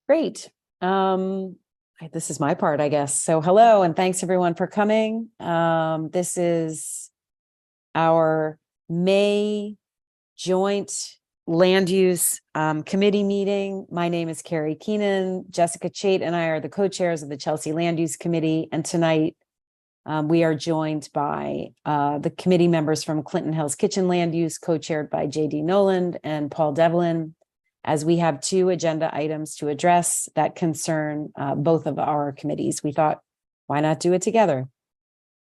Great. This is my part, I guess. So hello, and thanks everyone for coming. This is our May joint land use committee meeting. My name is Carrie Keenan. Jessica Chait and I are the co-chairs of the Chelsea Land Use Committee. And tonight we are joined by the committee members from Clinton Hills Kitchen Land Use, co-chaired by JD Noland and Paul Devlin, as we have two agenda items to address that concern both of our committees. We thought, why not do it together?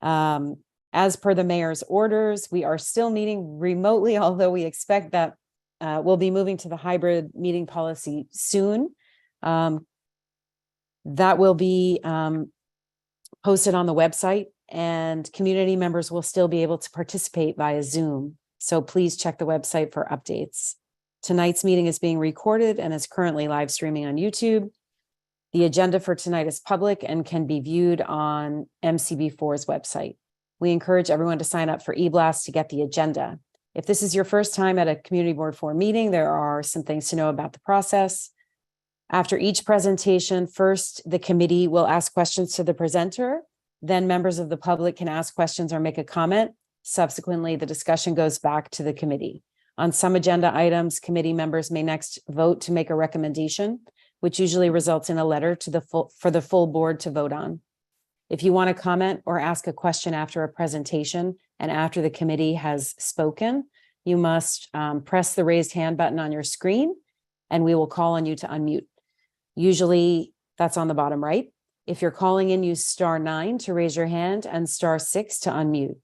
As per the mayor's orders, we are still meeting remotely, although we expect that we'll be moving to the hybrid meeting policy soon. That will be posted on the website, and community members will still be able to participate via Zoom. So please check the website for updates. Tonight's meeting is being recorded and is currently live streaming on YouTube. The agenda for tonight is public and can be viewed on MCB4's website. We encourage everyone to sign up for eBlast to get the agenda. If this is your first time at a Community Board 4 meeting, there are some things to know about the process. After each presentation, first, the committee will ask questions to the presenter. Then members of the public can ask questions or make a comment. Subsequently, the discussion goes back to the committee. On some agenda items, committee members may next vote to make a recommendation, which usually results in a letter to for the full board to vote on. If you want to comment or ask a question after a presentation and after the committee has spoken, you must press the raised hand button on your screen, and we will call on you to unmute. Usually that's on the bottom right. If you're calling in, use *9 to raise your hand and *6 to unmute.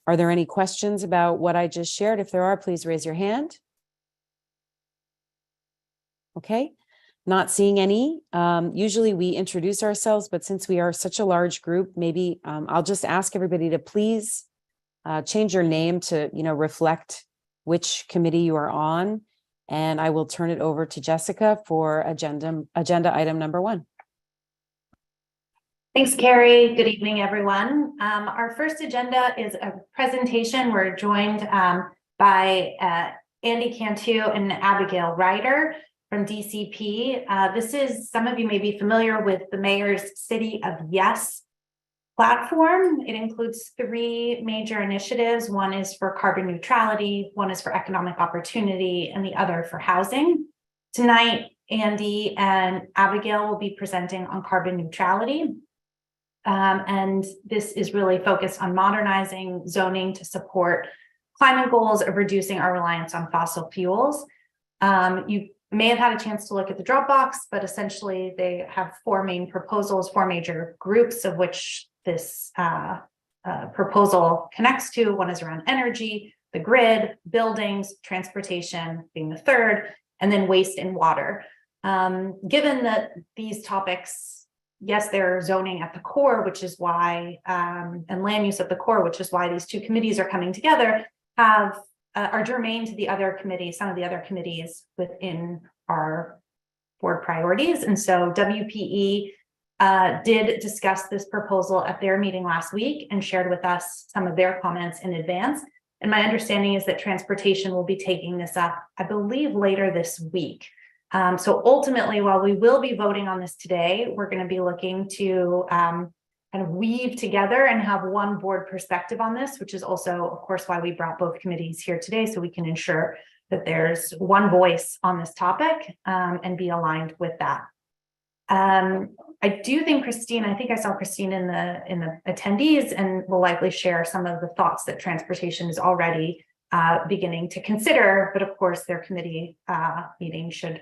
Are there any questions about what I just shared? If there are, please raise your hand. Okay, not seeing any. Usually we introduce ourselves, but since we are such a large group, maybe I'll just ask everybody to please change your name to reflect which committee you are on. And I will turn it over to Jessica for agenda item number 1. Thanks, Carrie. Good evening, everyone. Our first agenda is a presentation. We're joined by Andy Cantu and Abigail Ryder from DCP. This is, some of you may be familiar with the Mayor's City of Yes platform. It includes 3 major initiatives. One is for carbon neutrality, one is for economic opportunity, and the other for housing. Tonight, Andy and Abigail will be presenting on carbon neutrality. And this is really focused on modernizing zoning to support climate goals of reducing our reliance on fossil fuels. You may have had a chance to look at the Dropbox, but essentially they have 4 main proposals, 4 major groups of which this proposal connects to. One is around energy, the grid, buildings, transportation being the third, and then waste and water. Given that these topics, yes, they're zoning at the core, which is why, and land use at the core, which is why these 2 committees are coming together, are germane to the other committees, some of the other committees within our board priorities. And so WPE did discuss this proposal at their meeting last week and shared with us some of their comments in advance. And my understanding is that transportation will be taking this up, I believe, later this week. So ultimately, while we will be voting on this today, we're going to be looking to kind of weave together and have one board perspective on this, which is also, of course, why we brought both committees here today, so we can ensure that there's one voice on this topic and be aligned with that. I do think Christine, I think I saw Christine in the attendees, and will likely share some of the thoughts that transportation is already beginning to consider, but of course their committee meeting should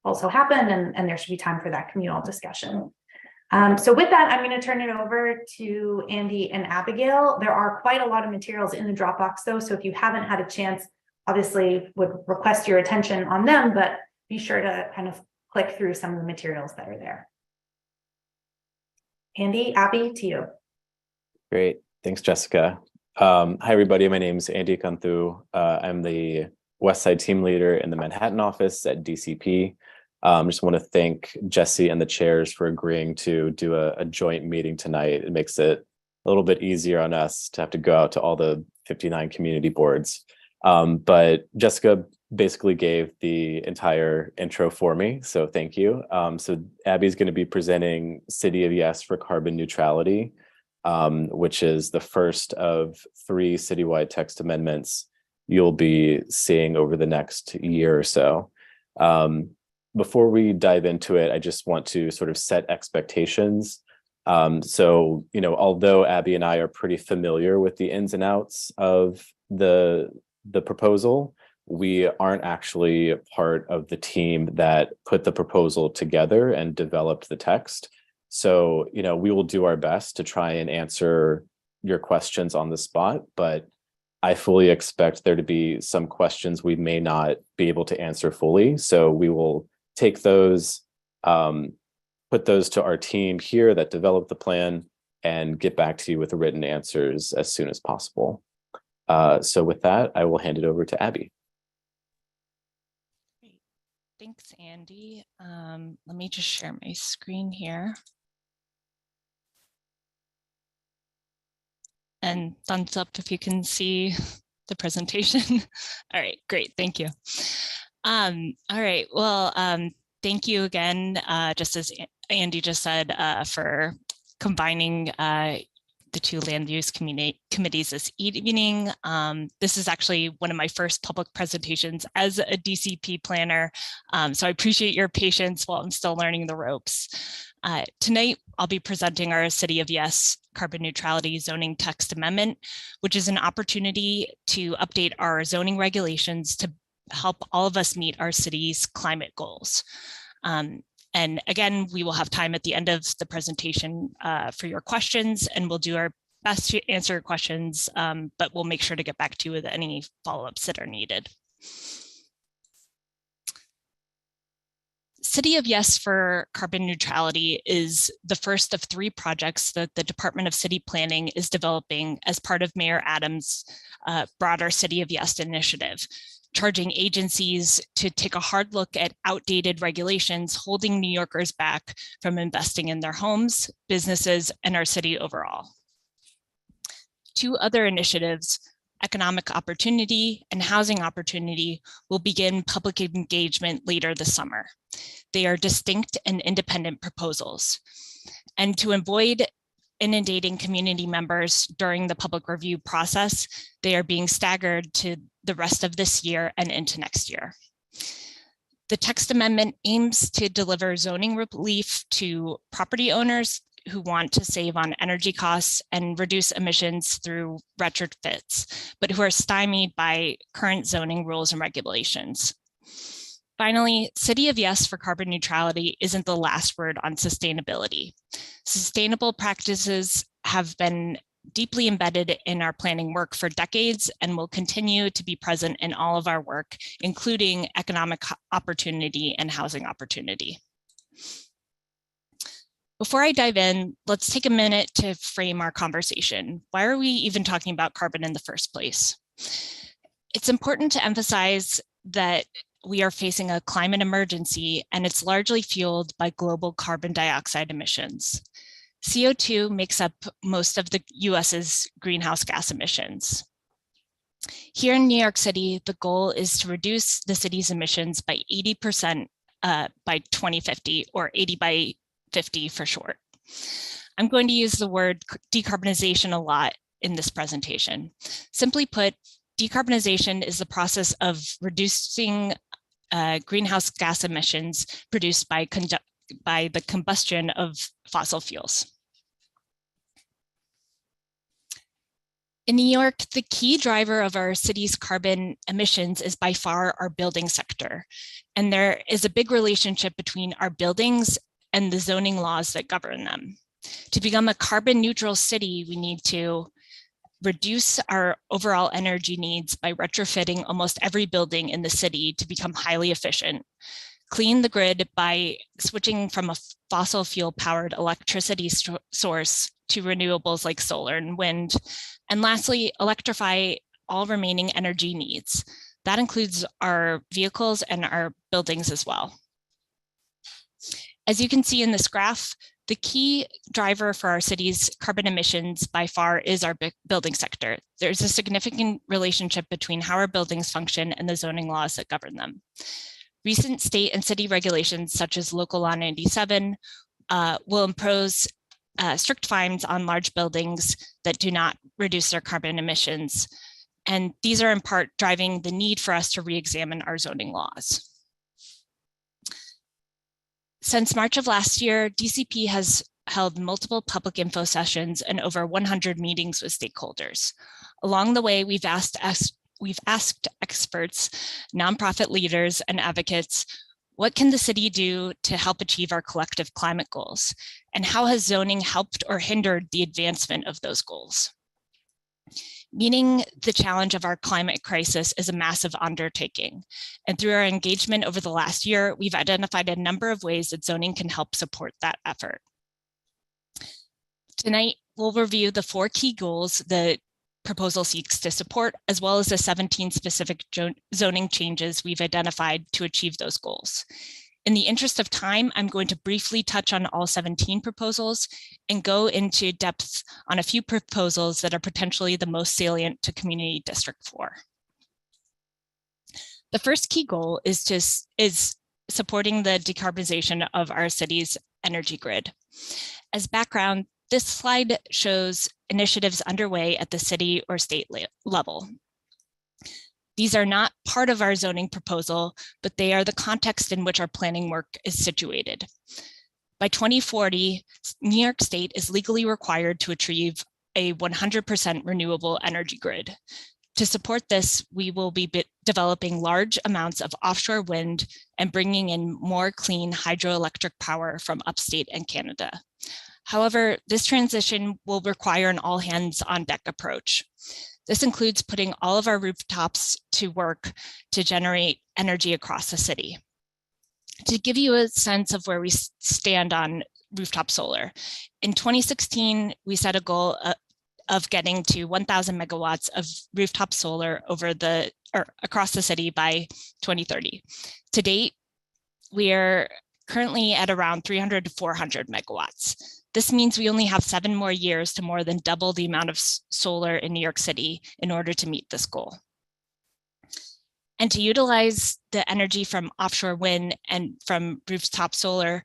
also happen, and there should be time for that communal discussion. So with that, I'm going to turn it over to Andy and Abigail. There are quite a lot of materials in the Dropbox though, so if you haven't had a chance, obviously would request your attention on them, but be sure to kind of click through some of the materials that are there. Andy, Abby, to you. Great, thanks, Jessica. Hi, everybody. My name is Andy Cantu. I'm the West Side team leader in the Manhattan office at DCP. Just want to thank Jesse and the chairs for agreeing to do a joint meeting tonight. It makes it a little bit easier on us to have to go out to all the 59 community boards. But Jessica basically gave the entire intro for me, so thank you. So Abby's going to be presenting City of Yes for Carbon Neutrality, which is the first of 3 citywide text amendments you'll be seeing over the next year or so. Before we dive into it, I just want to sort of set expectations. So, although Abby and I are pretty familiar with the ins and outs of the proposal, we aren't actually part of the team that put the proposal together and developed the text. So, we will do our best to try and answer your questions on the spot, but I fully expect there to be some questions we may not be able to answer fully. So we will take those, put those to our team here that developed the plan and get back to you with the written answers as soon as possible. So with that, I will hand it over to Abby. Great. Thanks, Andy. Let me just share my screen here. And thumbs up if you can see the presentation. All right, great, thank you. All right, well, thank you again, just as Andy just said, for combining the 2 land use committees this evening. This is actually one of my first public presentations as a DCP planner, so I appreciate your patience while I'm still learning the ropes. Tonight, I'll be presenting our City of Yes Carbon Neutrality Zoning Text Amendment, which is an opportunity to update our zoning regulations to help all of us meet our city's climate goals. And again, we will have time at the end of the presentation for your questions, and we'll do our best to answer your questions, but we'll make sure to get back to you with any follow-ups that are needed. City of Yes for Carbon Neutrality is the first of 3 projects that the Department of City Planning is developing as part of Mayor Adams' broader City of Yes initiative, charging agencies to take a hard look at outdated regulations holding New Yorkers back from investing in their homes, businesses, and our city overall. 2 other initiatives, Economic Opportunity and Housing Opportunity, will begin public engagement later this summer. They are distinct and independent proposals. And to avoid inundating community members during the public review process, they are being staggered to the rest of this year and into next year. The text amendment aims to deliver zoning relief to property owners who want to save on energy costs and reduce emissions through retrofits, but who are stymied by current zoning rules and regulations. Finally, City of Yes for Carbon Neutrality isn't the last word on sustainability. Sustainable practices have been deeply embedded in our planning work for decades and will continue to be present in all of our work, including economic opportunity and housing opportunity. Before I dive in, let's take a minute to frame our conversation. Why are we even talking about carbon in the first place? It's important to emphasize that we are facing a climate emergency, and it's largely fueled by global carbon dioxide emissions. CO2 makes up most of the US's greenhouse gas emissions. Here in New York City, the goal is to reduce the city's emissions by 80% by 2050, or 80 by 50 for short. I'm going to use the word decarbonization a lot in this presentation. Simply put, decarbonization is the process of reducing greenhouse gas emissions produced by the combustion of fossil fuels. In New York, the key driver of our city's carbon emissions is by far our building sector. And there is a big relationship between our buildings and the zoning laws that govern them. To become a carbon neutral city, we need to reduce our overall energy needs by retrofitting almost every building in the city to become highly efficient, clean the grid by switching from a fossil fuel powered electricity source to renewables like solar and wind, and lastly, electrify all remaining energy needs. That includes our vehicles and our buildings as well. As you can see in this graph, The key driver for our city's carbon emissions by far is our building sector. There's a significant relationship between how our buildings function and the zoning laws that govern them. Recent state and city regulations, such as Local Law 97, will impose strict fines on large buildings that do not reduce their carbon emissions. And these are in part driving the need for us to re-examine our zoning laws. Since March of last year, DCP has held multiple public info sessions and over 100 meetings with stakeholders. Along the way, we've asked experts, nonprofit leaders, and advocates, what can the city do to help achieve our collective climate goals? And how has zoning helped or hindered the advancement of those goals? Meeting the challenge of our climate crisis is a massive undertaking. And through our engagement over the last year, we've identified a number of ways that zoning can help support that effort. Tonight, we'll review the 4 key goals the proposal seeks to support, as well as the 17 specific zoning changes we've identified to achieve those goals. In the interest of time, I'm going to briefly touch on all 17 proposals and go into depth on a few proposals that are potentially the most salient to Community District 4. The first key goal is supporting the decarbonization of our city's energy grid. As background, this slide shows initiatives underway at the city or state level. These are not part of our zoning proposal, but they are the context in which our planning work is situated. By 2040, New York State is legally required to achieve a 100% renewable energy grid. To support this, we will be developing large amounts of offshore wind and bringing in more clean hydroelectric power from upstate and Canada. However, this transition will require an all-hands-on-deck approach. This includes putting all of our rooftops to work to generate energy across the city. To give you a sense of where we stand on rooftop solar, in 2016, we set a goal of getting to 1,000 megawatts of rooftop solar across the city by 2030. To date, we are currently at around 300 to 400 megawatts. This means we only have 7 more years to more than double the amount of solar in New York City in order to meet this goal. And to utilize the energy from offshore wind and from rooftop solar,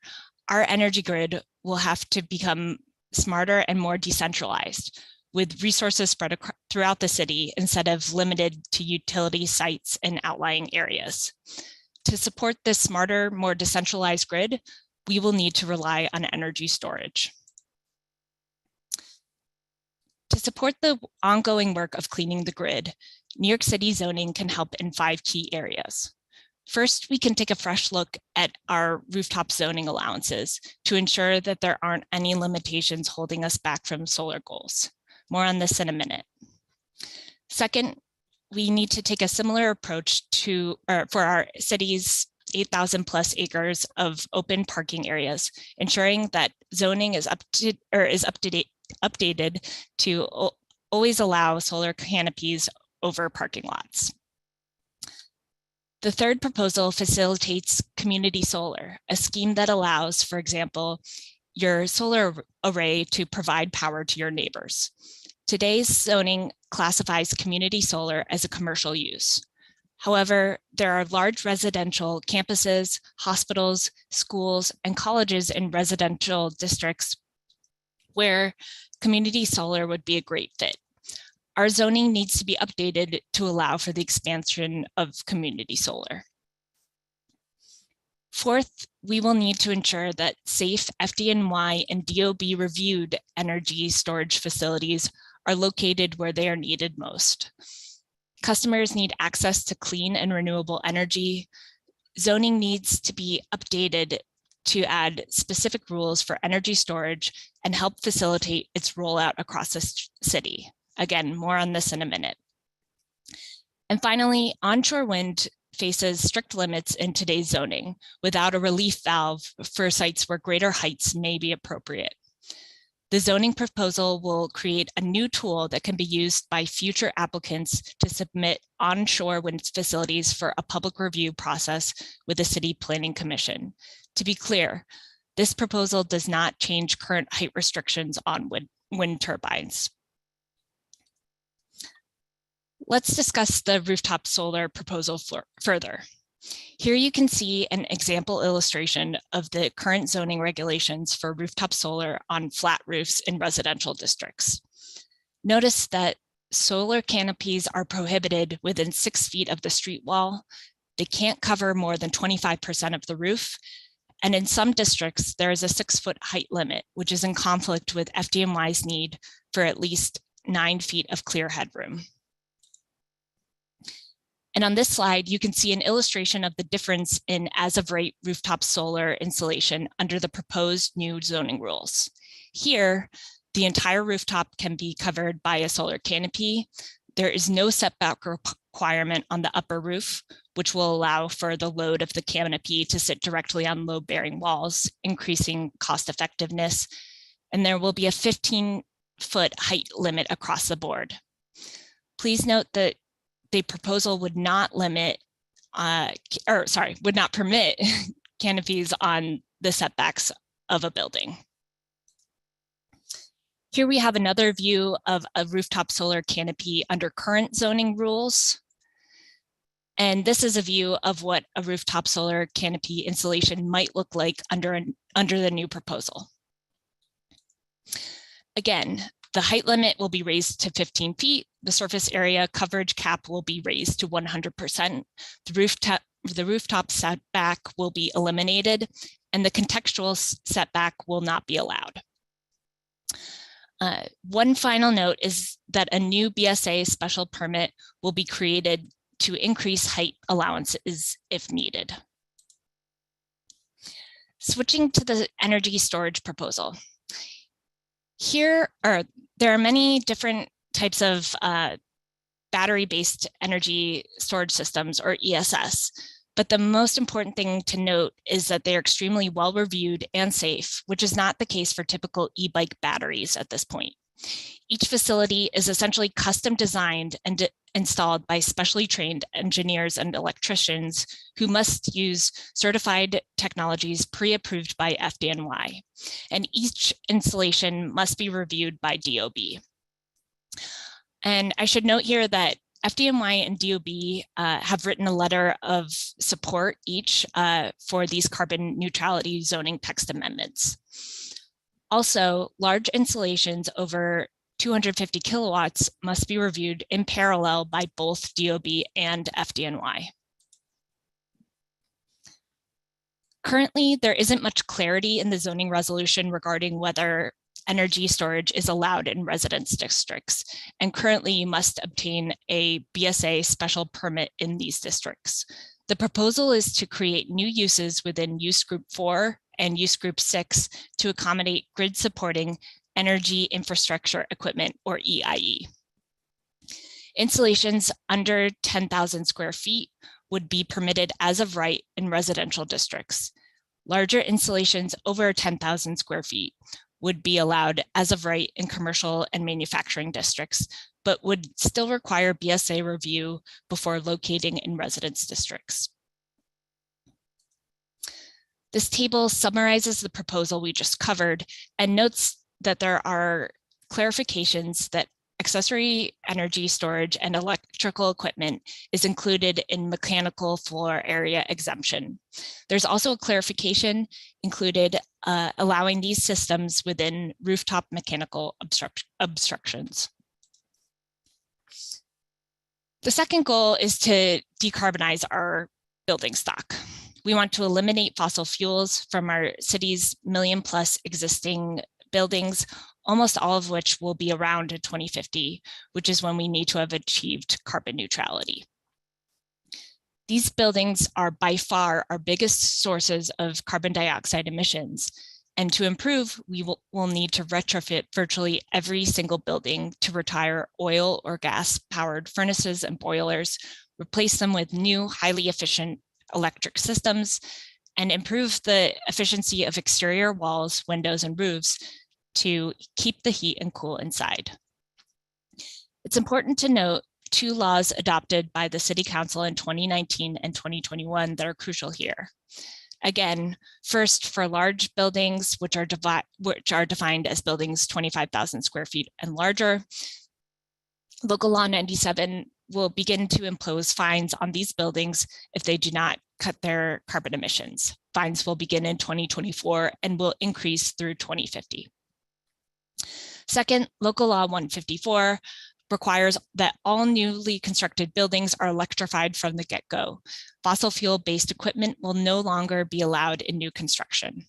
our energy grid will have to become smarter and more decentralized, with resources spread throughout the city instead of limited to utility sites and outlying areas. To support this smarter, more decentralized grid, we will need to rely on energy storage. To support the ongoing work of cleaning the grid, New York City zoning can help in 5 key areas. First, we can take a fresh look at our rooftop zoning allowances to ensure that there aren't any limitations holding us back from solar goals. More on this in a minute. Second, we need to take a similar approach for our city's 8,000 plus acres of open parking areas, ensuring that zoning is updated to always allow solar canopies over parking lots. The third proposal facilitates community solar, a scheme that allows, for example, your solar array to provide power to your neighbors. Today's zoning classifies community solar as a commercial use. However, there are large residential campuses, hospitals, schools, and colleges in residential districts where community solar would be a great fit. Our zoning needs to be updated to allow for the expansion of community solar. Fourth, we will need to ensure that safe FDNY and DOB reviewed energy storage facilities are located where they are needed most. Customers need access to clean and renewable energy. Zoning needs to be updated to add specific rules for energy storage and help facilitate its rollout across the city. Again, more on this in a minute. And finally, onshore wind faces strict limits in today's zoning without a relief valve for sites where greater heights may be appropriate. The zoning proposal will create a new tool that can be used by future applicants to submit onshore wind facilities for a public review process with the City Planning Commission. To be clear, This proposal does not change current height restrictions on wind turbines. Let's discuss the rooftop solar proposal further. Here you can see an example illustration of the current zoning regulations for rooftop solar on flat roofs in residential districts. Notice that solar canopies are prohibited within 6 feet of the street wall. They can't cover more than 25% of the roof. And in some districts, there is a 6-foot height limit, which is in conflict with FDNY's need for at least 9 feet of clear headroom. And on this slide, you can see an illustration of the difference in as-of-right rooftop solar installation under the proposed new zoning rules. Here, the entire rooftop can be covered by a solar canopy. There is no setback requirement on the upper roof, which will allow for the load of the canopy to sit directly on load-bearing walls, increasing cost effectiveness. And there will be a 15-foot height limit across the board. Please note that the proposal would not limit, would not permit canopies on the setbacks of a building. Here we have another view of a rooftop solar canopy under current zoning rules. And this is a view of what a rooftop solar canopy installation might look like under the new proposal. Again, the height limit will be raised to 15 feet. The surface area coverage cap will be raised to 100%. The rooftop setback will be eliminated, and the contextual setback will not be allowed. One final note is that a new BSA special permit will be created to increase height allowances if needed. Switching to the energy storage proposal. There are many different types of battery-based energy storage systems, or ESS, but the most important thing to note is that they're extremely well-reviewed and safe, which is not the case for typical e-bike batteries at this point. Each facility is essentially custom designed and installed by specially trained engineers and electricians who must use certified technologies pre-approved by FDNY, and each installation must be reviewed by DOB. And I should note here that FDNY and DOB have written a letter of support each for these carbon neutrality zoning text amendments. Also, large installations over 250 kilowatts must be reviewed in parallel by both DOB and FDNY. Currently, there isn't much clarity in the zoning resolution regarding whether energy storage is allowed in residence districts, and currently you must obtain a BSA special permit in these districts. The proposal is to create new uses within Use Group 4 and Use Group 6 to accommodate grid supporting energy infrastructure equipment, or EIE. Installations under 10,000 square feet would be permitted as of right in residential districts. Larger installations over 10,000 square feet would be allowed as of right in commercial and manufacturing districts, but would still require BSA review before locating in residence districts. This table summarizes the proposal we just covered and notes that there are clarifications that accessory energy storage and electrical equipment is included in mechanical floor area exemption. There's also a clarification included allowing these systems within rooftop mechanical obstructions. The second goal is to decarbonize our building stock. We want to eliminate fossil fuels from our city's million-plus existing buildings, almost all of which will be around in 2050, which is when we need to have achieved carbon neutrality. These buildings are by far our biggest sources of carbon dioxide emissions. And to improve, we will need to retrofit virtually every single building to retire oil or gas powered furnaces and boilers, replace them with new, highly efficient electric systems, and improve the efficiency of exterior walls, windows, and roofs to keep the heat and cool inside. It's important to note two laws adopted by the City Council in 2019 and 2021 that are crucial here. Again, first for large buildings, which are defined as buildings 25,000 square feet and larger, Local Law 97 will begin to impose fines on these buildings if they do not cut their carbon emissions. Fines will begin in 2024 and will increase through 2050. Second, Local Law 154 requires that all newly constructed buildings are electrified from the get-go. Fossil fuel-based equipment will no longer be allowed in new construction.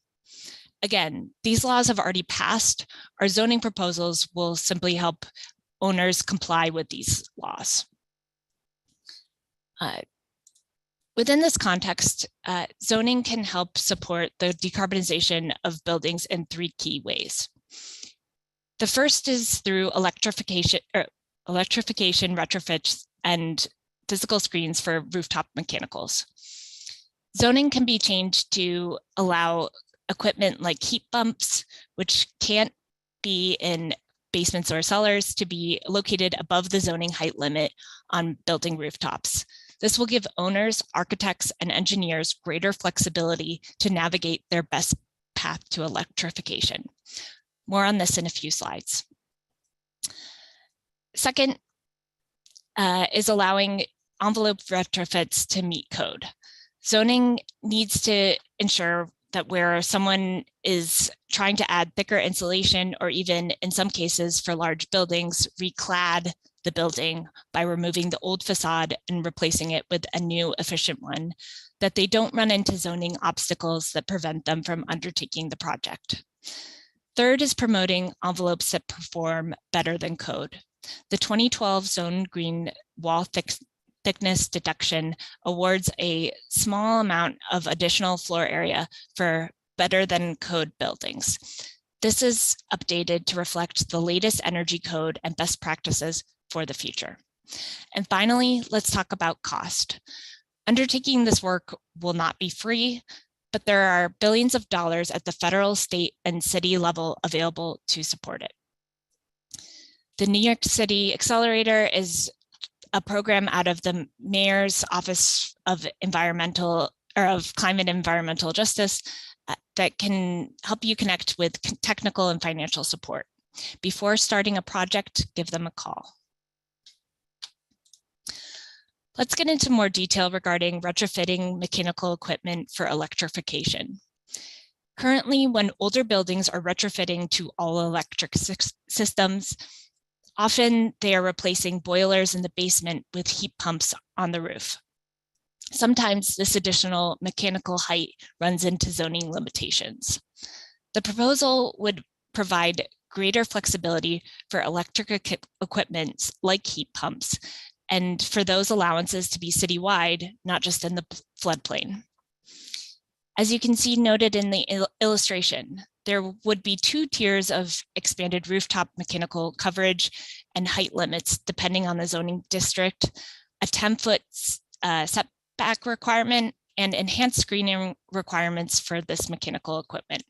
Again, these laws have already passed. Our zoning proposals will simply help owners comply with these laws. Within this context, zoning can help support the decarbonization of buildings in three key ways. The first is through electrification, retrofits, and physical screens for rooftop mechanicals. Zoning can be changed to allow equipment like heat pumps, which can't be in basements or cellars, to be located above the zoning height limit on building rooftops. This will give owners, architects, and engineers greater flexibility to navigate their best path to electrification. More on this in a few slides. Second is allowing envelope retrofits to meet code. Zoning needs to ensure that where someone is trying to add thicker insulation, or even in some cases for large buildings, reclad the building by removing the old facade and replacing it with a new efficient one, that they don't run into zoning obstacles that prevent them from undertaking the project. Third is promoting envelopes that perform better than code. The 2012 Zone Green Wall Thickness Deduction awards a small amount of additional floor area for better than code buildings. This is updated to reflect the latest energy code and best practices for the future. And finally, let's talk about cost. Undertaking this work will not be free, but there are billions of dollars at the federal, state, and city level available to support it. The New York City Accelerator is a program out of the Mayor's Office of Climate and Environmental Justice that can help you connect with technical and financial support. Before starting a project, give them a call. Let's get into more detail regarding retrofitting mechanical equipment for electrification. Currently, when older buildings are retrofitting to all electric systems, often they are replacing boilers in the basement with heat pumps on the roof. Sometimes this additional mechanical height runs into zoning limitations. The proposal would provide greater flexibility for electric equipment like heat pumps, and for those allowances to be citywide, not just in the floodplain. As you can see noted in the illustration, there would be 2 tiers of expanded rooftop mechanical coverage and height limits depending on the zoning district, a 10-foot setback requirement, and enhanced screening requirements for this mechanical equipment.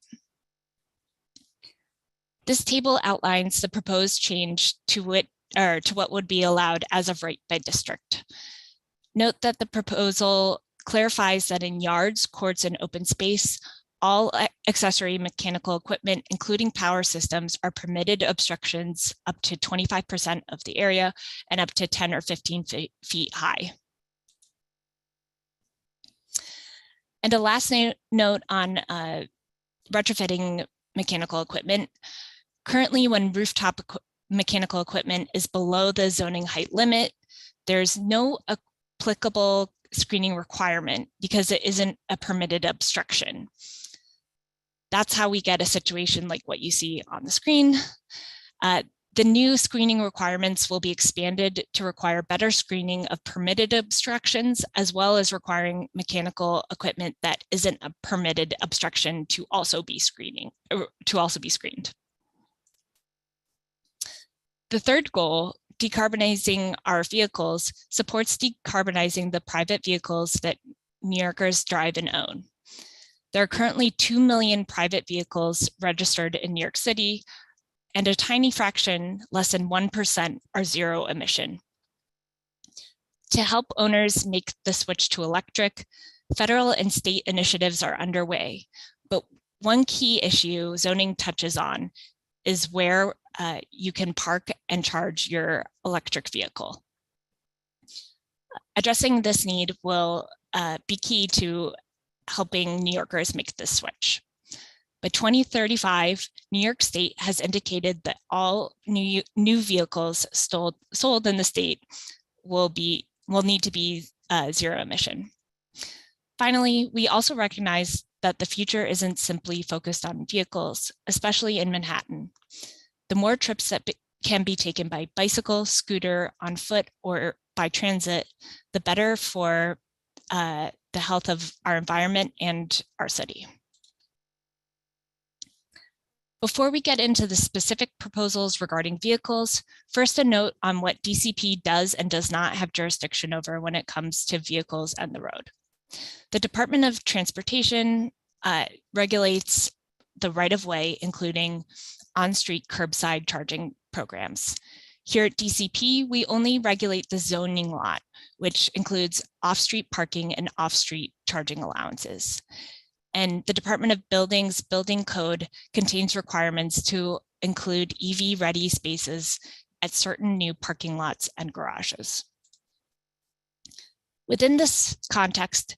This table outlines the proposed change to what would be allowed as of right by district. Note that the proposal clarifies that in yards, courts, and open space, all accessory mechanical equipment, including power systems, are permitted obstructions up to 25% of the area and up to 10 or 15 feet high. And a last note on retrofitting mechanical equipment. Currently, when rooftop mechanical equipment is below the zoning height limit, there's no applicable screening requirement because it isn't a permitted obstruction. That's how we get a situation like what you see on the screen. The new screening requirements will be expanded to require better screening of permitted obstructions, as well as requiring mechanical equipment that isn't a permitted obstruction to also be screened. The third goal, decarbonizing our vehicles, supports decarbonizing the private vehicles that New Yorkers drive and own. There are currently 2 million private vehicles registered in New York City, and a tiny fraction, less than 1%, are zero emission. To help owners make the switch to electric, Federal and state initiatives are underway, but one key issue zoning touches on is where you can park and charge your electric vehicle. Addressing this need will be key to helping New Yorkers make this switch. By 2035, New York State has indicated that all new vehicles sold in the state will need to be zero emission. Finally, we also recognize that the future isn't simply focused on vehicles, especially in Manhattan. The more trips that can be taken by bicycle, scooter, on foot, or by transit, the better for the health of our environment and our city. Before we get into the specific proposals regarding vehicles, first a note on what DCP does and does not have jurisdiction over when it comes to vehicles and the road. The Department of Transportation regulates the right-of-way, including on-street curbside charging programs. Here at DCP, we only regulate the zoning lot, which includes off-street parking and off-street charging allowances. And the Department of Buildings Building Code contains requirements to include EV-ready spaces at certain new parking lots and garages. Within this context,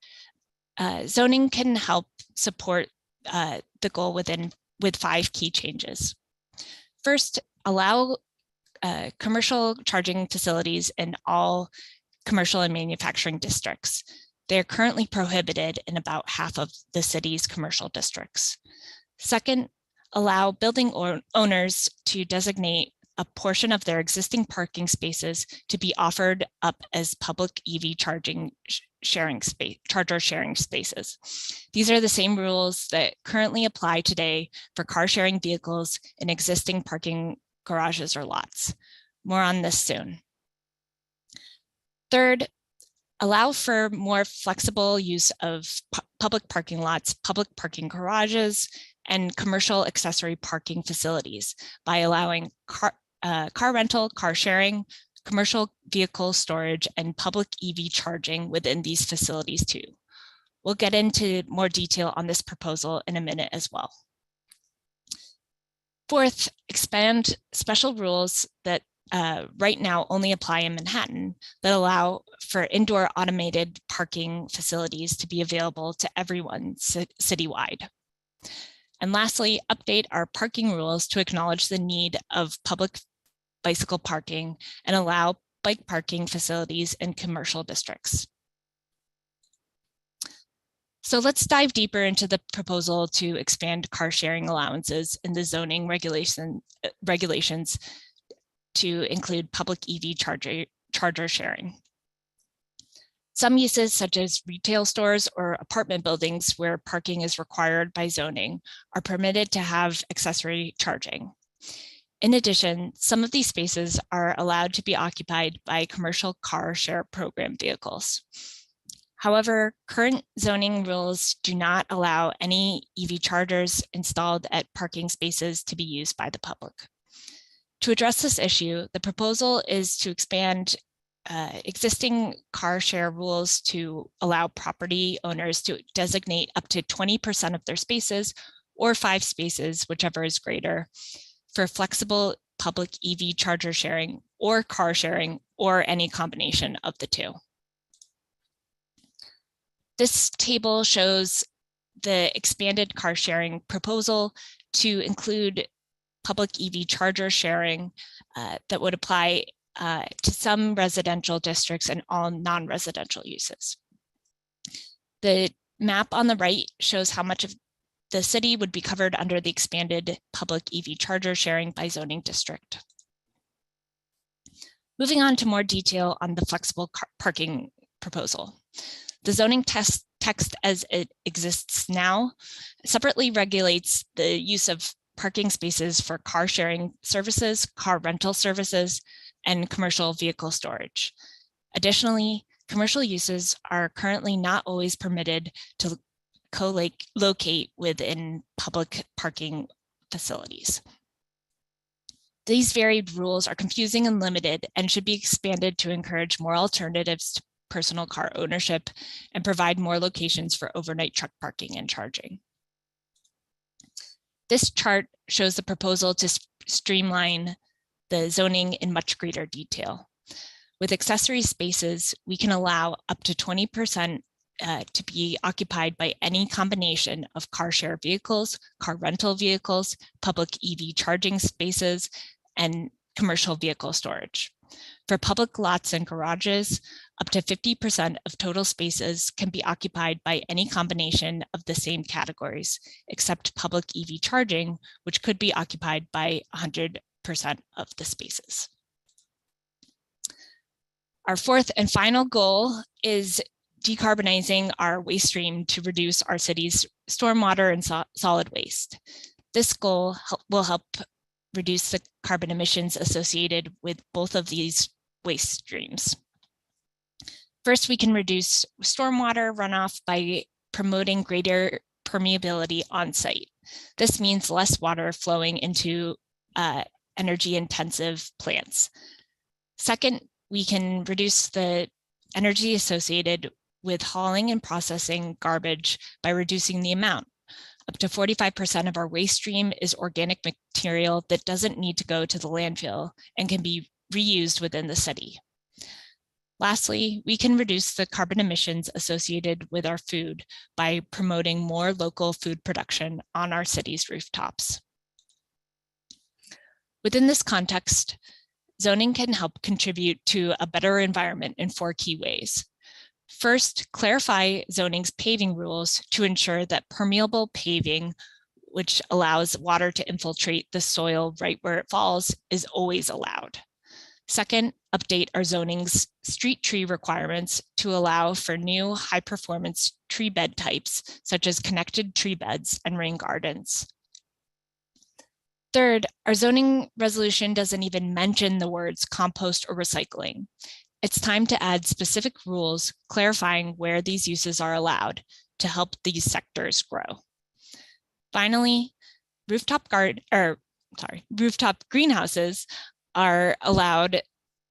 zoning can help support the goal with 5 key changes. First, allow commercial charging facilities in all commercial and manufacturing districts. They're currently prohibited in about half of the city's commercial districts. Second, allow building owners to designate a portion of their existing parking spaces to be offered up as public EV charger sharing spaces. These are the same rules that currently apply today for car sharing vehicles in existing parking garages or lots. More on this soon. Third, allow for more flexible use of public parking lots, public parking garages, and commercial accessory parking facilities by allowing car rental, car sharing, commercial vehicle storage, and public EV charging within these facilities too. We'll get into more detail on this proposal in a minute as well. Fourth, expand special rules that right now only apply in Manhattan that allow for indoor automated parking facilities to be available to everyone citywide. And lastly, update our parking rules to acknowledge the need of public bicycle parking and allow bike parking facilities in commercial districts. So let's dive deeper into the proposal to expand car sharing allowances in the zoning regulations to include public EV charger sharing. Some uses, such as retail stores or apartment buildings where parking is required by zoning, are permitted to have accessory charging. In addition, some of these spaces are allowed to be occupied by commercial car share program vehicles. However, current zoning rules do not allow any EV chargers installed at parking spaces to be used by the public. To address this issue, the proposal is to expand existing car share rules to allow property owners to designate up to 20% of their spaces or 5 spaces, whichever is greater, for flexible public EV charger sharing or car sharing or any combination of the two. This table shows the expanded car sharing proposal to include public EV charger sharing that would apply to some residential districts and all non-residential uses. The map on the right shows how much of the city would be covered under the expanded public EV charger sharing by zoning district. Moving on to more detail on the flexible parking proposal. The zoning text as it exists now separately regulates the use of parking spaces for car sharing services, car rental services, and commercial vehicle storage. Additionally, commercial uses are currently not always permitted to co-locate within public parking facilities. These varied rules are confusing and limited and should be expanded to encourage more alternatives personal car ownership and provide more locations for overnight truck parking and charging. This chart shows the proposal to streamline the zoning in much greater detail. With accessory spaces, we can allow up to 20% to be occupied by any combination of car share vehicles, car rental vehicles, public EV charging spaces, and commercial vehicle storage. For public lots and garages, up to 50% of total spaces can be occupied by any combination of the same categories, except public EV charging, which could be occupied by 100% of the spaces. Our fourth and final goal is decarbonizing our waste stream to reduce our city's stormwater and solid waste. This goal will help reduce the carbon emissions associated with both of these waste streams. First, we can reduce stormwater runoff by promoting greater permeability on site. This means less water flowing into energy-intensive plants. Second, we can reduce the energy associated with hauling and processing garbage by reducing the amount. Up to 45% of our waste stream is organic material that doesn't need to go to the landfill and can be reused within the city. Lastly, we can reduce the carbon emissions associated with our food by promoting more local food production on our city's rooftops. Within this context, zoning can help contribute to a better environment in 4 key ways. First, clarify zoning's paving rules to ensure that permeable paving, which allows water to infiltrate the soil right where it falls, is always allowed. Second, update our zoning's street tree requirements to allow for new high-performance tree bed types, such as connected tree beds and rain gardens. Third, our zoning resolution doesn't even mention the words compost or recycling. It's time to add specific rules clarifying where these uses are allowed to help these sectors grow. Finally, rooftop greenhouses are allowed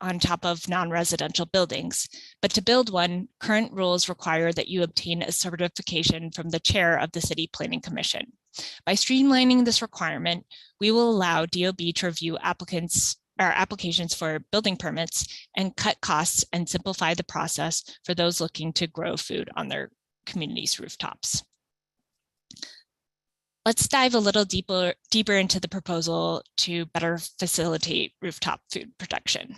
on top of non-residential buildings, but to build one, current rules require that you obtain a certification from the chair of the City Planning Commission. By streamlining this requirement, we will allow DOB to review applications for building permits and cut costs and simplify the process for those looking to grow food on their community's rooftops. Let's dive a little deeper into the proposal to better facilitate rooftop food production.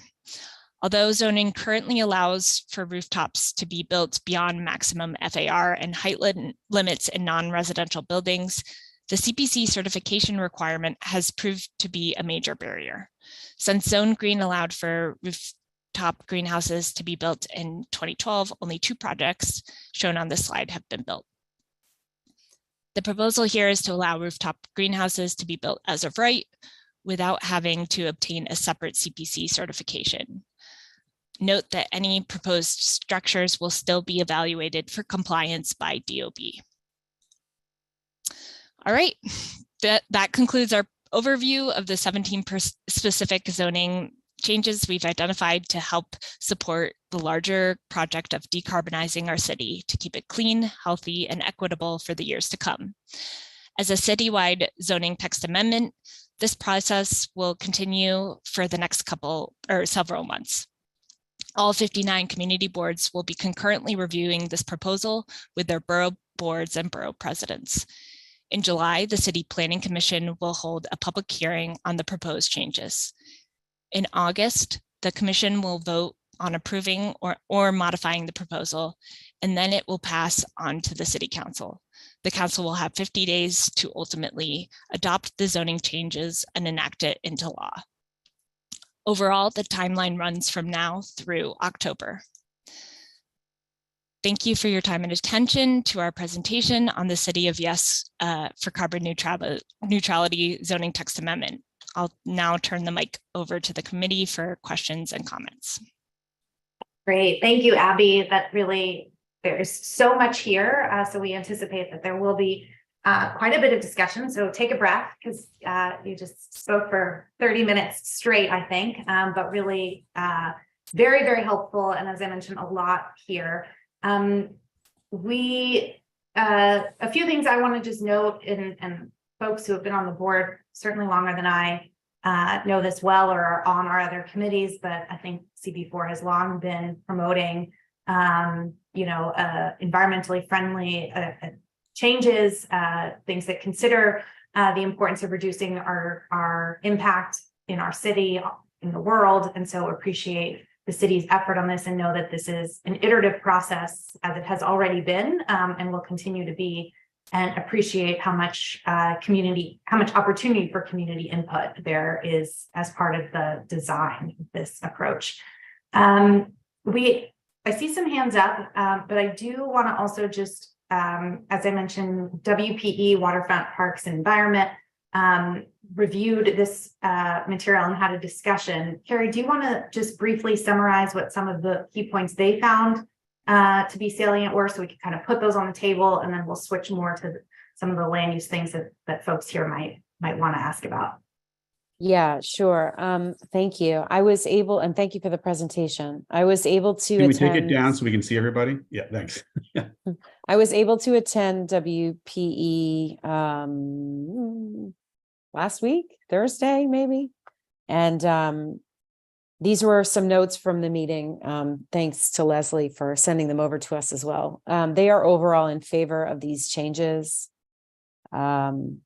Although zoning currently allows for rooftops to be built beyond maximum FAR and height limits in non-residential buildings, the CPC certification requirement has proved to be a major barrier. Since Zone Green allowed for rooftop greenhouses to be built in 2012, only 2 projects shown on this slide have been built. The proposal here is to allow rooftop greenhouses to be built as of right without having to obtain a separate CPC certification. Note that any proposed structures will still be evaluated for compliance by DOB. All right, that concludes our overview of the 17 specific zoning changes we've identified to help support the larger project of decarbonizing our city to keep it clean, healthy, and equitable for the years to come. As a citywide zoning text amendment, this process will continue for the next several months. All 59 community boards will be concurrently reviewing this proposal with their borough boards and borough presidents. In July, the City Planning Commission will hold a public hearing on the proposed changes. In August, the Commission will vote on approving or modifying the proposal, and then it will pass on to the City Council. The Council will have 50 days to ultimately adopt the zoning changes and enact it into law. Overall, the timeline runs from now through October. Thank you for your time and attention to our presentation on the City of Yes for Carbon Neutrality Zoning Text Amendment. I'll now turn the mic over to the committee for questions and comments. Great, thank you, Abby. That really, there's so much here. So we anticipate that there will be quite a bit of discussion. So take a breath, because you just spoke for 30 minutes straight, I think, but really very, very helpful. And as I mentioned, a lot here. A few things I want to just note, and folks who have been on the board certainly longer than I know this well or are on our other committees, but I think CB4 has long been promoting, environmentally friendly changes, things that consider the importance of reducing our impact in our city, in the world, and so appreciate the city's effort on this and know that this is an iterative process, as it has already been, and will continue to be, and appreciate how much opportunity for community input there is as part of the design of this approach. I see some hands up, but I do want to also just, as I mentioned, WPE, Waterfront Parks and Environment, reviewed this material and had a discussion. Carrie, do you want to just briefly summarize what some of the key points they found to be salient were, so we can kind of put those on the table, and then we'll switch more to some of the land use things that folks here might want to ask about. Yeah, sure. Thank you. And thank you for the presentation. I was able to Can we take it down so we can see everybody? Yeah, thanks. I was able to attend WPE last week, Thursday, maybe. And these were some notes from the meeting. Thanks to Leslie for sending them over to us as well. They are overall in favor of these changes. In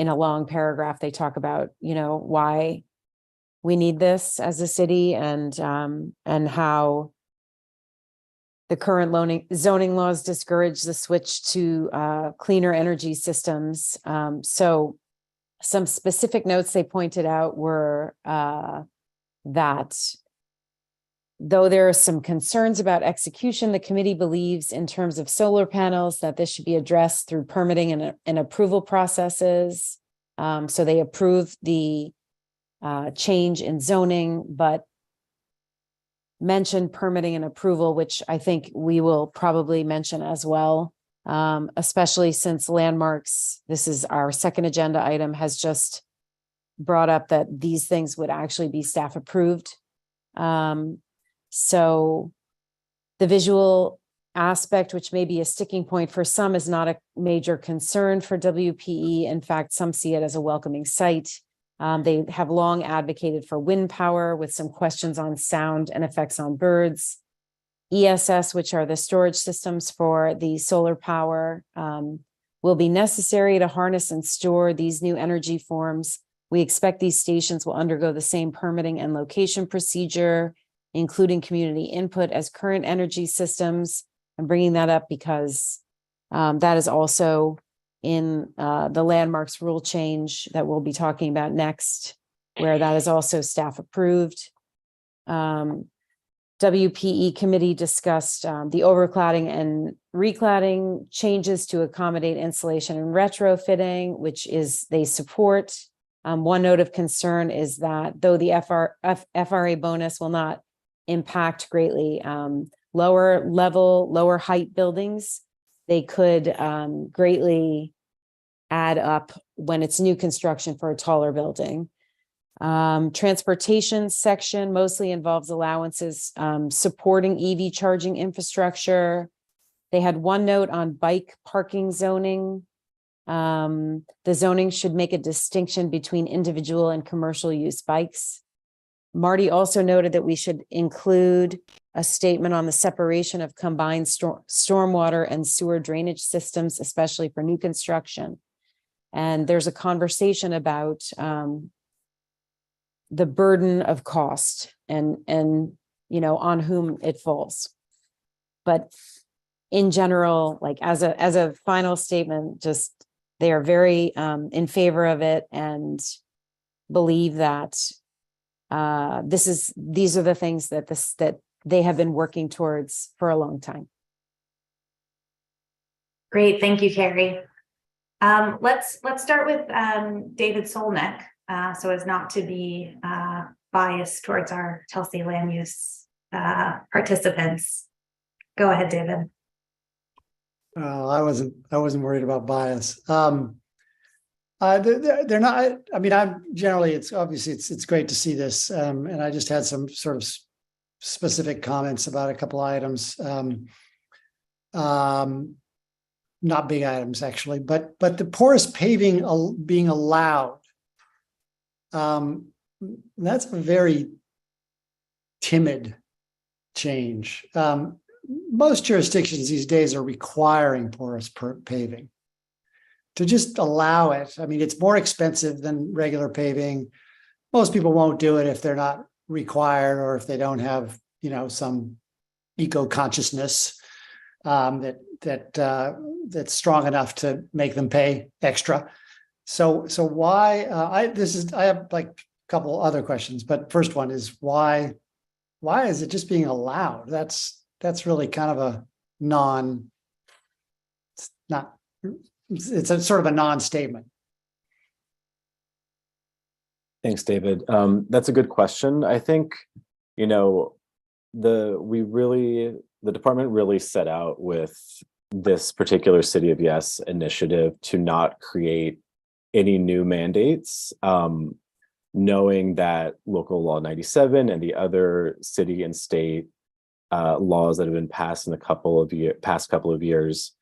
a long paragraph, they talk about, why we need this as a city, and how the current zoning laws discourage the switch to cleaner energy systems. So some specific notes they pointed out were that though there are some concerns about execution, the committee believes in terms of solar panels that this should be addressed through permitting and approval processes. So they approved the change in zoning, but mentioned permitting and approval, which I think we will probably mention as well, especially since Landmarks, this is our second agenda item, has just brought up that these things would actually be staff approved. So the visual aspect, which may be a sticking point for some, is not a major concern for WPE. In fact, some see it as a welcoming sight. They have long advocated for wind power, with some questions on sound and effects on birds. ESS, which are the storage systems for the solar power, will be necessary to harness and store these new energy forms. We expect these stations will undergo the same permitting and location procedure, including community input, as current energy systems. I'm bringing that up because that is also in the Landmarks rule change that we'll be talking about next, where that is also staff approved. WPE committee discussed the overcladding and recladding changes to accommodate installation and retrofitting, which is they support. One note of concern is that though the FRA bonus will not impact greatly lower level, lower height buildings, they could greatly add up when it's new construction for a taller building. Transportation section mostly involves allowances supporting EV charging infrastructure. They had one note on bike parking zoning. The zoning should make a distinction between individual and commercial use bikes. Marty also noted that we should include a statement on the separation of combined stormwater and sewer drainage systems, especially for new construction. And there's a conversation about the burden of cost and on whom it falls. But in general, like as a final statement, just they are very in favor of it and believe that these are the things that they have been working towards for a long time. Great, thank you, Carrie. Let's start with David Solnick, so as not to be biased towards our Chelsea land use participants. Go ahead, David. I wasn't worried about bias. They're not. I mean, I'm generally. It's obviously it's great to see this, and I just had some sort of specific comments about a couple items. Not big items actually, but the porous paving being allowed. That's a very timid change. Most jurisdictions these days are requiring porous paving. To just allow it, I mean, it's more expensive than regular paving. Most people won't do it if they're not required or if they don't have, you know, some eco-consciousness that's strong enough to make them pay extra. So why? I have like a couple other questions, but first one is why is it just being allowed? That's really kind of a it's a sort of a non-statement. Thanks, David. That's a good question. I think, you know, the department really set out with this particular City of Yes initiative to not create any new mandates, knowing that local law 97 and the other city and state laws that have been passed in the past couple of years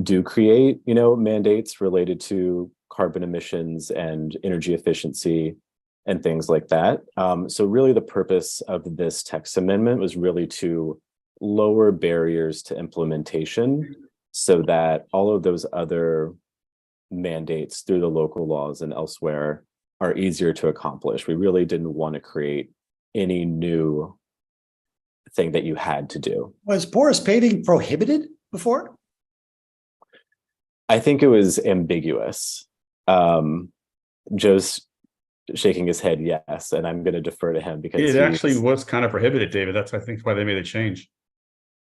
do create, you know, mandates related to carbon emissions and energy efficiency and things like that. So really the purpose of this text amendment was really to lower barriers to implementation so that all of those other mandates through the local laws and elsewhere are easier to accomplish. We really didn't want to create any new thing that you had to do. Was porous paving prohibited before? I think it was ambiguous. Joe's shaking his head yes, and I'm going to defer to him because it actually was kind of prohibited, David. That's, I think, why they made a change.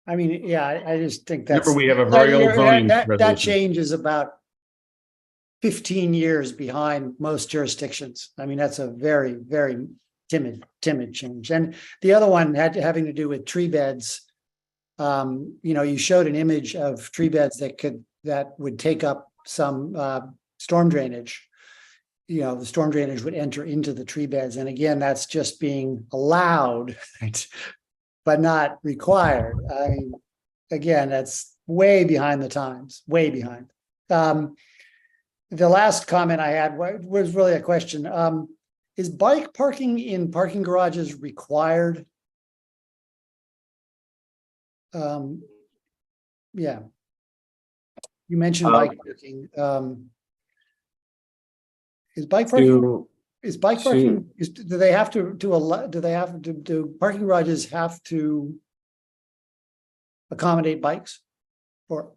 I mean, yeah, I just think that's. Remember, we have a very old zoning that resolution. change is about 15 years behind most jurisdictions. I mean, that's a very, very timid change. And the other one having to do with tree beds. You know, you showed an image of tree beds that would take up some storm drainage. You know, the storm drainage would enter into the tree beds. And again, that's just being allowed, right? But not required. I mean, again, that's way behind the times, way behind. The last comment I had was really a question. Is bike parking in parking garages required? Yeah. You mentioned bike parking. Is bike parking? Is bike parking? Do they have to allow? Do parking garages have to accommodate bikes? Or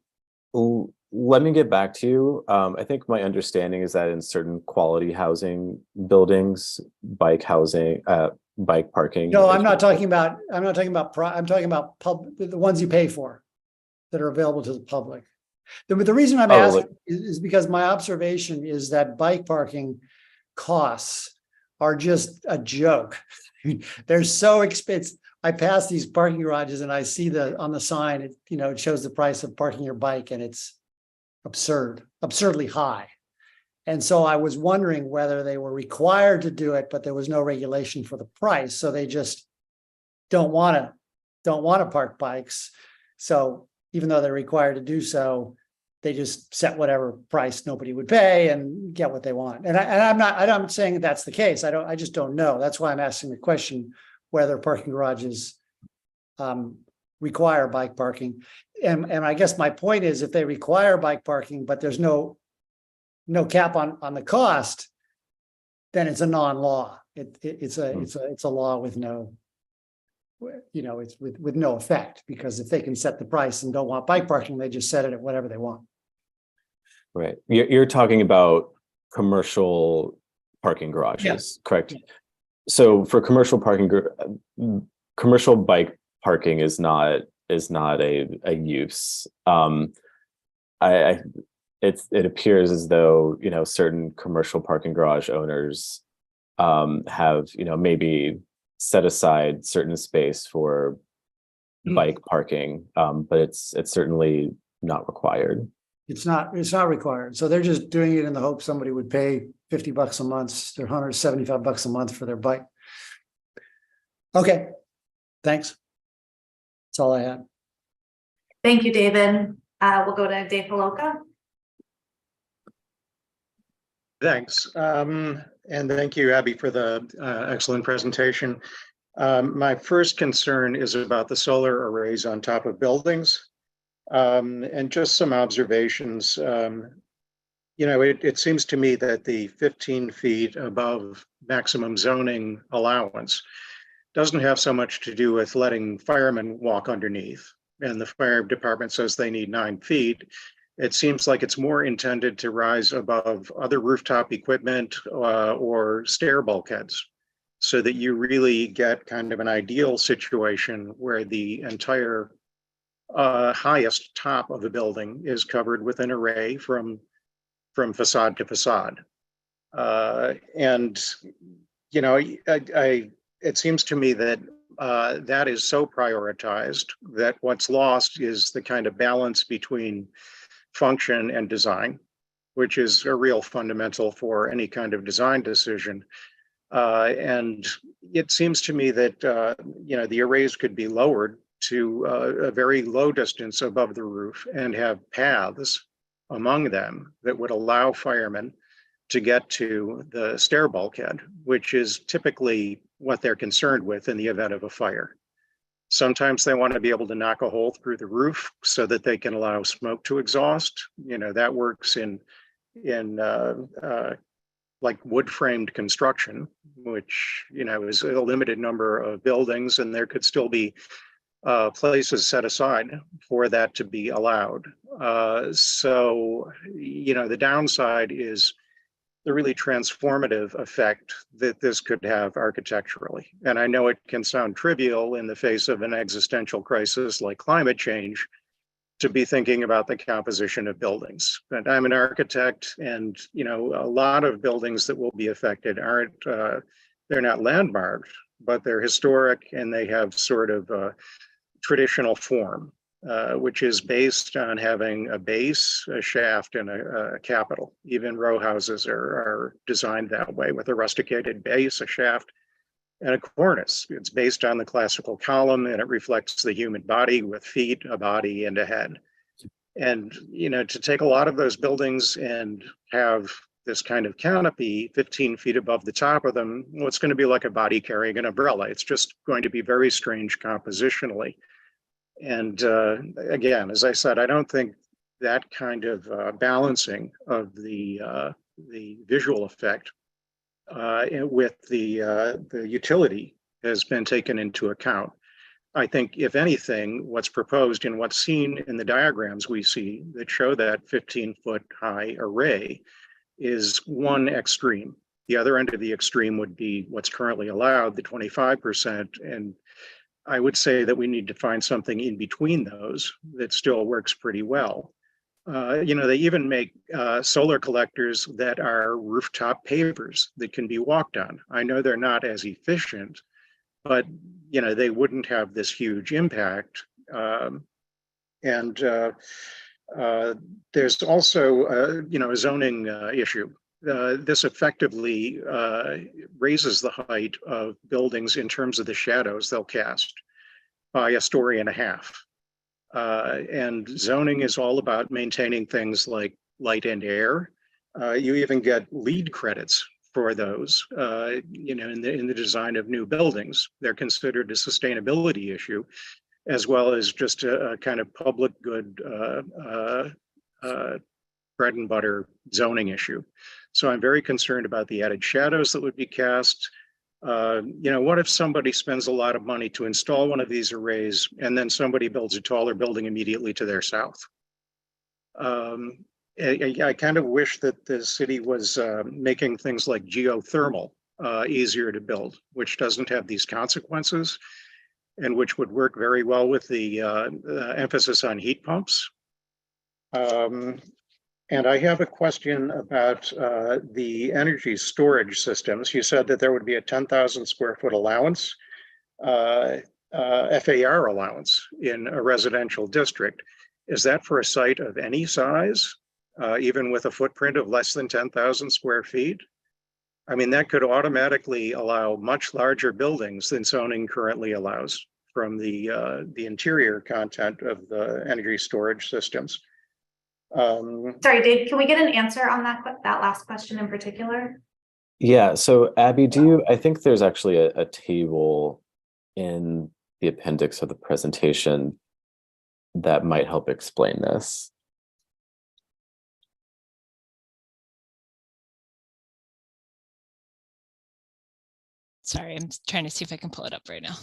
let me get back to you. I think my understanding is that in certain quality housing buildings, bike parking. No, I'm not talking about. I'm talking about the ones you pay for, that are available to the public. The reason I'm asking is because my observation is that bike parking costs are just a joke. They're so expensive. I pass these parking garages and I see on the sign, it shows the price of parking your bike, and it's absurdly high. And so I was wondering whether they were required to do it, but there was no regulation for the price. So they just don't want to park bikes. So even though they're required to do so, they just set whatever price nobody would pay and get what they want. And I'm not saying that's the case. I just don't know. That's why I'm asking the question whether parking garages require bike parking. And I guess my point is, if they require bike parking, but there's no cap on the cost, then it's a non-law. It's a law with no, it's with no effect, because if they can set the price and don't want bike parking, they just set it at whatever they want. Right. You're talking about commercial parking garages, yes. Correct? Yeah. So for commercial bike parking is not a use. It appears as though, certain commercial parking garage owners have, maybe set aside certain space for bike parking, but it's certainly not required. It's not required. So they're just doing it in the hope somebody would pay $50 a month or $175 a month for their bike. Okay. Thanks. That's all I had. Thank you, David. We'll go to Dave Paloka. Thanks. And thank you, Abby, for the excellent presentation. My first concern is about the solar arrays on top of buildings. And just some observations. It seems to me that the 15 feet above maximum zoning allowance doesn't have so much to do with letting firemen walk underneath. And the fire department says they need 9 feet. It seems like it's more intended to rise above other rooftop equipment or stair bulkheads, so that you really get kind of an ideal situation where the entire highest top of the building is covered with an array from facade to facade. It seems to me that that is so prioritized that what's lost is the kind of balance between function and design, which is a real fundamental for any kind of design decision. And it seems to me that the arrays could be lowered to a very low distance above the roof and have paths among them that would allow firemen to get to the stair bulkhead, which is typically what they're concerned with in the event of a fire. Sometimes they want to be able to knock a hole through the roof so that they can allow smoke to exhaust. That works in like wood framed construction, which, is a limited number of buildings, and there could still be places set aside for that to be allowed. The downside is the really transformative effect that this could have architecturally. And I know it can sound trivial in the face of an existential crisis like climate change to be thinking about the composition of buildings. But I'm an architect, and a lot of buildings that will be affected aren't, they're not landmarked, but they're historic, and they have sort of a traditional form, which is based on having a base, a shaft, and a capital. Even row houses are designed that way, with a rusticated base, a shaft, and a cornice. It's based on the classical column, and it reflects the human body with feet, a body, and a head. And, to take a lot of those buildings and have this kind of canopy 15 feet above the top of them, well, it's going to be like a body carrying an umbrella. It's just going to be very strange compositionally. And again, as I said, I don't think that kind of balancing of the visual effect with the utility has been taken into account. I think, if anything, what's proposed and what's seen in the diagrams we see that show that 15-foot high array is one extreme. The other end of the extreme would be what's currently allowed, the 25%. And I would say that we need to find something in between those that still works pretty well. They even make solar collectors that are rooftop pavers that can be walked on. I know they're not as efficient, but they wouldn't have this huge impact. There's also a zoning issue. This effectively raises the height of buildings in terms of the shadows they'll cast by 1.5 stories. And zoning is all about maintaining things like light and air. You even get LEED credits for those, in the design of new buildings. They're considered a sustainability issue, as well as just a kind of public good bread and butter zoning issue. So I'm very concerned about the added shadows that would be cast. What if somebody spends a lot of money to install one of these arrays, and then somebody builds a taller building immediately to their south? I kind of wish that the city was making things like geothermal easier to build, which doesn't have these consequences, and which would work very well with the emphasis on heat pumps. And I have a question about the energy storage systems. You said that there would be a 10,000 square foot allowance, FAR allowance in a residential district. Is that for a site of any size, even with a footprint of less than 10,000 square feet? I mean, that could automatically allow much larger buildings than zoning currently allows from the interior content of the energy storage systems. Sorry, Dave, can we get an answer on that last question in particular? Yeah, so Abby, I think there's actually a table in the appendix of the presentation that might help explain this. Sorry, I'm trying to see if I can pull it up right now.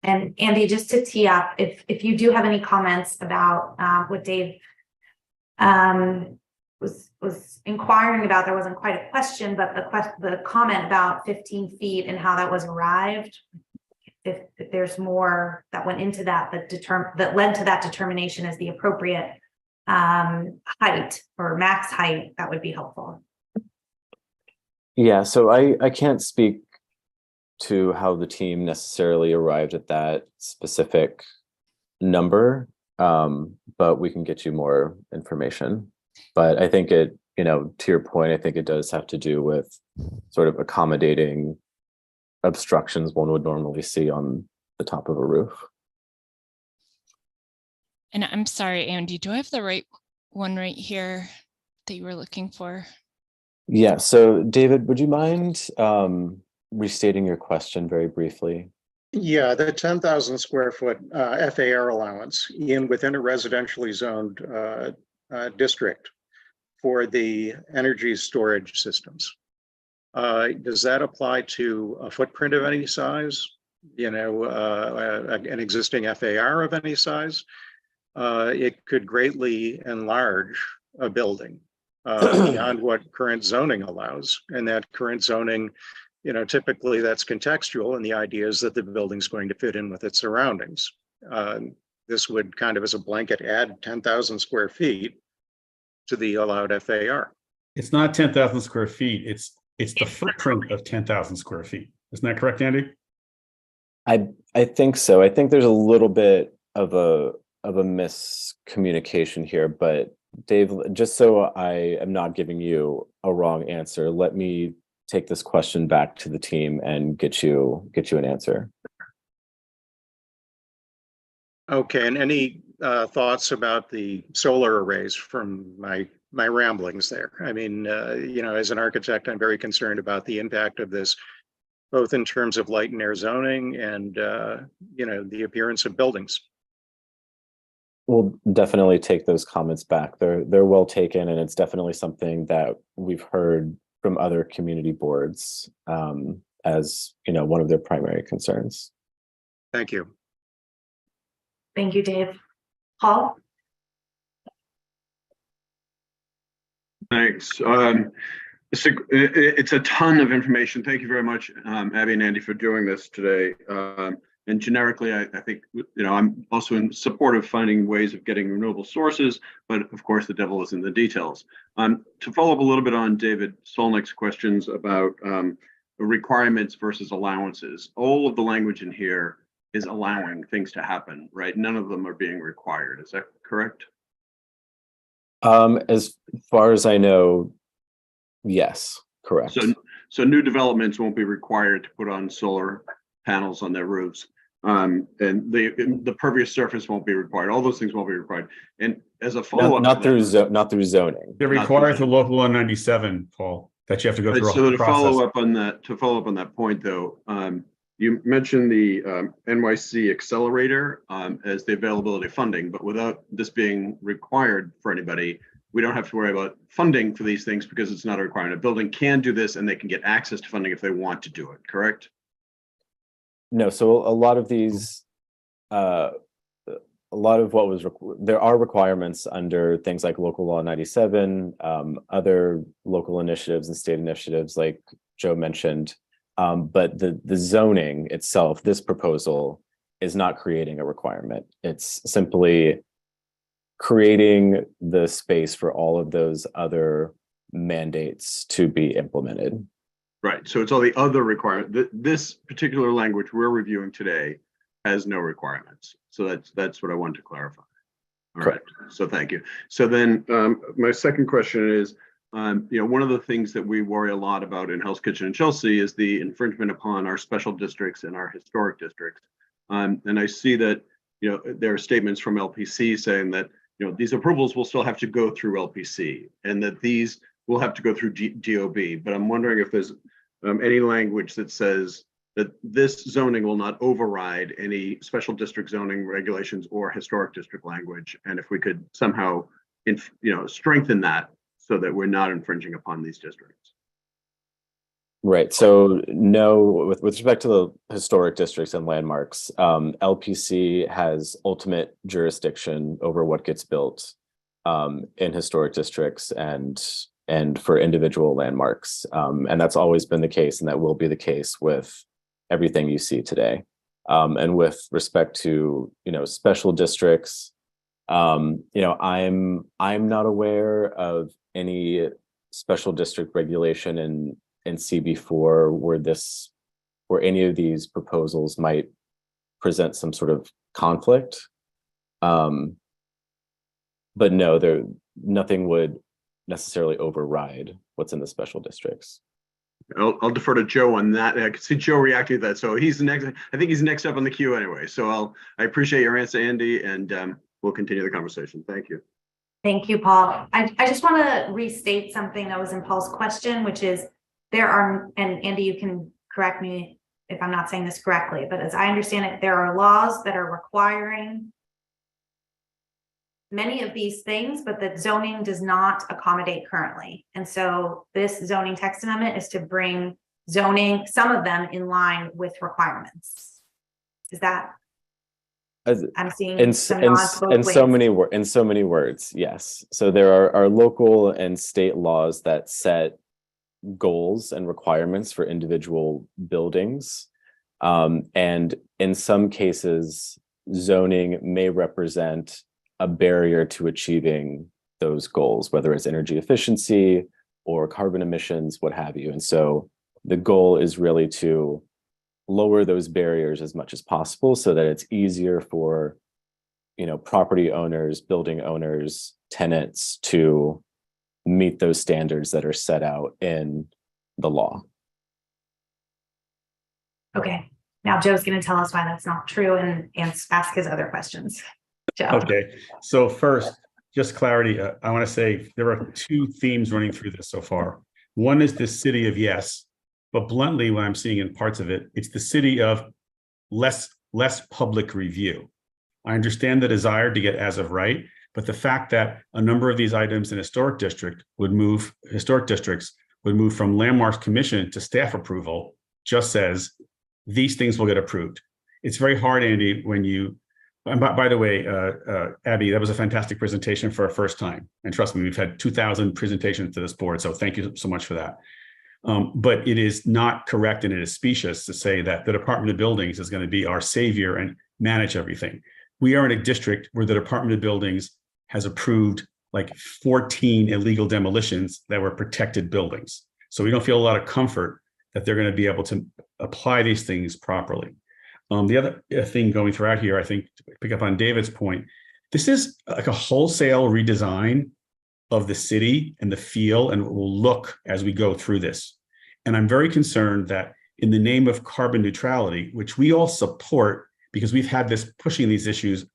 And Andy, just to tee up, if you do have any comments about what Dave was inquiring about, there wasn't quite a question, but the comment about 15 feet and how that was arrived, if there's more that went into that that led to that determination as the appropriate height or max height, that would be helpful. Yeah, so I can't speak to how the team necessarily arrived at that specific number, but we can get you more information. But I think it, to your point, I think it does have to do with sort of accommodating obstructions one would normally see on the top of a roof. And I'm sorry, Andy, do I have the right one right here that you were looking for? Yeah, so David, would you mind restating your question very briefly? Yeah, the 10,000 square foot FAR allowance within a residentially zoned district for the energy storage systems. Does that apply to a footprint of any size? An existing FAR of any size? It could greatly enlarge a building beyond what current zoning allows. And that current zoning, typically that's contextual, and the idea is that the building's going to fit in with its surroundings. This would kind of as a blanket add 10,000 square feet to the allowed FAR. It's not 10,000 square feet. It's the footprint of 10,000 square feet. Isn't that correct, Andy? I think so. I think there's a little bit of a miscommunication here, but Dave, just so I am not giving you a wrong answer, let me take this question back to the team and get you an answer. Okay, and any thoughts about the solar arrays from my ramblings there? I mean, as an architect, I'm very concerned about the impact of this, both in terms of light and air zoning and, the appearance of buildings. We'll definitely take those comments back. They're well taken, and it's definitely something that we've heard from other community boards as one of their primary concerns. Thank you. Thank you, Dave. Paul? Thanks. It's a ton of information. Thank you very much, Abby and Andy, for doing this today. And generically, I think, I'm also in support of finding ways of getting renewable sources, but of course, the devil is in the details. To follow up a little bit on David Solnick's questions about requirements versus allowances, all of the language in here is allowing things to happen, right? None of them are being required. Is that correct? As far as I know, yes, correct. So new developments won't be required to put on solar panels on their roofs. And the pervious surface won't be required. All those things won't be required. And as a follow-up, not through zoning. They're required through local law 97, Paul, that you have to go through. So to follow up on that point, though, you mentioned the NYC accelerator as the availability of funding, but without this being required for anybody, we don't have to worry about funding for these things because it's not a requirement. A building can do this, and they can get access to funding if they want to do it. Correct? No, so a lot of these, there are requirements under things like local law 97, other local initiatives and state initiatives like Joe mentioned, but the zoning itself, this proposal is not creating a requirement. It's simply creating the space for all of those other mandates to be implemented. Right. So it's all the other requirement. This particular language we're reviewing today has no requirements. So that's what I wanted to clarify. All right. So thank you. So then my second question is, one of the things that we worry a lot about in Hell's Kitchen and Chelsea is the infringement upon our special districts and our historic districts. And I see that, there are statements from LPC saying that, these approvals will still have to go through LPC and that these will have to go through DOB. But I'm wondering if there's any language that says that this zoning will not override any special district zoning regulations or historic district language. And if we could somehow, strengthen that so that we're not infringing upon these districts. Right. So no, with respect to the historic districts and landmarks, LPC has ultimate jurisdiction over what gets built in historic districts and for individual landmarks. And that's always been the case, and that will be the case with everything you see today. And with respect to, special districts, I'm not aware of any special district regulation in CB4 where any of these proposals might present some sort of conflict. But no, nothing would necessarily override what's in the special districts. I'll defer to Joe on that. I can see Joe reacting to that. So he's next. I think he's next up on the queue anyway. So I appreciate your answer, Andy, and we'll continue the conversation. Thank you. Thank you, Paul. I just want to restate something that was in Paul's question, which is there are, and Andy, you can correct me if I'm not saying this correctly, but as I understand it, there are laws that are requiring many of these things, but that zoning does not accommodate currently. And so this zoning text amendment is to bring zoning, some of them in line with requirements. Is that? I'm seeing in so many words, yes. So there are local and state laws that set goals and requirements for individual buildings. And in some cases, zoning may represent a barrier to achieving those goals, whether it's energy efficiency or carbon emissions, what have you. And so the goal is really to lower those barriers as much as possible so that it's easier for, property owners, building owners, tenants to meet those standards that are set out in the law. Okay. Now Joe's going to tell us why that's not true and ask his other questions. Joe. Okay. So first, just clarity. I want to say there are two themes running through this so far. One is the city of yes, but bluntly, what I'm seeing in parts of it, it's the city of less public review. I understand the desire to get as of right, but the fact that a number of these items in historic districts would move from landmarks commission to staff approval just says these things will get approved. It's very hard, Andy, when you, and by the way, Abby, that was a fantastic presentation for our first time. And trust me, we've had 2,000 presentations to this board. So thank you so much for that. But it is not correct and it is specious to say that the Department of Buildings is going to be our savior and manage everything. We are in a district where the Department of Buildings has approved like 14 illegal demolitions that were protected buildings. So we don't feel a lot of comfort that they're going to be able to apply these things properly. The other thing going throughout here, I think, to pick up on David's point, this is like a wholesale redesign of the city and the feel and what will look as we go through this. And I'm very concerned that in the name of carbon neutrality, which we all support because we've had this pushing these issues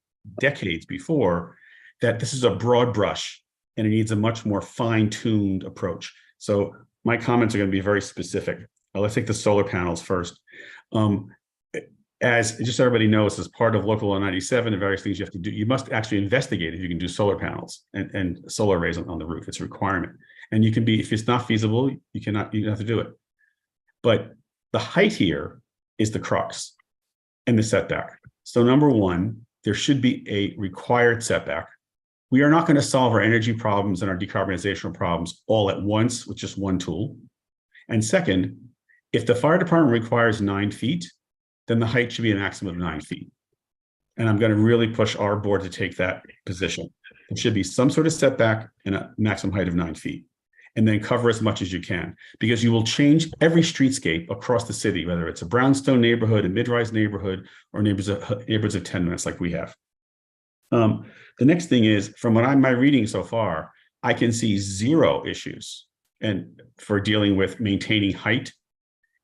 decades before, that this is a broad brush and it needs a much more fine-tuned approach. So my comments are going to be very specific. Let's take the solar panels first. As just so everybody knows, as part of Local Law 97, the various things you have to do, you must actually investigate if you can do solar panels and solar arrays on the roof. It's a requirement. And you can be, if it's not feasible, you don't have to do it. But the height here is the crux and the setback. So number one, there should be a required setback. We are not going to solve our energy problems and our decarbonization problems all at once with just one tool. And second, if the fire department requires 9 feet, then the height should be a maximum of 9 feet. And I'm going to really push our board to take that position. There should be some sort of setback and a maximum height of 9 feet. and then cover as much as you can, because you will change every streetscape across the city, whether it's a brownstone neighborhood, a mid-rise neighborhood, or neighborhoods of 10 minutes like we have. The next thing is, from what my reading so far, I can see zero issues and for dealing with maintaining height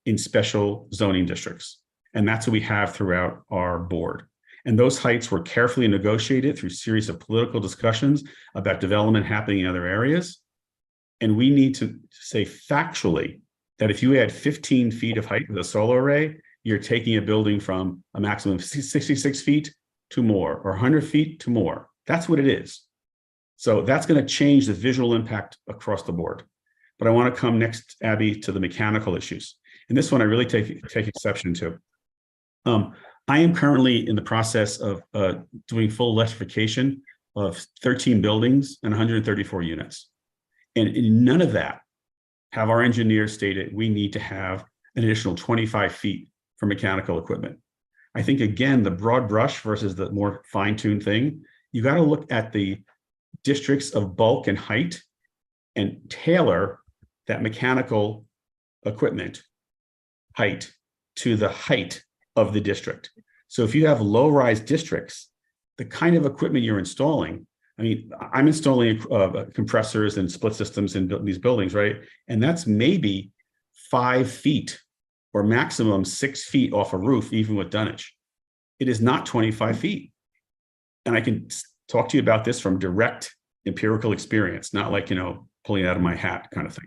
in special zoning districts. And that's what we have throughout our board. And those heights were carefully negotiated through a series of political discussions about development happening in other areas. And we need to say factually that if you add 15 feet of height with a solar array, you're taking a building from a maximum of 66 feet to more, or 100 feet to more. That's what it is. So that's going to change the visual impact across the board. But I want to come next, Abby, to the mechanical issues. And this one I really take exception to. I am currently in the process of doing full electrification of 13 buildings and 134 units. And in none of that have our engineers stated we need to have an additional 25 feet for mechanical equipment. I think, again, the broad brush versus the more fine-tuned thing, you got to look at the districts of bulk and height and tailor that mechanical equipment height to the height of the district. So if you have low-rise districts, the kind of equipment you're installing, I mean, I'm installing compressors and split systems in these buildings, right? And that's maybe 5 feet or maximum 6 feet off a roof, even with dunnage. It is not 25 feet. And I can talk to you about this from direct empirical experience, not like, pulling it out of my hat kind of thing.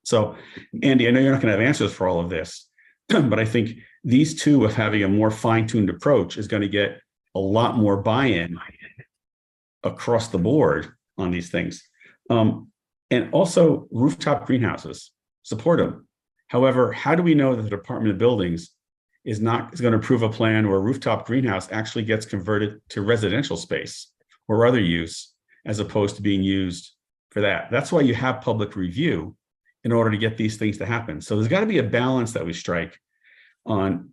So, Andy, I know you're not going to have answers for all of this, but I think these two, of having a more fine-tuned approach, is going to get a lot more buy-in across the board on these things. And also rooftop greenhouses, support them. However, how do we know that the Department of Buildings is going to approve a plan where a rooftop greenhouse actually gets converted to residential space or other use, as opposed to being used for that? That's why you have public review, in order to get these things to happen. So there's got to be a balance that we strike on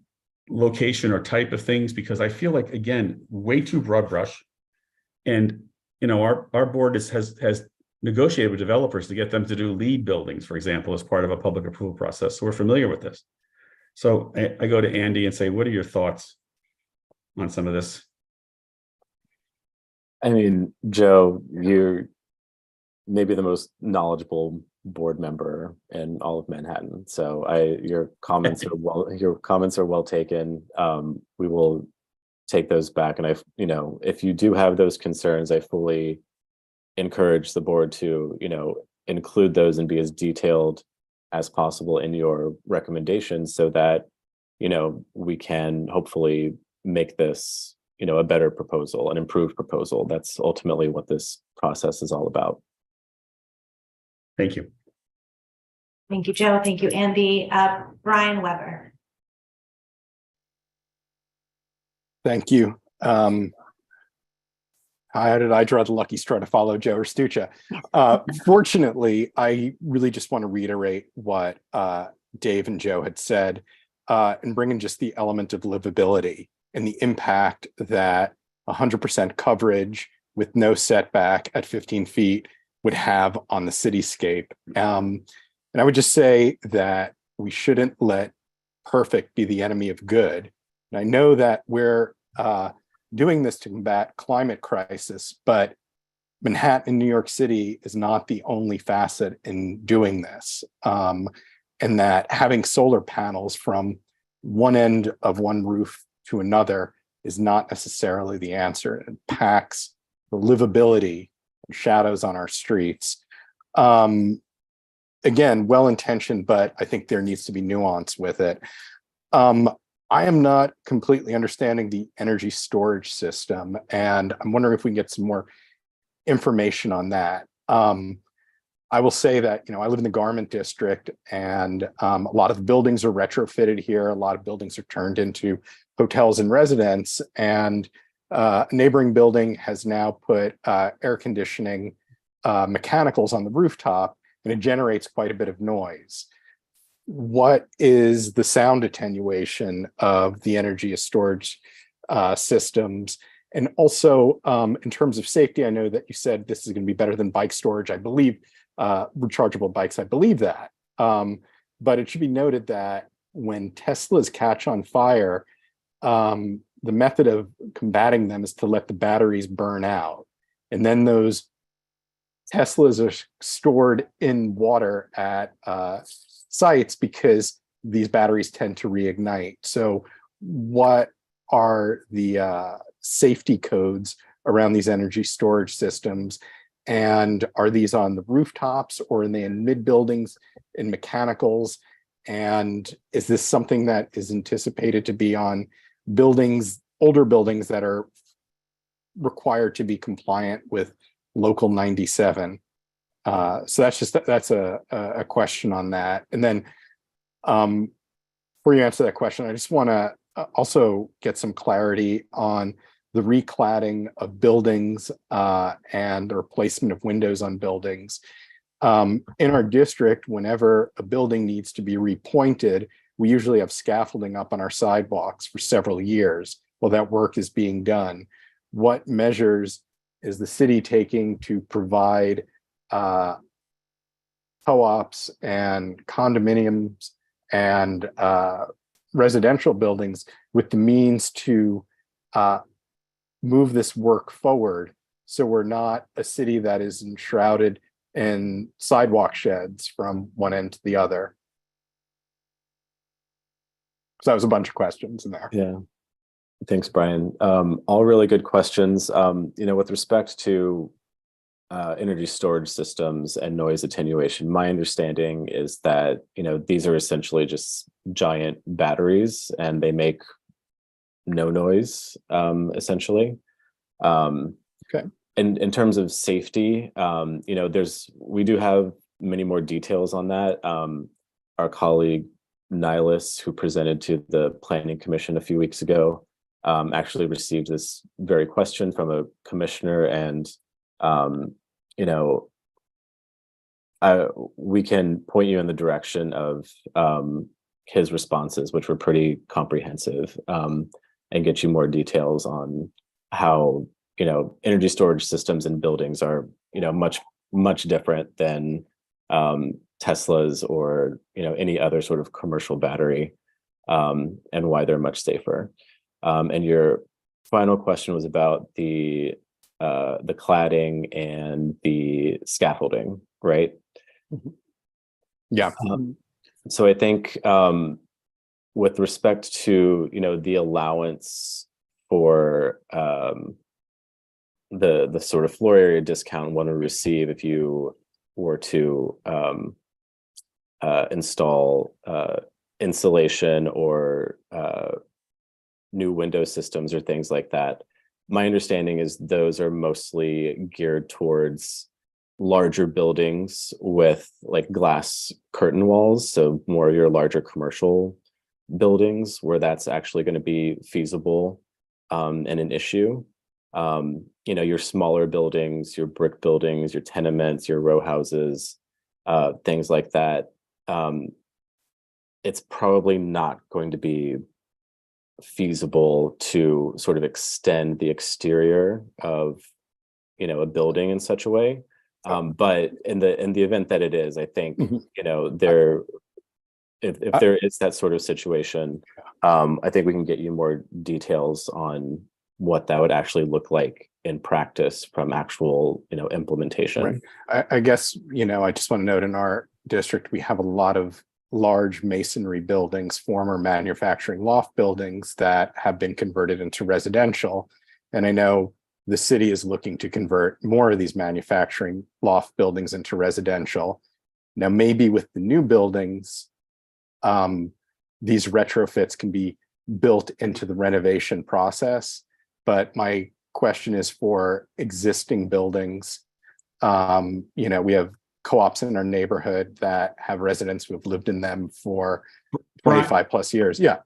location or type of things, because I feel like, again, way too broad brush. And our board has negotiated with developers to get them to do lead buildings, for example, as part of a public approval process. So we're familiar with this. So I go to Andy and say, what are your thoughts on some of this? I mean, Joe, you're maybe the most knowledgeable board member in all of Manhattan. So your comments are well taken. We will take those back. And if you do have those concerns, I fully encourage the board to, include those and be as detailed as possible in your recommendations, so that, we can hopefully make this, a better proposal, an improved proposal. That's ultimately what this process is all about. Thank you. Thank you, Joe. Thank you, Andy. Brian Weber. Thank you. How did I draw the lucky straw to follow Joe Restuccia? Fortunately, I really just want to reiterate what Dave and Joe had said, and bring in just the element of livability and the impact that 100% coverage with no setback at 15 feet would have on the cityscape. And I would just say that we shouldn't let perfect be the enemy of good. And I know that we're doing this to combat climate crisis, but Manhattan and New York City is not the only facet in doing this. And that having solar panels from one end of one roof to another is not necessarily the answer. It impacts the livability and shadows on our streets. Again, well-intentioned, but I think there needs to be nuance with it. I am not completely understanding the energy storage system, and I'm wondering if we can get some more information on that. I will say that, I live in the Garment District, and a lot of the buildings are retrofitted here. A lot of buildings are turned into hotels and residents, and a neighboring building has now put air conditioning mechanicals on the rooftop, and it generates quite a bit of noise. What is the sound attenuation of the energy storage systems? And also, in terms of safety, I know that you said this is going to be better than bike storage. I believe rechargeable bikes. I believe that. But it should be noted that when Teslas catch on fire, the method of combating them is to let the batteries burn out. And then those Teslas are stored in water at sites because these batteries tend to reignite. So what are the safety codes around these energy storage systems? And are these on the rooftops, or are they in mid buildings, in mechanicals? And is this something that is anticipated to be on buildings, older buildings that are required to be compliant with Local 97? So that's a question on that. And then before you answer that question, I just want to also get some clarity on the recladding of buildings and the replacement of windows on buildings. In our district, whenever a building needs to be repointed, we usually have scaffolding up on our sidewalks for several years while that work is being done. What measures is the city taking to provide co-ops and condominiums and residential buildings with the means to move this work forward, so we're not a city that is enshrouded in sidewalk sheds from one end to the other? So that was a bunch of questions in there. Yeah. Thanks, Brian. All really good questions. With respect to energy storage systems and noise attenuation, my understanding is that, these are essentially just giant batteries and they make no noise, essentially. Okay. In terms of safety, we do have many more details on that. Our colleague Nihilus, who presented to the Planning Commission a few weeks ago, actually received this very question from a commissioner, and we can point you in the direction of his responses, which were pretty comprehensive, and get you more details on how energy storage systems in buildings are much different than Teslas or any other sort of commercial battery, and why they're much safer. And your final question was about the cladding and the scaffolding, right? Yeah. So I think with respect to the allowance for the sort of floor area discount one would receive if you were to install insulation or new window systems or things like that, my understanding is those are mostly geared towards larger buildings with like glass curtain walls, so more of your larger commercial buildings where that's actually going to be feasible and an issue. Your smaller buildings, your brick buildings, your tenements, your row houses, things like that, it's probably not going to be feasible to sort of extend the exterior of a building in such a way. But in the event that it is, I think if there is that sort of situation, I think we can get you more details on what that would actually look like in practice from actual implementation. Right. I guess I just want to note, in our district we have a lot of large masonry buildings, former manufacturing loft buildings that have been converted into residential, and I know the city is looking to convert more of these manufacturing loft buildings into residential. Now, maybe with the new buildings, these retrofits can be built into the renovation process. But my question is for existing buildings. We have co-ops in our neighborhood that have residents who have lived in them for 25 plus years. Yeah.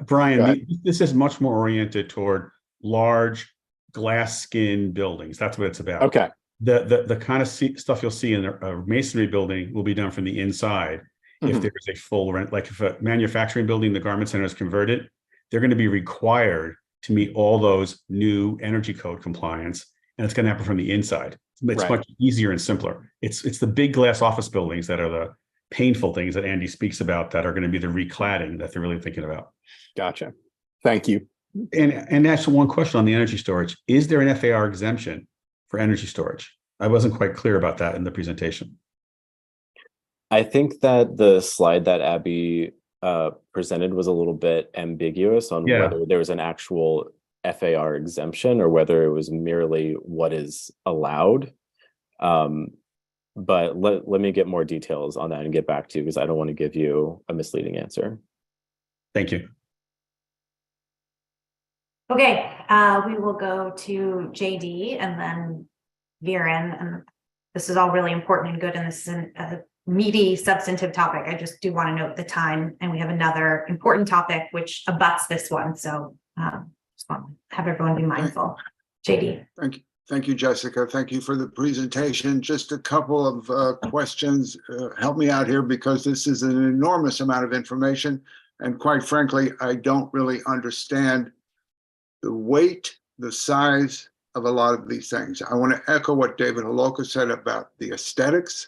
Brian, this is much more oriented toward large glass skin buildings. That's what it's about. Okay. The kind of stuff you'll see in a masonry building will be done from the inside. If there's a full rent, like if a manufacturing building, the garment center is converted, they're going to be required to meet all those new energy code compliance, and it's going to happen from the inside. It's Right. much easier and simpler. It's the big glass office buildings that are the painful things that Andy speaks about that are going to be the recladding that they're really thinking about. Gotcha. Thank you. And that's one question on the energy storage. Is there an FAR exemption for energy storage? I wasn't quite clear about that in the presentation. I think that the slide that Abby presented was a little bit ambiguous on Yeah. whether there was an actual FAR exemption or whether it was merely what is allowed. But let me get more details on that and get back to you, because I don't want to give you a misleading answer. Thank you. Okay, we will go to JD and then Viren, and this is all really important and good, and this is a meaty, substantive topic. I just do want to note the time, and we have another important topic which abuts this one, so just want to have everyone be mindful. JD. Thank you, Jessica. Thank you for the presentation. Just a couple of questions. Help me out here, because this is an enormous amount of information, and quite frankly, I don't really understand the weight, the size of a lot of these things. I want to echo what David Holoka said about the aesthetics.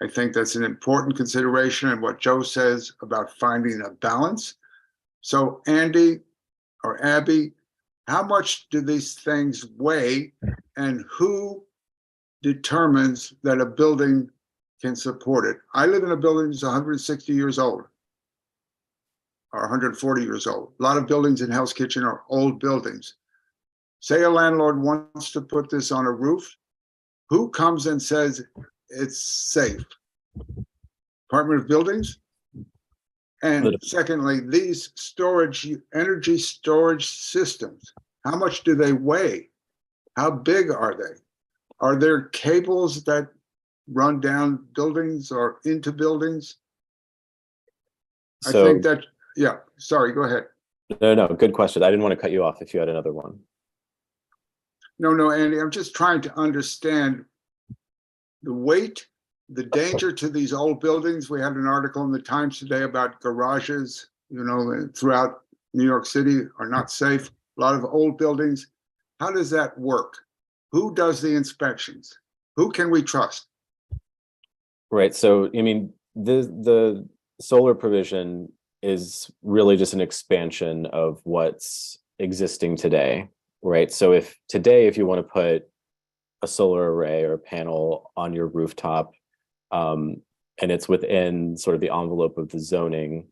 I think that's an important consideration, and what Joe says about finding a balance. So Andy or Abby, how much do these things weigh, and who determines that a building can support it? I live in a building that's 160 years old. Are 140 years old. A lot of buildings in Hell's Kitchen are old buildings. Say a landlord wants to put this on a roof. Who comes and says it's safe? Department of Buildings? And secondly, these energy storage systems, how much do they weigh? How big are they? Are there cables that run down buildings or into buildings? I think that, yeah, sorry, go ahead. No, good question. I didn't want to cut you off if you had another one. No, Andy, I'm just trying to understand the weight, the danger to these old buildings. We had an article in the Times today about garages, throughout New York City are not safe. A lot of old buildings. How does that work? Who does the inspections? Who can we trust? Right. So, I mean, the solar provision is really just an expansion of what's existing today, right? So if you want to put a solar array or panel on your rooftop, and it's within sort of the envelope of the zoning,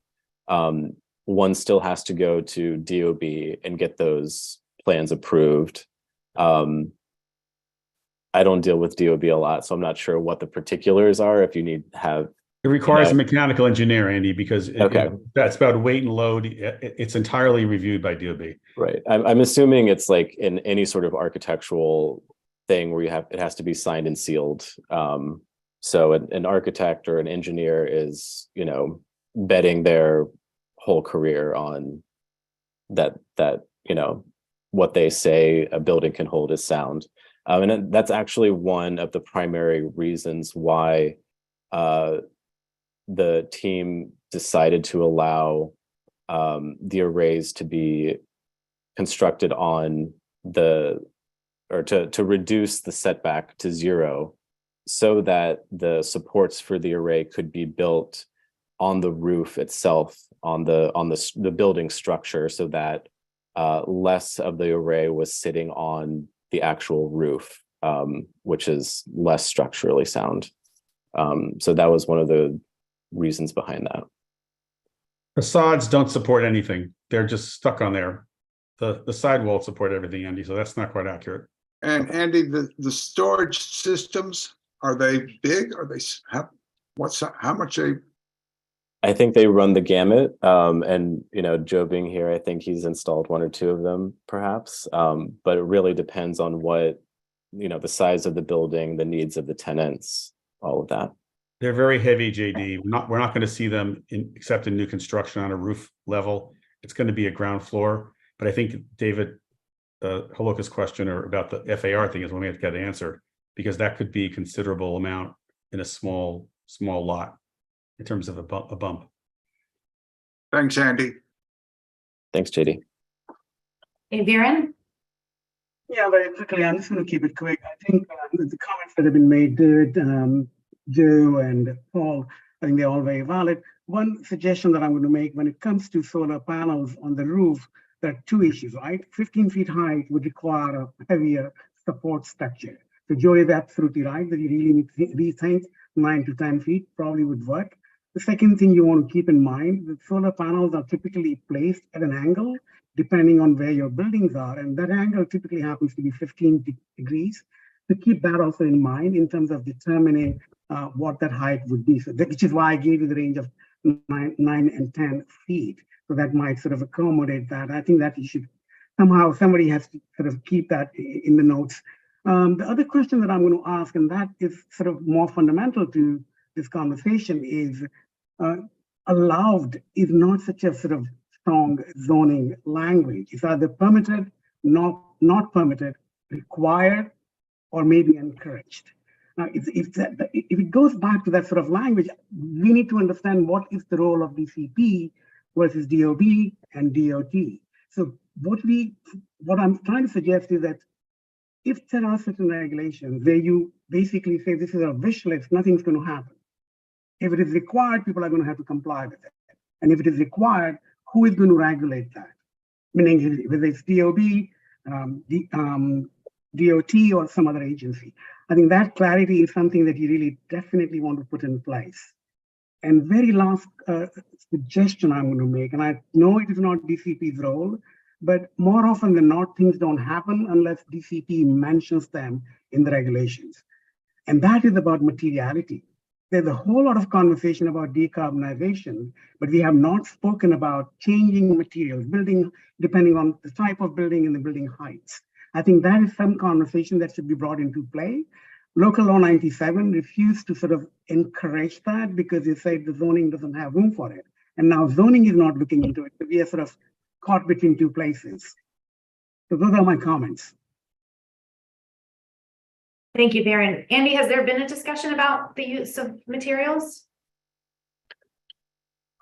one still has to go to DOB and get those plans approved. I don't deal with DOB a lot, so I'm not sure what the particulars are. If you need to have, it requires a mechanical engineer, Andy, because that's about weight and load. It's entirely reviewed by DOB. Right. I'm assuming it's like in any sort of architectural thing where it has to be signed and sealed. So an architect or an engineer is, betting their whole career on that, what they say a building can hold is sound. And that's actually one of the primary reasons why the team decided to allow the arrays to be constructed on to reduce the setback to 0, so that the supports for the array could be built on the roof itself, on the building structure, so that less of the array was sitting on the actual roof, which is less structurally sound. So that was one of the reasons behind that. Facades don't support anything. They're just stuck on there. The sidewalls support everything, Andy, so that's not quite accurate. And Andy, the storage systems, are they big? Are they, how much I think they run the gamut. And, Joe being here, I think he's installed 1 or 2 of them perhaps. But it really depends on what, the size of the building, the needs of the tenants, all of that. They're very heavy, JD. We're not going to see them except in new construction on a roof level. It's going to be a ground floor. But I think David Holoka's question about the FAR thing is when we have to get an answer, because that could be a considerable amount in a small lot in terms of a bump. Thanks, Andy. Thanks, JD. Viren? Yeah, very quickly. I'm just going to keep it quick. I think the comments that have been made, Joe and Paul, I think they're all very valid. One suggestion that I'm going to make when it comes to solar panels on the roof, there are two issues, right? 15 feet high would require a heavier support structure. So Joe is absolutely right that you really need to rethink 9 to 10 feet probably would work. The second thing you want to keep in mind, the solar panels are typically placed at an angle depending on where your buildings are, and that angle typically happens to be 15 degrees. To keep that also in mind in terms of determining what that height would be. So which is why I gave you the range of 9 and 10 feet. So that might sort of accommodate that. I think that you should somehow, somebody has to sort of keep that in the notes. The other question that I'm going to ask, and that is sort of more fundamental to this conversation, is allowed is not such a sort of strong zoning language. It's either permitted, not permitted, required, or maybe encouraged. Now, if it goes back to that sort of language, we need to understand what is the role of DCP versus DOB and DOT. So what I'm trying to suggest is that if there are certain regulations where you basically say this is a wish list, nothing's going to happen. If it is required, people are going to have to comply with it. And if it is required, who is going to regulate that? Meaning whether it's DOB, DOT, or some other agency. I think that clarity is something that you really definitely want to put in place. And very last suggestion I'm going to make, and I know it is not DCP's role, but more often than not, things don't happen unless DCP mentions them in the regulations. And that is about materiality. There's a whole lot of conversation about decarbonization, but we have not spoken about changing materials, building, depending on the type of building and the building heights. I think that is some conversation that should be brought into play. Local Law 97 refused to sort of encourage that because they said the zoning doesn't have room for it. And now zoning is not looking into it. So we are sort of caught between two places. So those are my comments. Thank you, Viren. Andy, has there been a discussion about the use of materials?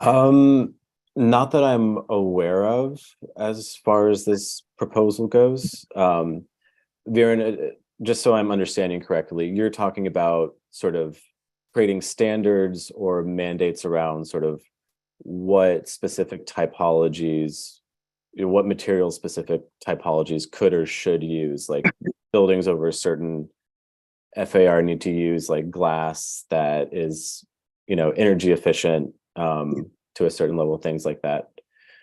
Not that I'm aware of as far as this proposal goes. Viren, just so I'm understanding correctly, you're talking about sort of creating standards or mandates around sort of what specific typologies, what material specific typologies could or should use, like buildings over a certain FAR need to use like glass that is, energy efficient to a certain level, things like that.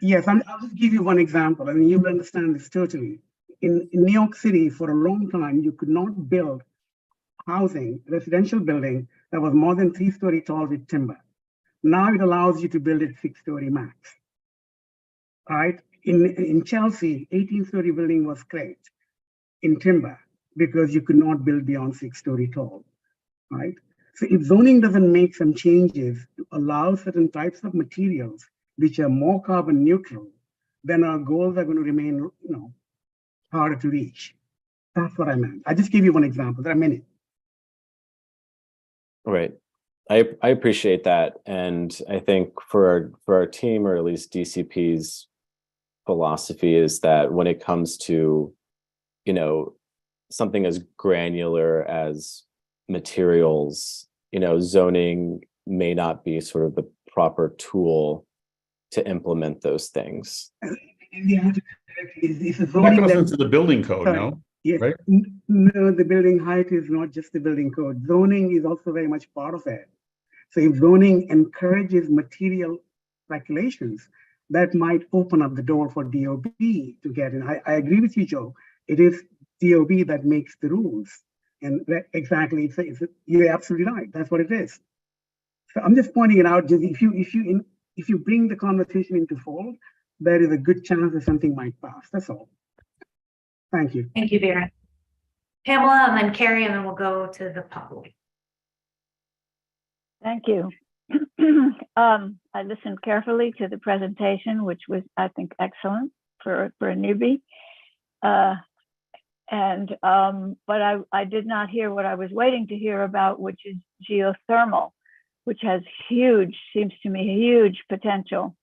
Yes, I'll just give you one example. I mean, you'll understand this totally. In New York City, for a long time, you could not build housing, residential building that was more than 3-story tall with timber. Now it allows you to build it 6-story max. Right? In Chelsea, 18-story building was great in timber because you could not build beyond 6-story tall. Right? So if zoning doesn't make some changes to allow certain types of materials which are more carbon neutral, then our goals are going to remain, harder to reach. That's what I meant. I just gave you one example. There are many. Right. I appreciate that. And I think for our team, or at least DCP's philosophy, is that when it comes to, something as granular as materials, zoning may not be sort of the proper tool to implement those things. That goes into the building code, no? Yes. Right? No, the building height is not just the building code. Zoning is also very much part of it. So if zoning encourages material regulations, that might open up the door for DOB to get in. I agree with you, Joe. It is DOB that makes the rules. And exactly, you're absolutely right. That's what it is. So I'm just pointing it out. Just if you bring the conversation into fold, there is a good chance that something might pass. That's all. Thank you. Thank you, Vera. Pamela, and then Carrie, and then we'll go to the public. Thank you. I listened carefully to the presentation, which was, I think, excellent for a newbie. But I did not hear what I was waiting to hear about, which is geothermal, which seems to me, huge potential.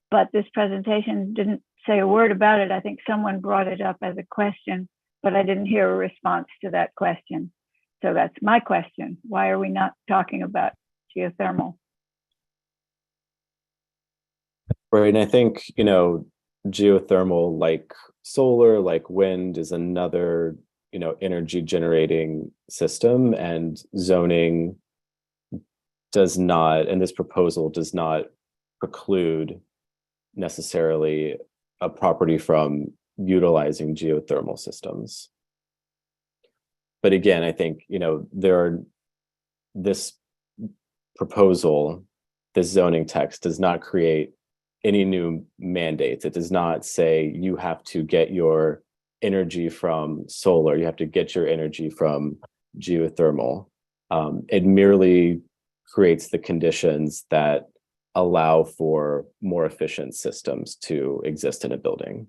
But this presentation didn't say a word about it. I think someone brought it up as a question, but I didn't hear a response to that question. So that's my question. Why are we not talking about geothermal? Right, and I think, geothermal, like solar, like wind, is another, energy generating system, and zoning does not, and this proposal does not preclude necessarily a property from utilizing geothermal systems. But again, I think, this proposal, this zoning text does not create any new mandates. It does not say you have to get your energy from solar, you have to get your energy from geothermal. It merely creates the conditions that allow for more efficient systems to exist in a building.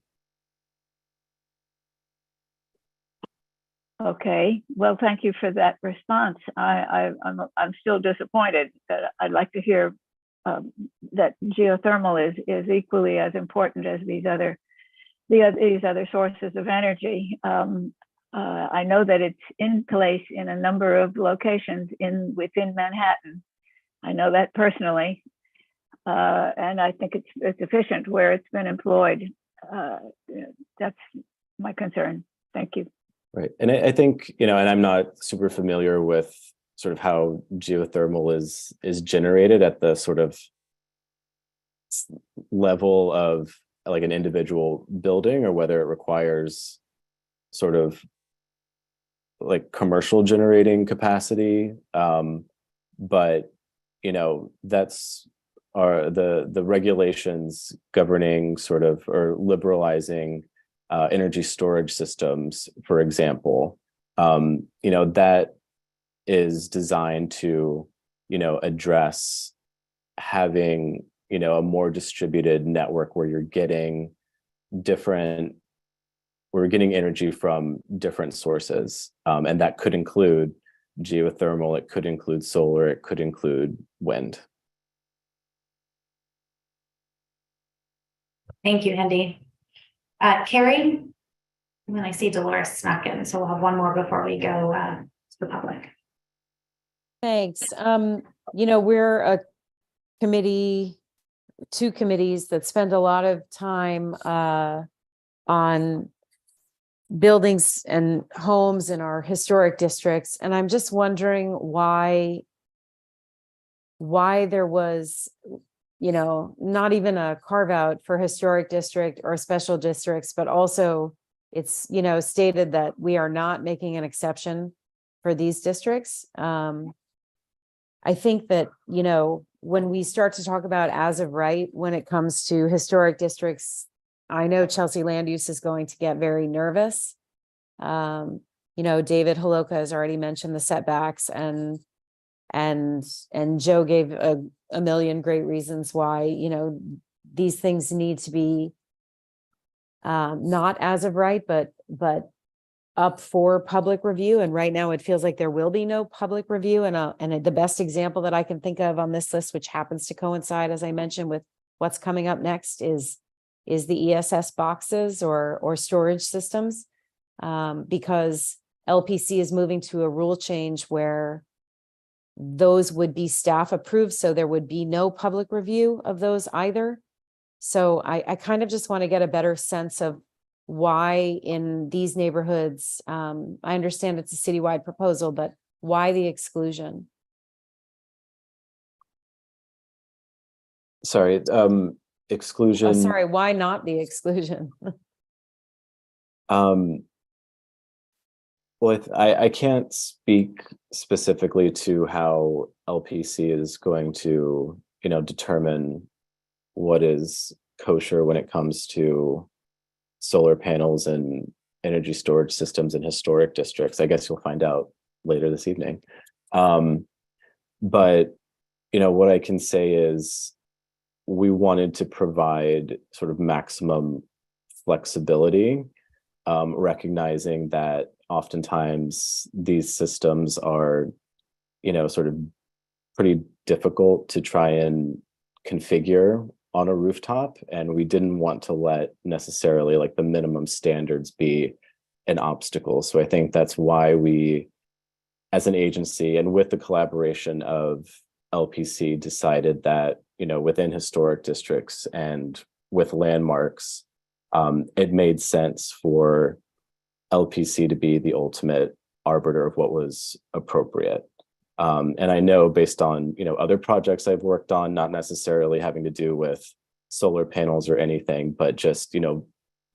Okay, well, thank you for that response. I'm still disappointed. That I'd like to hear that geothermal is equally as important as these other sources of energy. I know that it's in place in a number of locations within Manhattan. I know that personally, and I think it's efficient where it's been employed. That's my concern. Thank you. Right, and I think, and I'm not super familiar with sort of how geothermal is generated at the sort of level of like an individual building, or whether it requires sort of like commercial generating capacity. But that's the regulations governing sort of, or liberalizing energy storage systems, for example, that is designed to, address having, a more distributed network where we're getting energy from different sources. And that could include geothermal, it could include solar, it could include wind. Thank you, Andy. Carrie, and then I see Dolores snuck in, so we'll have one more before we go to the public. Thanks. We're a committee, two committees that spend a lot of time on buildings and homes in our historic districts. And I'm just wondering why there was, not even a carve out for historic district or special districts, but also it's, stated that we are not making an exception for these districts. I think that, when we start to talk about as of right, when it comes to historic districts, I know Chelsea Land Use is going to get very nervous. David Holoka has already mentioned the setbacks, and Joe gave a million great reasons why, these things need to be not as of right, but up for public review. And right now it feels like there will be no public review. And the best example that I can think of on this list, which happens to coincide, as I mentioned, with what's coming up next, is the ESS boxes or storage systems, because LPC is moving to a rule change where those would be staff approved. So there would be no public review of those either. So I kind of just want to get a better sense of why in these neighborhoods, I understand it's a citywide proposal, but why the exclusion? Sorry, exclusion. Oh, sorry, why not the exclusion? Well, I can't speak specifically to how LPC is going to, determine what is kosher when it comes to solar panels and energy storage systems in historic districts. I guess you'll find out later this evening. But, what I can say is we wanted to provide sort of maximum flexibility, recognizing that oftentimes these systems are, sort of pretty difficult to try and configure on a rooftop, and we didn't want to let necessarily like the minimum standards be an obstacle. So I think that's why we, as an agency and with the collaboration of LPC, decided that, you know, within historic districts and with landmarks, it made sense for LPC to be the ultimate arbiter of what was appropriate. And I know based on, you know, other projects I've worked on, not necessarily having to do with solar panels or anything, but just, you know,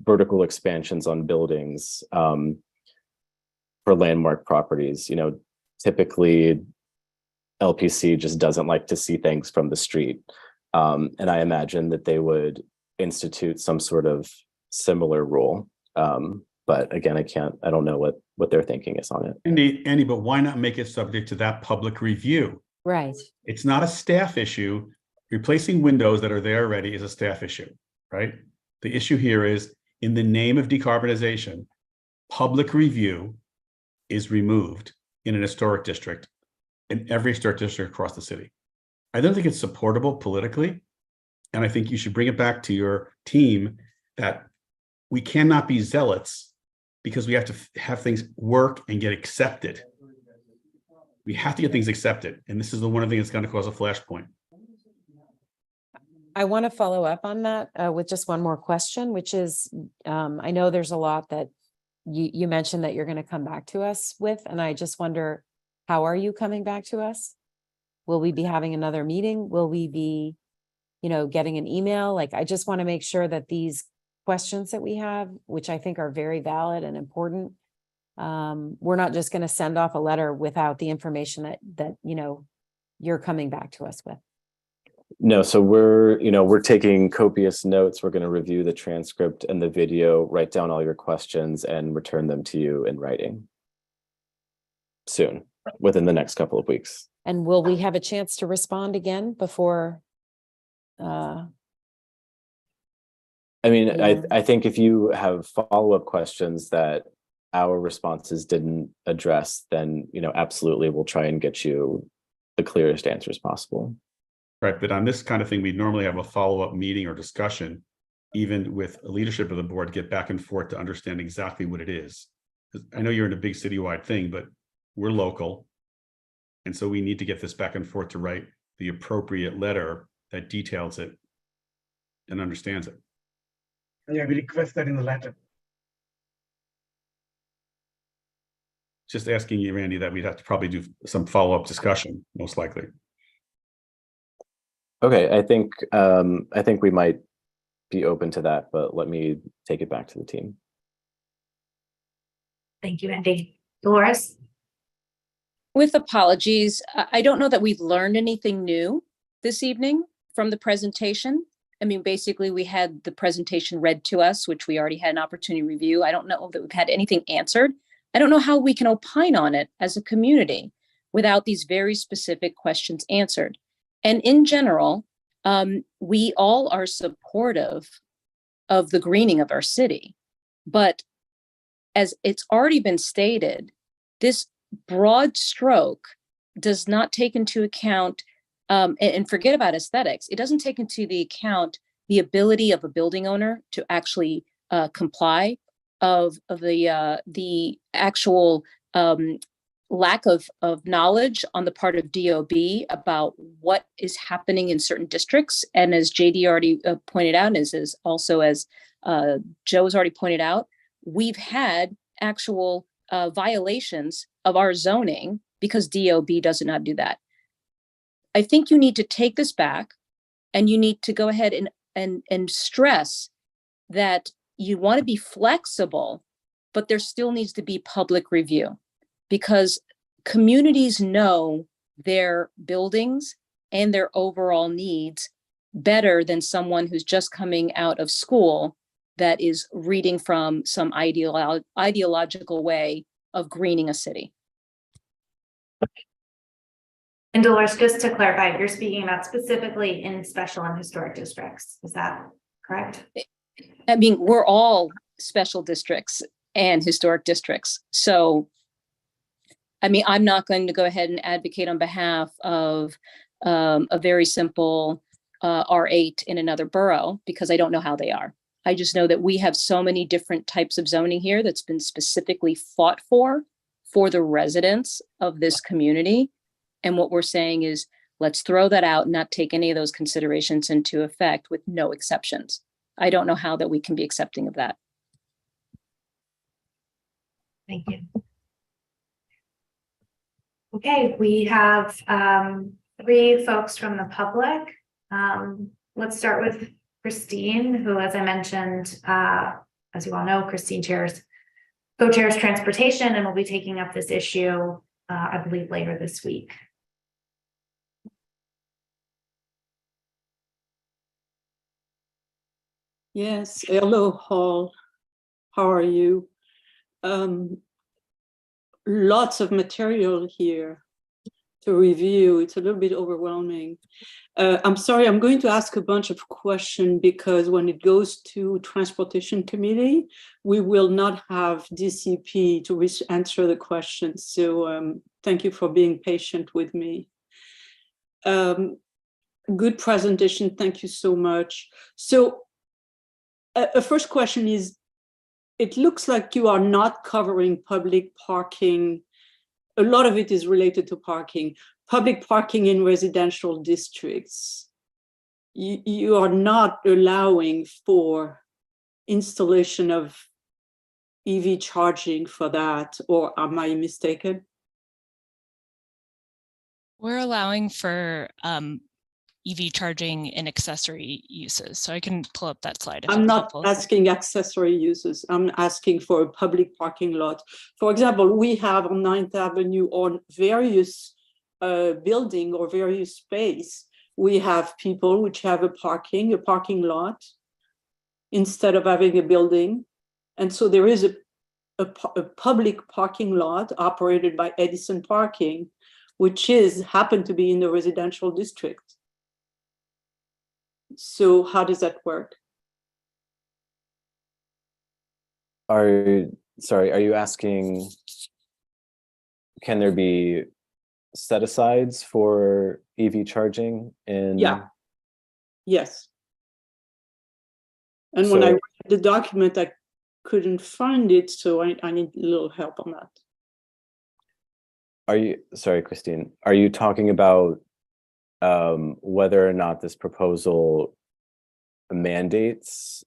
vertical expansions on buildings for landmark properties, you know, typically LPC just doesn't like to see things from the street. And I imagine that they would institute some sort of similar rule. But again, I don't know what their thinking is on it. Andy, but why not make it subject to that public review? Right. It's not a staff issue. Replacing windows that are there already is a staff issue, right? The issue here is, in the name of decarbonization, public review is removed in an historic district, in every historic district across the city. I don't think it's supportable politically. And I think you should bring it back to your team that we cannot be zealots because we have to have things work and get accepted. We have to get things accepted. And this is the one thing that's going to cause a flashpoint. I want to follow up on that with just one more question, which is, I know there's a lot that you mentioned that you're going to come back to us with, and I just wonder, how are you coming back to us? Will we be having another meeting? Will we be, you know, getting an email? Like, I just want to make sure that these questions that we have, which I think are very valid and important, we're not just going to send off a letter without the information that you know you're coming back to us with. No, so we're taking copious notes. We're going to review the transcript and the video, write down all your questions, and return them to you in writing soon, within the next couple of weeks. And will we have a chance to respond again before? I mean, I think if you have follow-up questions that our responses didn't address, then, you know, absolutely, we'll try and get you the clearest answers possible. Right, but on this kind of thing, we normally have a follow-up meeting or discussion, even with leadership of the board, get back and forth to understand exactly what it is. I know you're in a big citywide thing, but we're local. And so we need to get this back and forth to write the appropriate letter that details it and understands it. Yeah, we request that in the letter. Just asking you, Randy, that we'd have to probably do some follow-up discussion, most likely. Okay, I think we might be open to that, but let me take it back to the team. Thank you, Andy. Dolores? With apologies, I don't know that we've learned anything new this evening from the presentation. I mean, basically, we had the presentation read to us, which we already had an opportunity to review. I don't know that we've had anything answered. I don't know how we can opine on it as a community without these very specific questions answered. And in general, we all are supportive of the greening of our city. But as it's already been stated, this broad stroke does not take into account, and forget about aesthetics, it doesn't take into the account the ability of a building owner to actually comply of the actual lack of knowledge on the part of DOB about what is happening in certain districts. And as JD already pointed out, and as also as Joe has already pointed out, we've had actual violations of our zoning because DOB does not do that. I think you need to take this back and you need to go ahead and stress that you want to be flexible, but there still needs to be public review, because communities know their buildings and their overall needs better than someone who's just coming out of school that is reading from some ideological way of greening a city. And Dolores, just to clarify, you're speaking about specifically in special and historic districts. Is that correct? I mean, we're all special districts and historic districts. So, I mean, I'm not going to go ahead and advocate on behalf of a very simple R8 in another borough because I don't know how they are. I just know that we have so many different types of zoning here that's been specifically fought for the residents of this community. And what we're saying is, let's throw that out and not take any of those considerations into effect with no exceptions. I don't know how that we can be accepting of that. Thank you. Okay, we have 3 folks from the public. Let's start with Christine, who, as I mentioned, as you all know, Christine co-chairs transportation and will be taking up this issue, I believe, later this week. Yes, hello, Hall. How are you? Lots of material here to review. It's a little bit overwhelming. I'm sorry, I'm going to ask a bunch of questions because when it goes to Transportation Committee, we will not have DCP to answer the questions. So thank you for being patient with me. Good presentation, thank you so much. So a first question is, it looks like you are not covering public parking. A lot of it is related to parking. Public parking in residential districts. You are not allowing for installation of EV charging for that, or am I mistaken? We're allowing for EV charging in accessory uses. So I can pull up that slide. I'm not asking accessory uses. I'm asking for a public parking lot. For example, we have on 9th Avenue on various building or various space, we have people which have a parking lot instead of having a building. And so there is a public parking lot operated by Edison Parking, which happen to be in the residential district. So how does that work? Are you asking, can there be set asides for EV charging in? Yeah. Yes. And when I read the document, I couldn't find it, so I need a little help on that. Are you, sorry, Christine, are you talking about whether or not this proposal mandates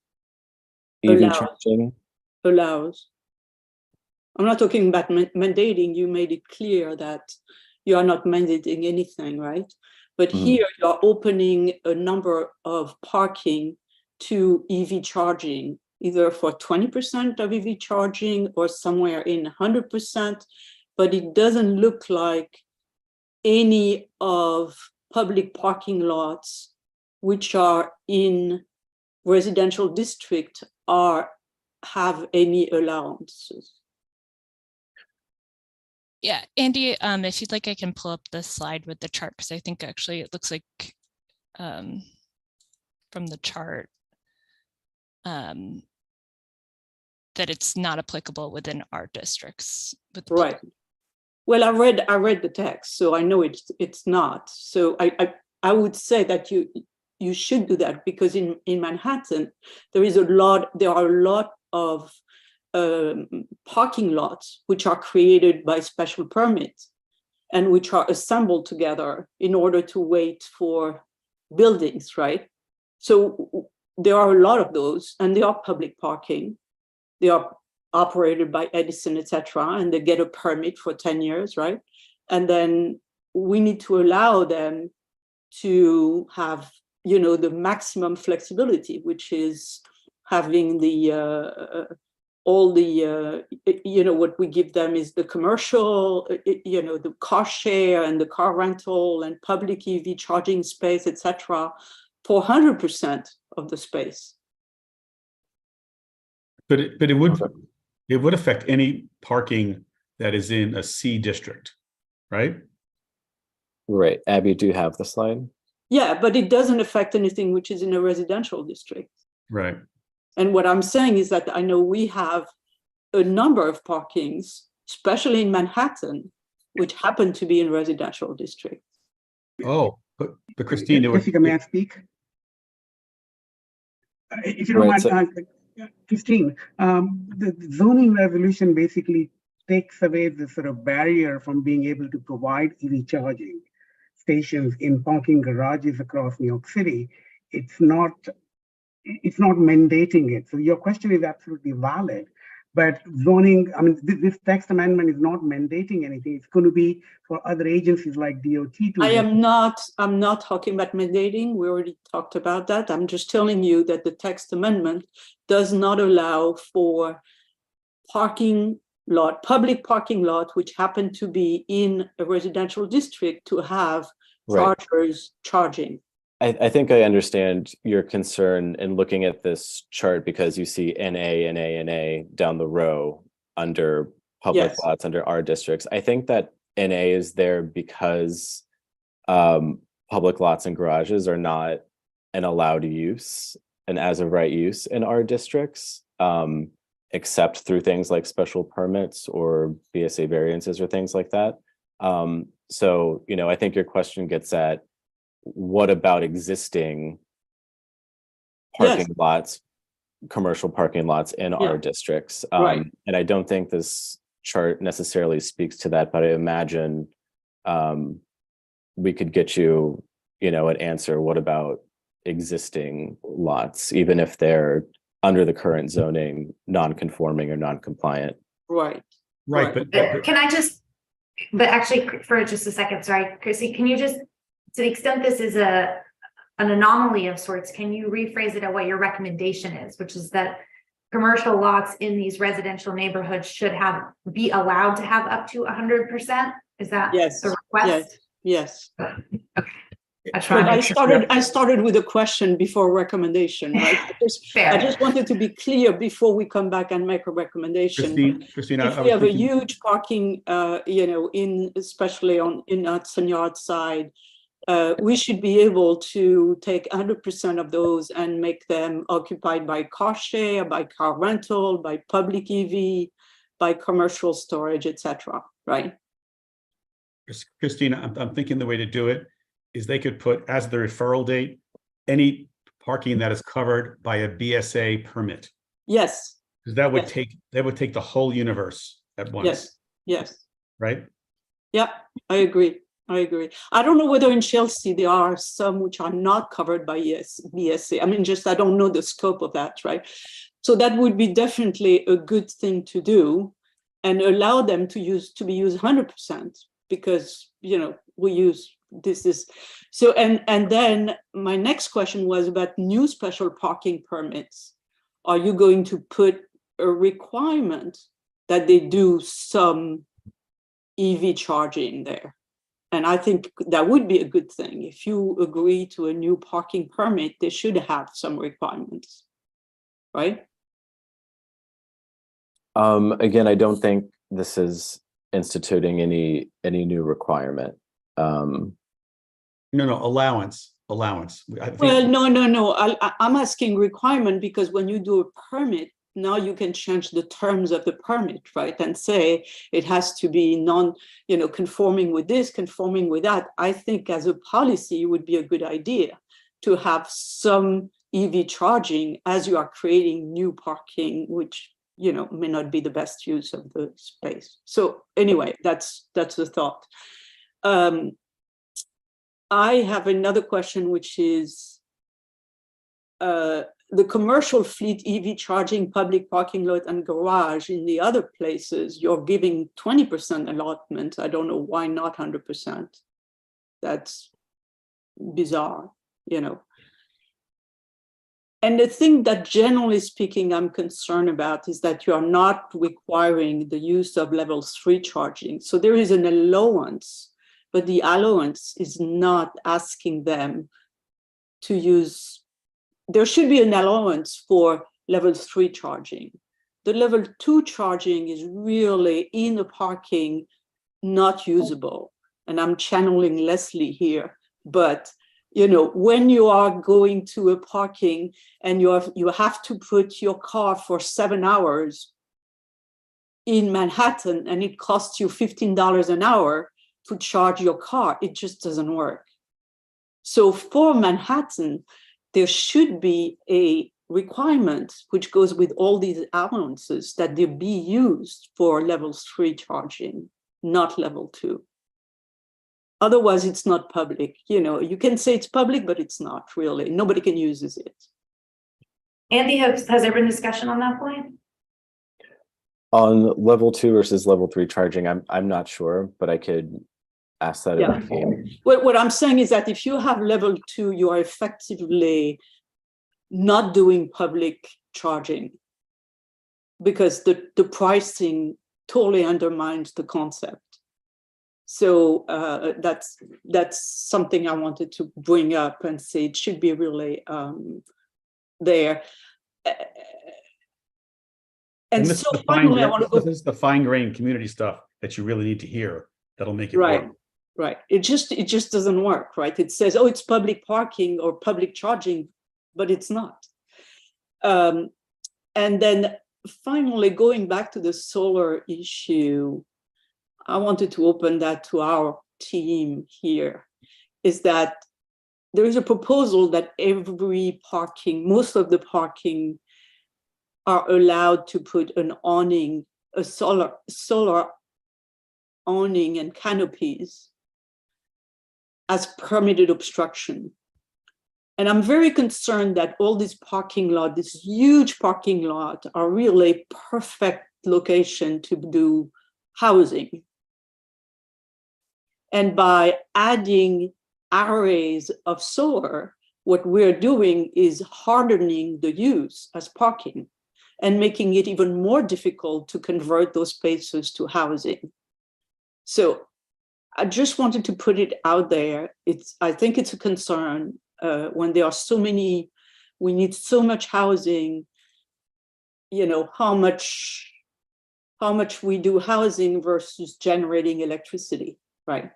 EV charging? Allows. I'm not talking about mandating. You made it clear that you are not mandating anything, right? But here you are opening a number of parking to EV charging, either for 20% of EV charging or somewhere in 100%, but it doesn't look like any of public parking lots which are in residential district have any allowances. Yeah, Andy, if you'd like, I can pull up the slide with the chart, because I think actually it looks like from the chart that it's not applicable within our districts. Right. Well, I read the text, so I know it's not. So I would say that you should do that, because in Manhattan there are a lot of parking lots which are created by special permit and which are assembled together in order to wait for buildings, right? So there are a lot of those, and they are public parking. They are operated by Edison, etc., and they get a permit for 10 years, right? And then we need to allow them to have, the maximum flexibility, which is having all the what we give them is the commercial, the car share and the car rental and public EV charging space, etc., for 100% of the space. But it would affect any parking that is in a C district, right? Right. Abby, do you have the slide? Yeah, but it doesn't affect anything which is in a residential district. Right. And what I'm saying is that I know we have a number of parkings, especially in Manhattan, which happen to be in residential districts. Oh, but Christine, Jessica, may I speak? If you don't Right, mind, Christine, the zoning resolution basically takes away the sort of barrier from being able to provide EV charging stations in parking garages across New York City. It's not mandating it. So your question is absolutely valid. But zoning, I mean, this text amendment is not mandating anything. It's going to be for other agencies like DOT to. I'm not talking about mandating. We already talked about that. I'm just telling you that the text amendment does not allow for public parking lot, which happen to be in a residential district, to have chargers charging. I think I understand your concern in looking at this chart because you see NA down the row under public lots, under our districts. I think that NA is there because public lots and garages are not an allowed use, an as of right use in our districts, except through things like special permits or BSA variances or things like that. So, you know, I think your question gets at, what about existing parking lots, commercial parking lots in our districts? And I don't think this chart necessarily speaks to that, but I imagine we could get you, you know, an answer. What about existing lots, even if they're under the current zoning, non-conforming or non-compliant? Right. But can I just, but actually for just a second, sorry, Chrissy, can you just, to the extent this is an anomaly of sorts, can you rephrase it at what your recommendation is, which is that commercial lots in these residential neighborhoods should be allowed to have up to 100%? Is that the request? Yes. Okay. I started with a question before recommendation, right? I just wanted to be clear before we come back and make a recommendation. Christine, if we have a huge parking, you know, especially in Hudson Yard side, we should be able to take 100% of those and make them occupied by car share, by car rental, by public EV, by commercial storage, etc. Right? Christine, I'm thinking the way to do it is they could put as the referral date any parking that is covered by a BSA permit. Yes. Because that would take the whole universe at once. Yes. Yes. Right? Yeah, I agree. I don't know whether in Chelsea there are some which are not covered by BSA. I mean, I don't know the scope of that, right? So that would be definitely a good thing to do and allow them to be used 100%, because, you know, we use this is so. And then my next question was about new special parking permits. Are you going to put a requirement that they do some EV charging there? And I think that would be a good thing. If you agree to a new parking permit, they should have some requirements, right? Again, I don't think this is instituting any new requirement. No, allowance. Well, no. I'm asking requirement because when you do a permit, now you can change the terms of the permit, right? And say it has to be conforming with this, conforming with that. I think as a policy, it would be a good idea to have some EV charging as you are creating new parking, which, you know, may not be the best use of the space. So anyway, that's the thought. I have another question, which is the commercial fleet EV charging public parking lot and garage in the other places, you're giving 20% allotment. I don't know why not 100%. That's bizarre, you know. And the thing that generally speaking, I'm concerned about is that you are not requiring the use of level 3 charging. So there is an allowance, but the allowance is not asking them to use. There should be an allowance for level 3 charging. The level 2 charging is really in the parking, not usable. And I'm channeling Leslie here, but you know, when you are going to a parking and you have to put your car for 7 hours in Manhattan and it costs you $15 an hour to charge your car, it just doesn't work. So for Manhattan, there should be a requirement, which goes with all these allowances, that they be used for level 3 charging, not level 2. Otherwise, it's not public. You know, you can say it's public, but it's not really. Nobody can use it. Andy, has there been discussion on that point? On level 2 versus level 3 charging, I'm not sure, but I could ask that of the team. What I'm saying is that if you have level 2, you are effectively not doing public charging, because the pricing totally undermines the concept. So that's something I wanted to bring up and say it should be really there. And so finally, I want to go. This is the fine-grained community stuff that you really need to hear. That'll make it right. work. Right. It just doesn't work, right? It says, oh, it's public parking or public charging, but it's not. And then finally, going back to the solar issue, I wanted to open that to our team here, is that there is a proposal that every parking, most of the parking are allowed to put an awning, a solar awning and canopies as permitted obstruction. And I'm very concerned that all these parking lot, this huge parking lot, are really perfect location to do housing. And by adding arrays of solar, what we're doing is hardening the use as parking and making it even more difficult to convert those spaces to housing. So I just wanted to put it out there. I think it's a concern when there are so many, we need so much housing, you know, how much we do housing versus generating electricity, right?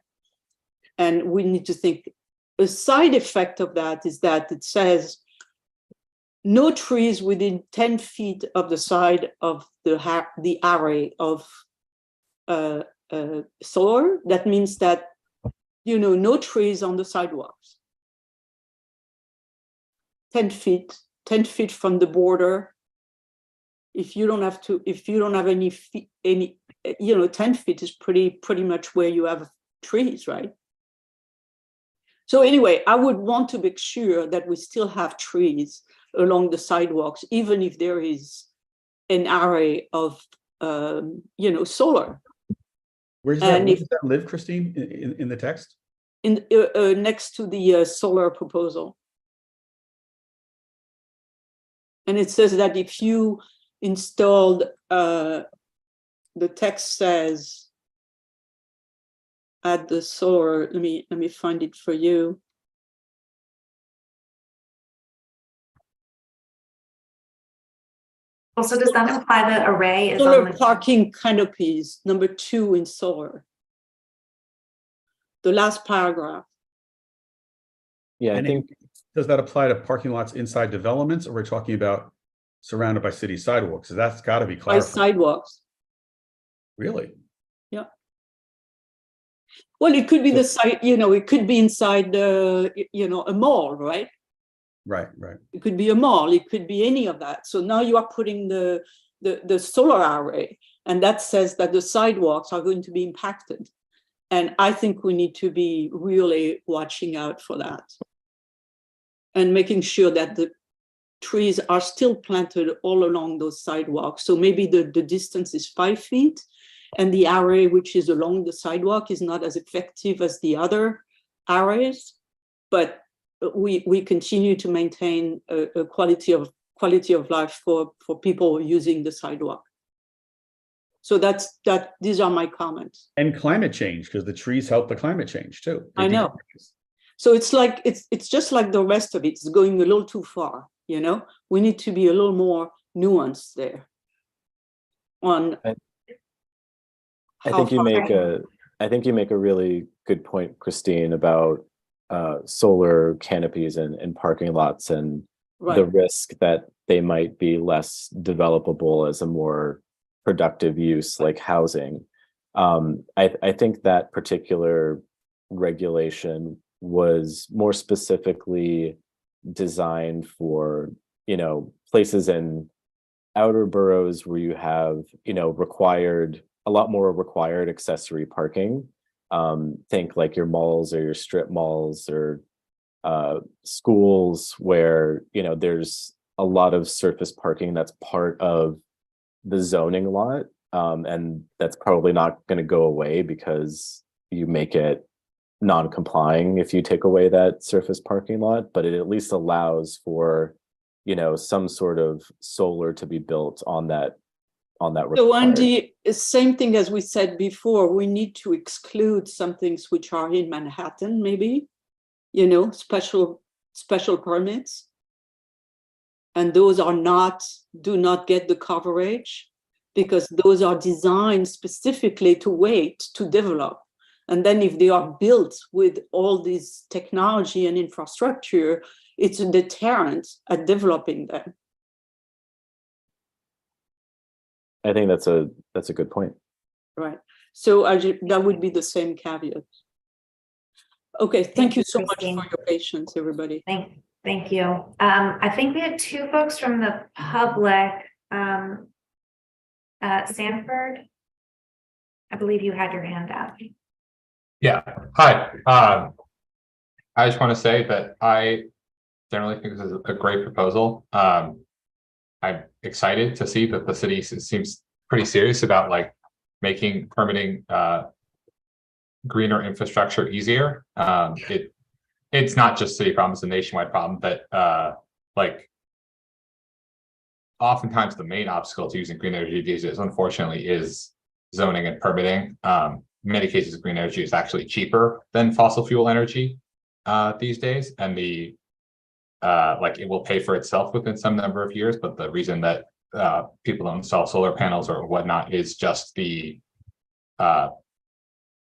And we need to think, a side effect of that is that it says no trees within 10 feet of the side of the array of solar. That means that, you know, no trees on the sidewalks. 10 feet from the border. If you don't have any, you know, 10 feet is pretty much where you have trees, right? So anyway, I would want to make sure that we still have trees along the sidewalks, even if there is an array of, you know, solar. Where does that live, Christine, in the text? In next to the solar proposal. And it says that if you installed, the text says, add the solar, let me find it for you. Also, does that imply that array is solar on the parking canopies, number 2 in solar? The last paragraph. Yeah, I think. Does that apply to parking lots inside developments, or we're talking about surrounded by city sidewalks? So that's got to be clarified. By sidewalks. Really? Yeah. Well, it could be the site, you know, it could be inside, you know, a mall, right? Right. It could be a mall. It could be any of that. So now you are putting the solar array, and that says that the sidewalks are going to be impacted. And I think we need to be really watching out for that and making sure that the trees are still planted all along those sidewalks. So maybe the distance is 5 feet, and the array which is along the sidewalk is not as effective as the other arrays, but we continue to maintain a quality of life for people using the sidewalk. So these are my comments. And climate change, because the trees help the climate change too. I know. So it's like it's just like the rest of it. It's going a little too far, you know. We need to be a little more nuanced there. I think you make a really good point, Christine, about solar canopies and parking lots and the risk that they might be less developable as a more productive use like housing. I think that particular regulation was more specifically designed for, you know, places in outer boroughs where you have, a lot more required accessory parking. Think like your malls or your strip malls or schools where, there's a lot of surface parking that's part of the zoning lot. And that's probably not going to go away because you make it non-complying if you take away that surface parking lot, but it at least allows for, some sort of solar to be built on that. So Andy, same thing as we said before, we need to exclude some things which are in Manhattan, maybe, special permits. And those do not get the coverage because those are designed specifically to wait to develop. And then if they are built with all this technology and infrastructure, it's a deterrent at developing them. I think that's a good point. Right. So that would be the same caveat. Okay, thank you so much for your patience, everybody. Thank you. I think we had two folks from the public. Sanford, I believe you had your hand up. Yeah, hi. I just want to say that I generally think this is a great proposal. I'm excited to see that the city seems pretty serious about making permitting greener infrastructure easier. It's not just city problem, it's a nationwide problem, but oftentimes the main obstacle to using green energy these days, unfortunately, is zoning and permitting. In many cases, green energy is actually cheaper than fossil fuel energy these days, and it will pay for itself within some number of years. But the reason that people don't install solar panels or whatnot is just the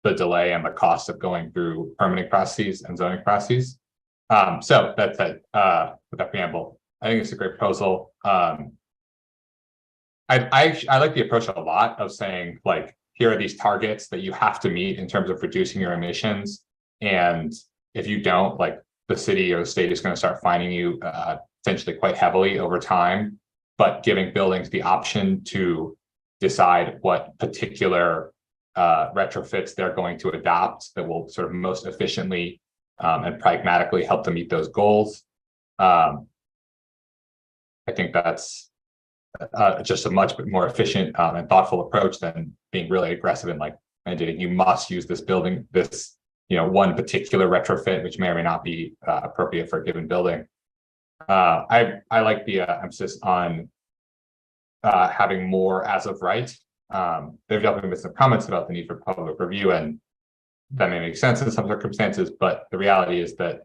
delay and the cost of going through permitting processes and zoning processes. So that said, with that preamble, I think it's a great proposal. I like the approach a lot of saying, here are these targets that you have to meet in terms of reducing your emissions. And if you don't, the city or the state is going to start fining you potentially quite heavily over time, but giving buildings the option to decide what particular retrofits they're going to adopt that will sort of most efficiently and pragmatically help them meet those goals. I think that's just a much more efficient and thoughtful approach than being really aggressive and mandating you must use this building, this one particular retrofit, which may or may not be appropriate for a given building. I like the emphasis on having more as of right. They've definitely made some comments about the need for public review, and that may make sense in some circumstances, but the reality is that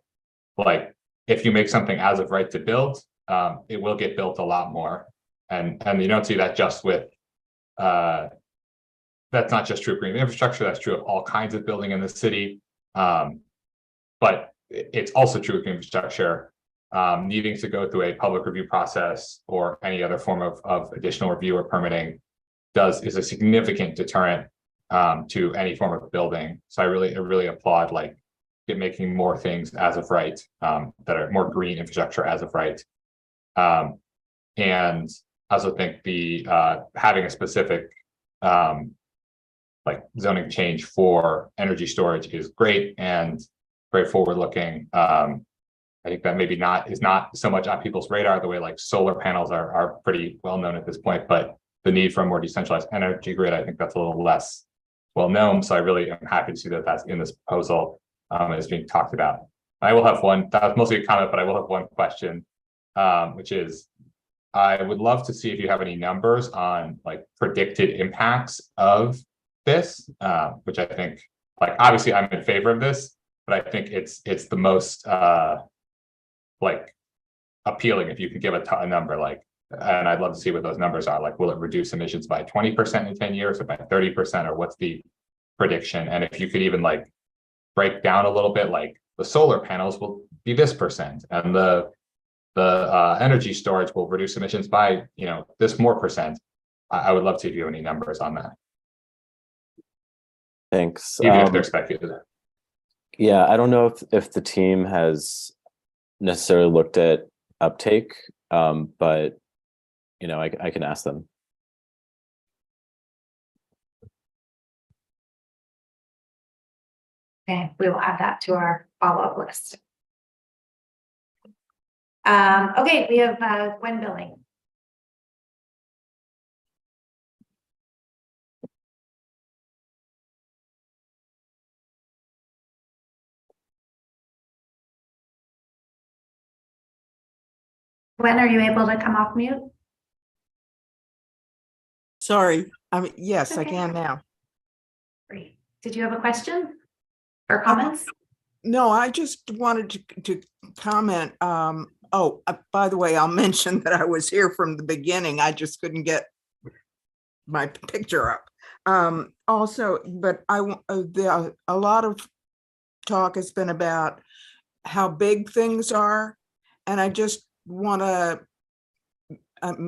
if you make something as of right to build, it will get built a lot more. And you don't see that just with that's not just true of green infrastructure, that's true of all kinds of building in the city. But it's also true of green infrastructure. Needing to go through a public review process or any other form of additional review or permitting is a significant deterrent to any form of building. So I really applaud making more things as of right, that are more green infrastructure as of right. And I also think the having a specific zoning change for energy storage is great and very forward looking. I think that maybe is not so much on people's radar the way solar panels are pretty well known at this point, but the need for a more decentralized energy grid, I think that's a little less well known. So I really am happy to see that that's in this proposal is being talked about. I will have one, that was mostly a comment, but I will have one question, which is, I would love to see if you have any numbers on predicted impacts of this, which I think obviously I'm in favor of this, but I think it's the most appealing if you could give a number and I'd love to see what those numbers are. Will it reduce emissions by 20% in 10 years or by 30%, or what's the prediction? And if you could even break down a little bit, the solar panels will be this percent and the energy storage will reduce emissions by this more percent. I would love to see if you have any numbers on that. Thanks. Even if they're speculative. Yeah, I don't know if the team has necessarily looked at uptake, but I can ask them. Okay, we will add that to our follow-up list. Okay, we have Gwen Billing. Gwen, are you able to come off mute? Sorry, yes, I Okay. can now. Great. Did you have a question or comments? No, I just wanted to comment. By the way, I'll mention that I was here from the beginning. I just couldn't get my picture up. Also, but a lot of talk has been about how big things are, and I just want to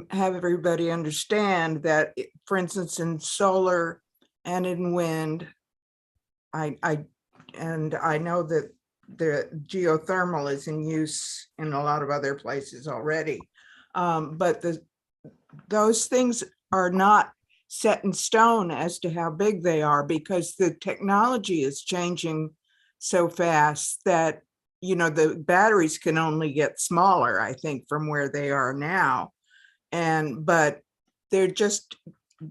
have everybody understand that, for instance, in solar and in wind, I know that the geothermal is in use in a lot of other places already, but those things are not set in stone as to how big they are, because the technology is changing so fast that the batteries can only get smaller, I think, from where they are now. But they're just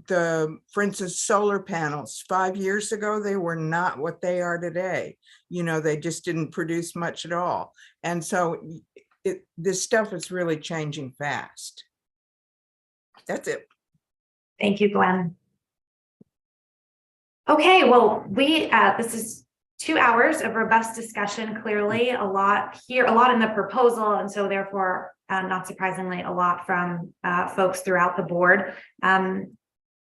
for instance, solar panels 5 years ago, they were not what they are today. They just didn't produce much at all. And so this stuff is really changing fast. That's it. Thank you, Gwen. Okay, well, this is 2 hours of robust discussion, clearly a lot here, a lot in the proposal, and so therefore, not surprisingly, a lot from folks throughout the board.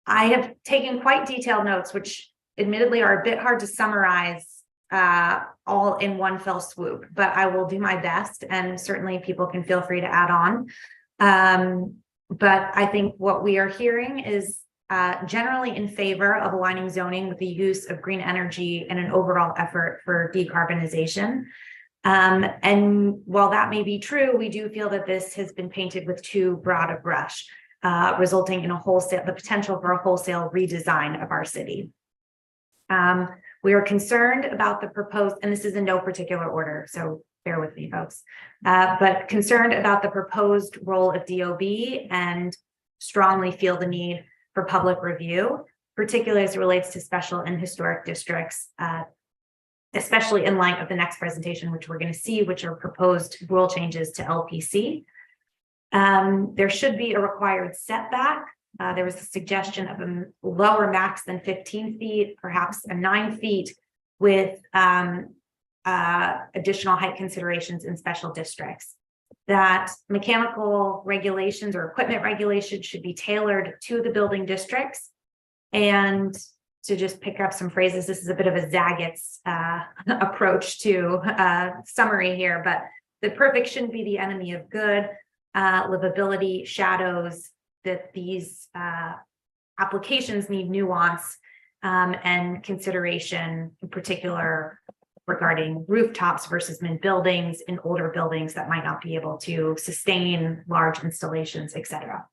I have taken quite detailed notes, which admittedly are a bit hard to summarize all in one fell swoop, but I will do my best, and certainly people can feel free to add on. But I think what we are hearing is generally in favor of aligning zoning with the use of green energy and an overall effort for decarbonization. And while that may be true, we do feel that this has been painted with too broad a brush, resulting in the potential for a wholesale redesign of our city. We are concerned about the proposed, and this is in no particular order, so bear with me, folks, but concerned about the proposed role of DOB and strongly feel the need for public review, particularly as it relates to special and historic districts, especially in light of the next presentation, which we're going to see, which are proposed rule changes to LPC. There should be a required setback. There was a suggestion of a lower max than 15 feet, perhaps a 9 feet, with additional height considerations in special districts. That mechanical regulations or equipment regulations should be tailored to the building districts. And to just pick up some phrases, this is a bit of a Zagat's approach to summary here, but the perfect shouldn't be the enemy of good. Livability shadows that these applications need nuance and consideration, in particular regarding rooftops versus mid buildings in older buildings that might not be able to sustain large installations, et cetera.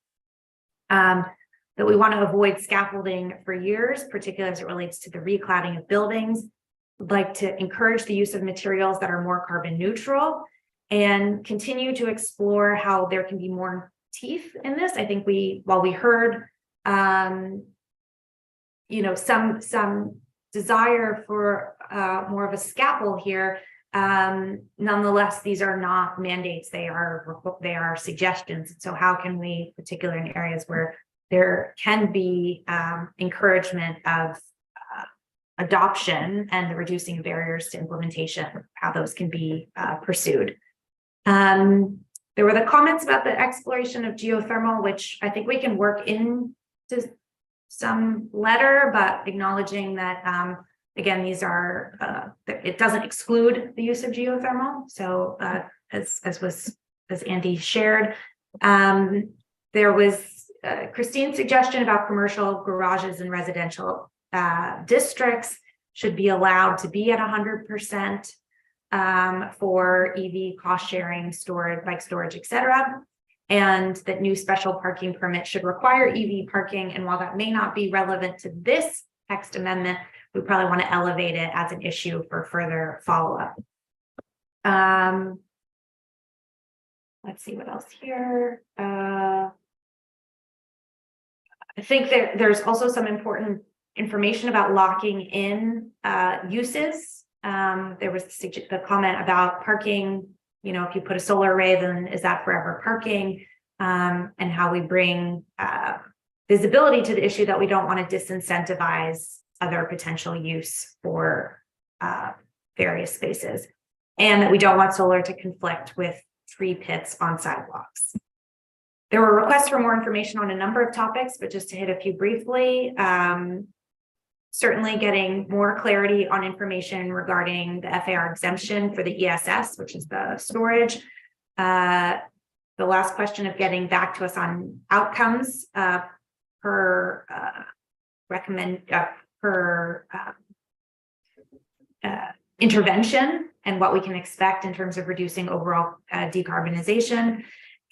That we want to avoid scaffolding for years, particularly as it relates to the recladding of buildings. We'd like to encourage the use of materials that are more carbon neutral and continue to explore how there can be more teeth in this. I think while we heard, some desire for more of a scaffold here, nonetheless, these are not mandates, they are suggestions. So how can we, particularly in areas where there can be encouragement of adoption and the reducing barriers to implementation, how those can be pursued. There were the comments about the exploration of geothermal, which I think we can work into some letter, but acknowledging that, again, these are, it doesn't exclude the use of geothermal. So as Andy shared, there was Christine's suggestion about commercial garages and residential districts should be allowed to be at 100% for EV cost sharing, storage, bike storage, et cetera. and that new special parking permits should require EV parking. And while that may not be relevant to this text amendment, we probably want to elevate it as an issue for further follow-up. Let's see what else here. I think there's also some important information about locking in uses. There was the comment about parking, you know, if you put a solar array, then is that forever parking? And how we bring visibility to the issue that we don't want to disincentivize other potential use for various spaces. And that we don't want solar to conflict with tree pits on sidewalks. There were requests for more information on a number of topics, but just to hit a few briefly, certainly getting more clarity on information regarding the FAR exemption for the ESS, which is the storage. The last question of getting back to us on outcomes per intervention and what we can expect in terms of reducing overall decarbonization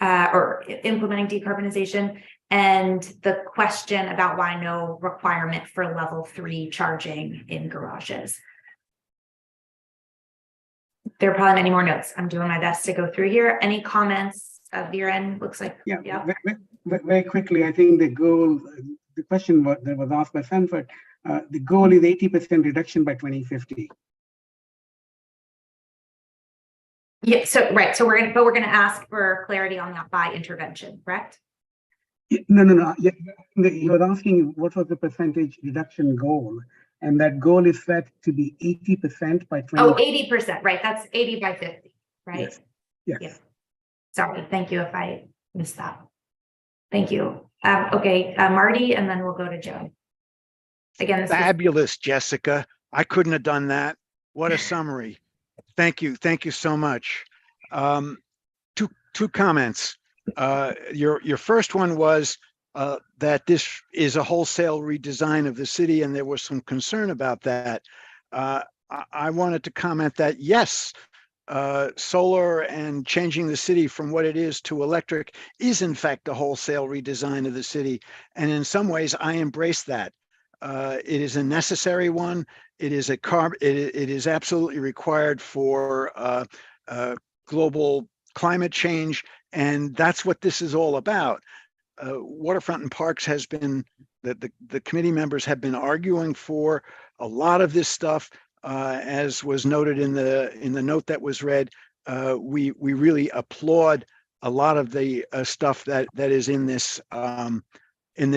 or implementing decarbonization, and the question about why no requirement for level 3 charging in garages. There are probably many more notes. I'm doing my best to go through here. Any comments? Viren, looks like. Yeah. Very quickly, I think the goal, the question that was asked by Sanford, the goal is 80% reduction by 2050. Yeah, so right. So we're gonna ask for clarity on that by intervention, correct? No. Yeah, he was asking what was the percentage reduction goal, and that goal is set to be 80% by 20. Oh, 80%, right? That's 80 by 50, right? Yes. Yeah. Sorry, thank you if I missed that. Thank you. Okay, Marty, and then we'll go to Joe. Again, this fabulous, Jessica. I couldn't have done that. What a summary. Thank you so much. Two comments. Your first one was that this is a wholesale redesign of the city, and there was some concern about that. I wanted to comment that yes, solar and changing the city from what it is to electric is in fact a wholesale redesign of the city, and in some ways I embrace that. It is a necessary one. It is it is absolutely required for global climate change, and that's what this is all about. Waterfront and Parks has been, the committee members have been arguing for a lot of this stuff, as was noted in the note that was read. We really applaud a lot of the stuff that is in this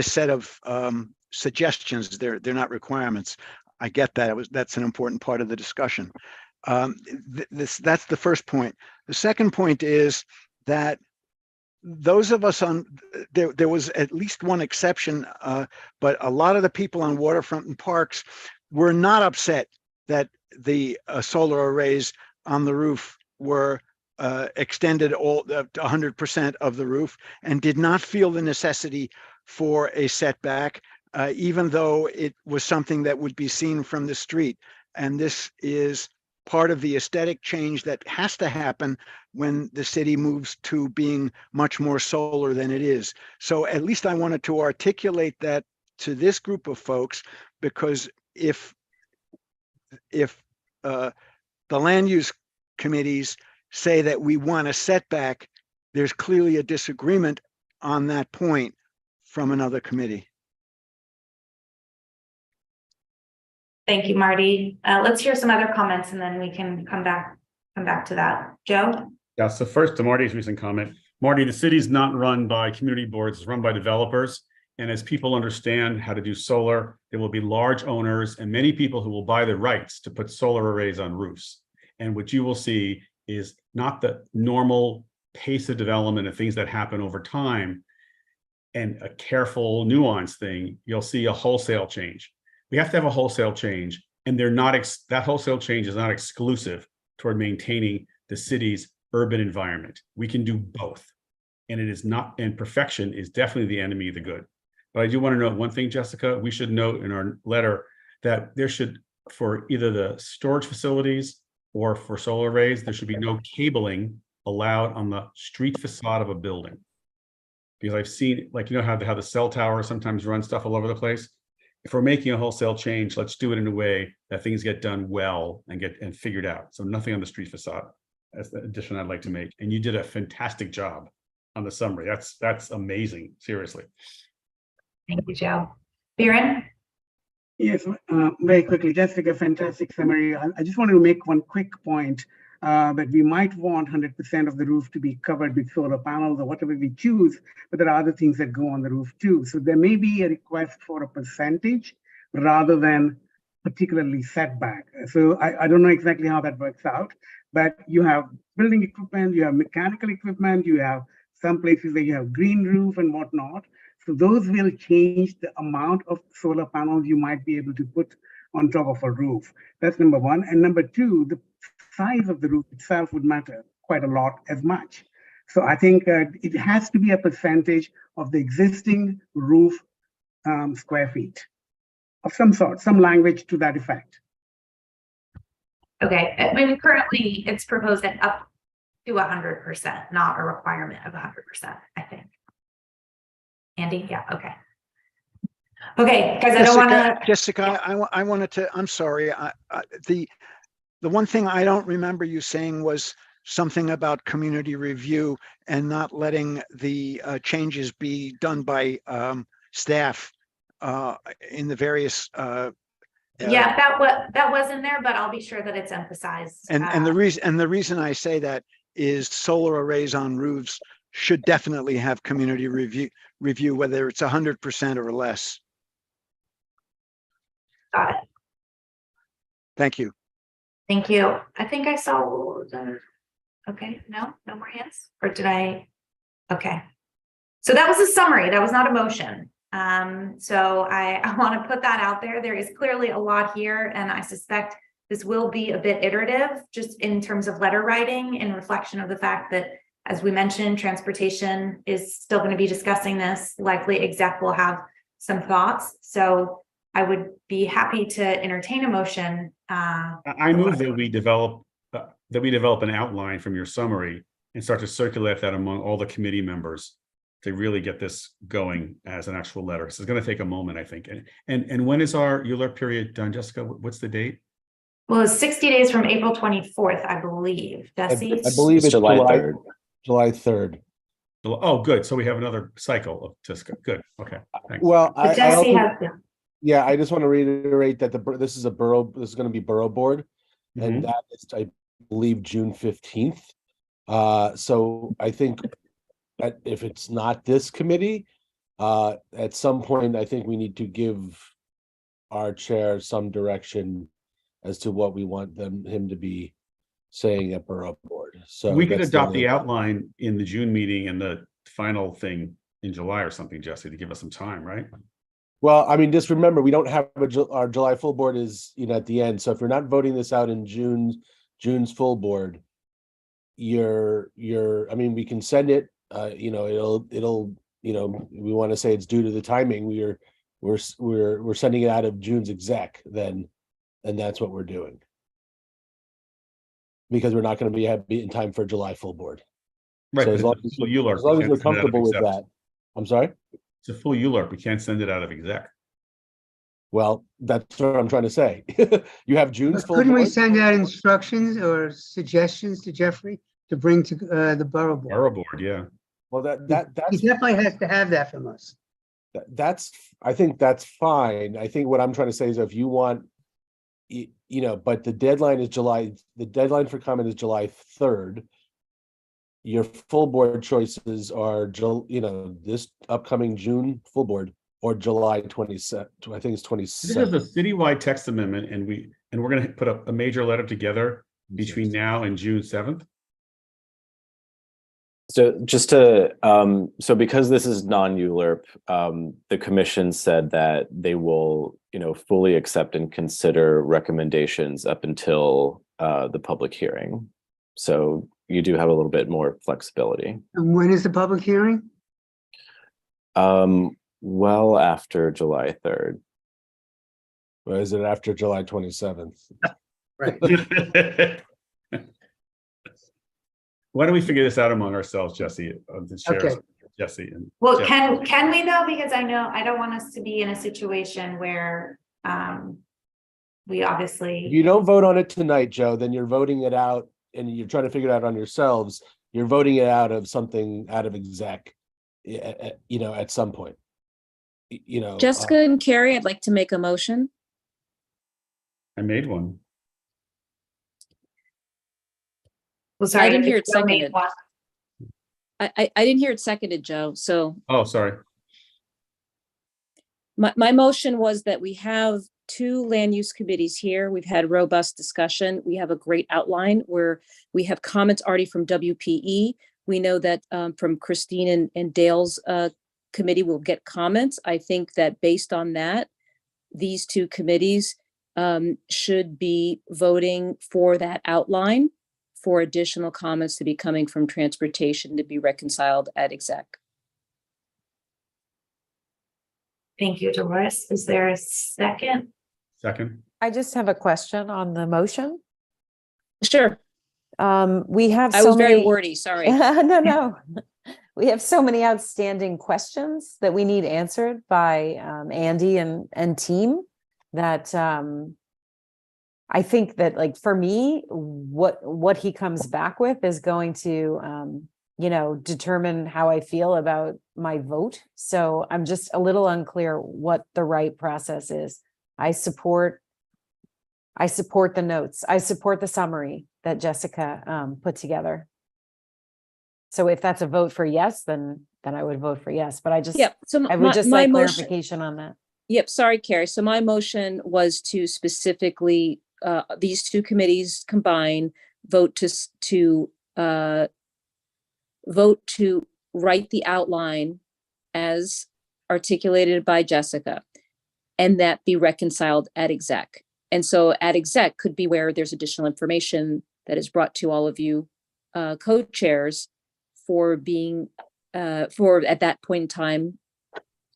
set of suggestions. They're not requirements. I get that. That's an important part of the discussion. That's the first point. The second point is that those of us on there was at least one exception, but a lot of the people on Waterfront and Parks were not upset that the solar arrays on the roof were extended all 100% of the roof, and did not feel the necessity for a setback, even though it was something that would be seen from the street. And this is part of the aesthetic change that has to happen when the city moves to being much more solar than it is. So at least I wanted to articulate that to this group of folks, because if the land use committees say that we want a setback, there's clearly a disagreement on that point from another committee. Thank you, Marty. Let's hear some other comments and then we can come back to that. Joe? Yeah, so first to Marty's recent comment. Marty, the city's not run by community boards, it's run by developers. And as people understand how to do solar, there will be large owners and many people who will buy the rights to put solar arrays on roofs. And what you will see is not the normal pace of development of things that happen over time and a careful nuance thing. You'll see a wholesale change. We have to have a wholesale change, and they're not that wholesale change is not exclusive toward maintaining the city's urban environment. We can do both, and it is not, and perfection is definitely the enemy of the good. But I do want to note one thing, Jessica. We should note in our letter that there should, for either the storage facilities or for solar arrays, there should be no cabling allowed on the street facade of a building. because I've seen, like, you know how the cell tower sometimes runs stuff all over the place. If we're making a wholesale change, let's do it in a way that things get done well and figured out. So nothing on the street facade. That's the addition I'd like to make. And you did a fantastic job on the summary. That's amazing. Seriously. Thank you, Joe. Biren? Yes, very quickly, Jessica, fantastic summary. I just wanted to make one quick point that we might want 100% of the roof to be covered with solar panels or whatever we choose, but there are other things that go on the roof too. So there may be a request for a percentage rather than particularly setback. So I don't know exactly how that works out, but you have building equipment, you have mechanical equipment, you have some places where you have green roof and whatnot. So those will change the amount of solar panels you might be able to put on top of a roof. That's number one. And number two, the size of the roof itself would matter quite a lot as much. So I think it has to be a percentage of the existing roof square feet of some sort, some language to that effect. Okay, I mean, currently it's proposed at up to 100%, not a requirement of 100%, I think. Andy, yeah, okay. Okay, guys, I don't want to. Jessica, I wanted to, I'm sorry. The one thing I don't remember you saying was something about community review and not letting the changes be done by staff in the various. Yeah, that was in there, but I'll be sure that it's emphasized. And the reason I say that is solar arrays on roofs should definitely have community review, whether it's 100% or less. Got it. Thank you. Thank you. I think I saw okay, no more hands, or did I? Okay. So that was a summary. That was not a motion. So I want to put that out there. There is clearly a lot here, and I suspect this will be a bit iterative just in terms of letter writing, in reflection of the fact that, as we mentioned, transportation is still going to be discussing this. Likely exec will have some thoughts. So I would be happy to entertain a motion. I move that we develop an outline from your summary and start to circulate that among all the committee members to really get this going as an actual letter. So it's going to take a moment, I think. And when is our ULERP period done, Jessica? What's the date? Well, it's 60 days from April 24th, I believe. Jesse? I believe it's July 3rd. July 3rd. Oh, good. So we have another cycle of Jessica. Good. Okay. Thanks. Well, I I just want to reiterate that this is going to be borough board, and that is, I believe, June 15th. So I think that if it's not this committee, at some point, I think we need to give our chair some direction as to what we want him to be saying at borough board. So we could adopt the outline in the June meeting and the final thing in July or something, Jesse, to give us some time, right? Well, I mean, just remember, we don't have our July full board is, at the end. So if you're not voting this out in June's full board, I mean, we can send it, it'll, we want to say it's due to the timing. We're sending it out of June's exec then, and that's what we're doing. Because we're not going to be in time for July full board. Right. So as long as we're comfortable with that. I'm sorry? It's a full ULERP. We can't send it out of exec. Well, that's what I'm trying to say. You have June's full Couldn't we board? send out instructions or suggestions to Jeffrey to bring to the borough board? Borough board, yeah. Well, He that's definitely has to have that from us. I think that's fine. I think what I'm trying to say is if you want, but the deadline is the deadline for comment is July 3rd. Your full board choices are, this upcoming June full board or July 27th. I think it's 27th. This is a citywide text amendment, and we're going to put a major letter together between now and June 7th. So just to, so because this is non-ULERP, the commission said that they will, fully accept and consider recommendations up until the public hearing. So you do have a little bit more flexibility. And when is the public hearing? Well after July 3rd. Or is it after July 27th? Right. Why don't we figure this out among ourselves, Jesse? Okay. Jesse and Well, Jeff. can we though? Because I know I don't want us to be in a situation where we obviously. If you don't vote on it tonight, Joe, then you're voting it out and you're trying to figure it out on yourselves. You're voting it out of something out of exec, at some point. Jessica and Carrie, I'd like to make a motion. I made one. Well, sorry, I didn't hear it Joe made seconded. one. I didn't hear it seconded, Joe. So Oh, sorry. my motion was that we have 2 land use committees here. We've had robust discussion. We have a great outline where we have comments already from WPE. We know that from Christine and Dale's committee, we'll get comments. I think that based on that, these 2 committees should be voting for that outline for additional comments to be coming from transportation to be reconciled at exec. Thank you, Dolores. Is there a second? Second. I just have a question on the motion. Sure. We have I so was very many- wordy, sorry. No. We have so many outstanding questions that we need answered by Andy and team that I think that, like, for me, what he comes back with is going to determine how I feel about my vote. So I'm just a little unclear what the right process is. I support the notes. I support the summary that Jessica put together. So if that's a vote for yes, then I would vote for yes. But I just, So I would just my like motion- clarification on that. Yep, sorry, Carrie. So my motion was to specifically, these 2 committees combine, vote to write the outline as articulated by Jessica, and that be reconciled at exec. And so at exec could be where there's additional information that is brought to all of you co-chairs for being, for at that point in time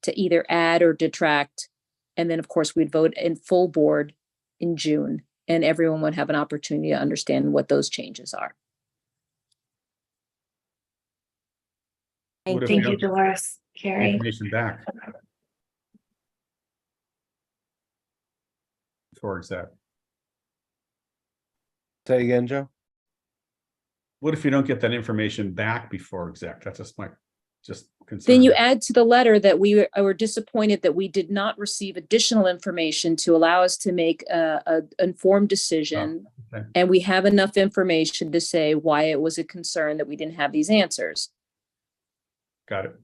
to either add or detract. And then of course we'd vote in full board in June, and everyone would have an opportunity to understand what those changes are. What if Thank we you, don't Dolores. get Carrie. information back? For exec. Say again, Joe. What if you don't get that information back before exec? That's just my concern. Then you add to the letter that we were disappointed that we did not receive additional information to allow us to make an informed decision. Oh, okay. And we have enough information to say why it was a concern that we didn't have these answers. Got it.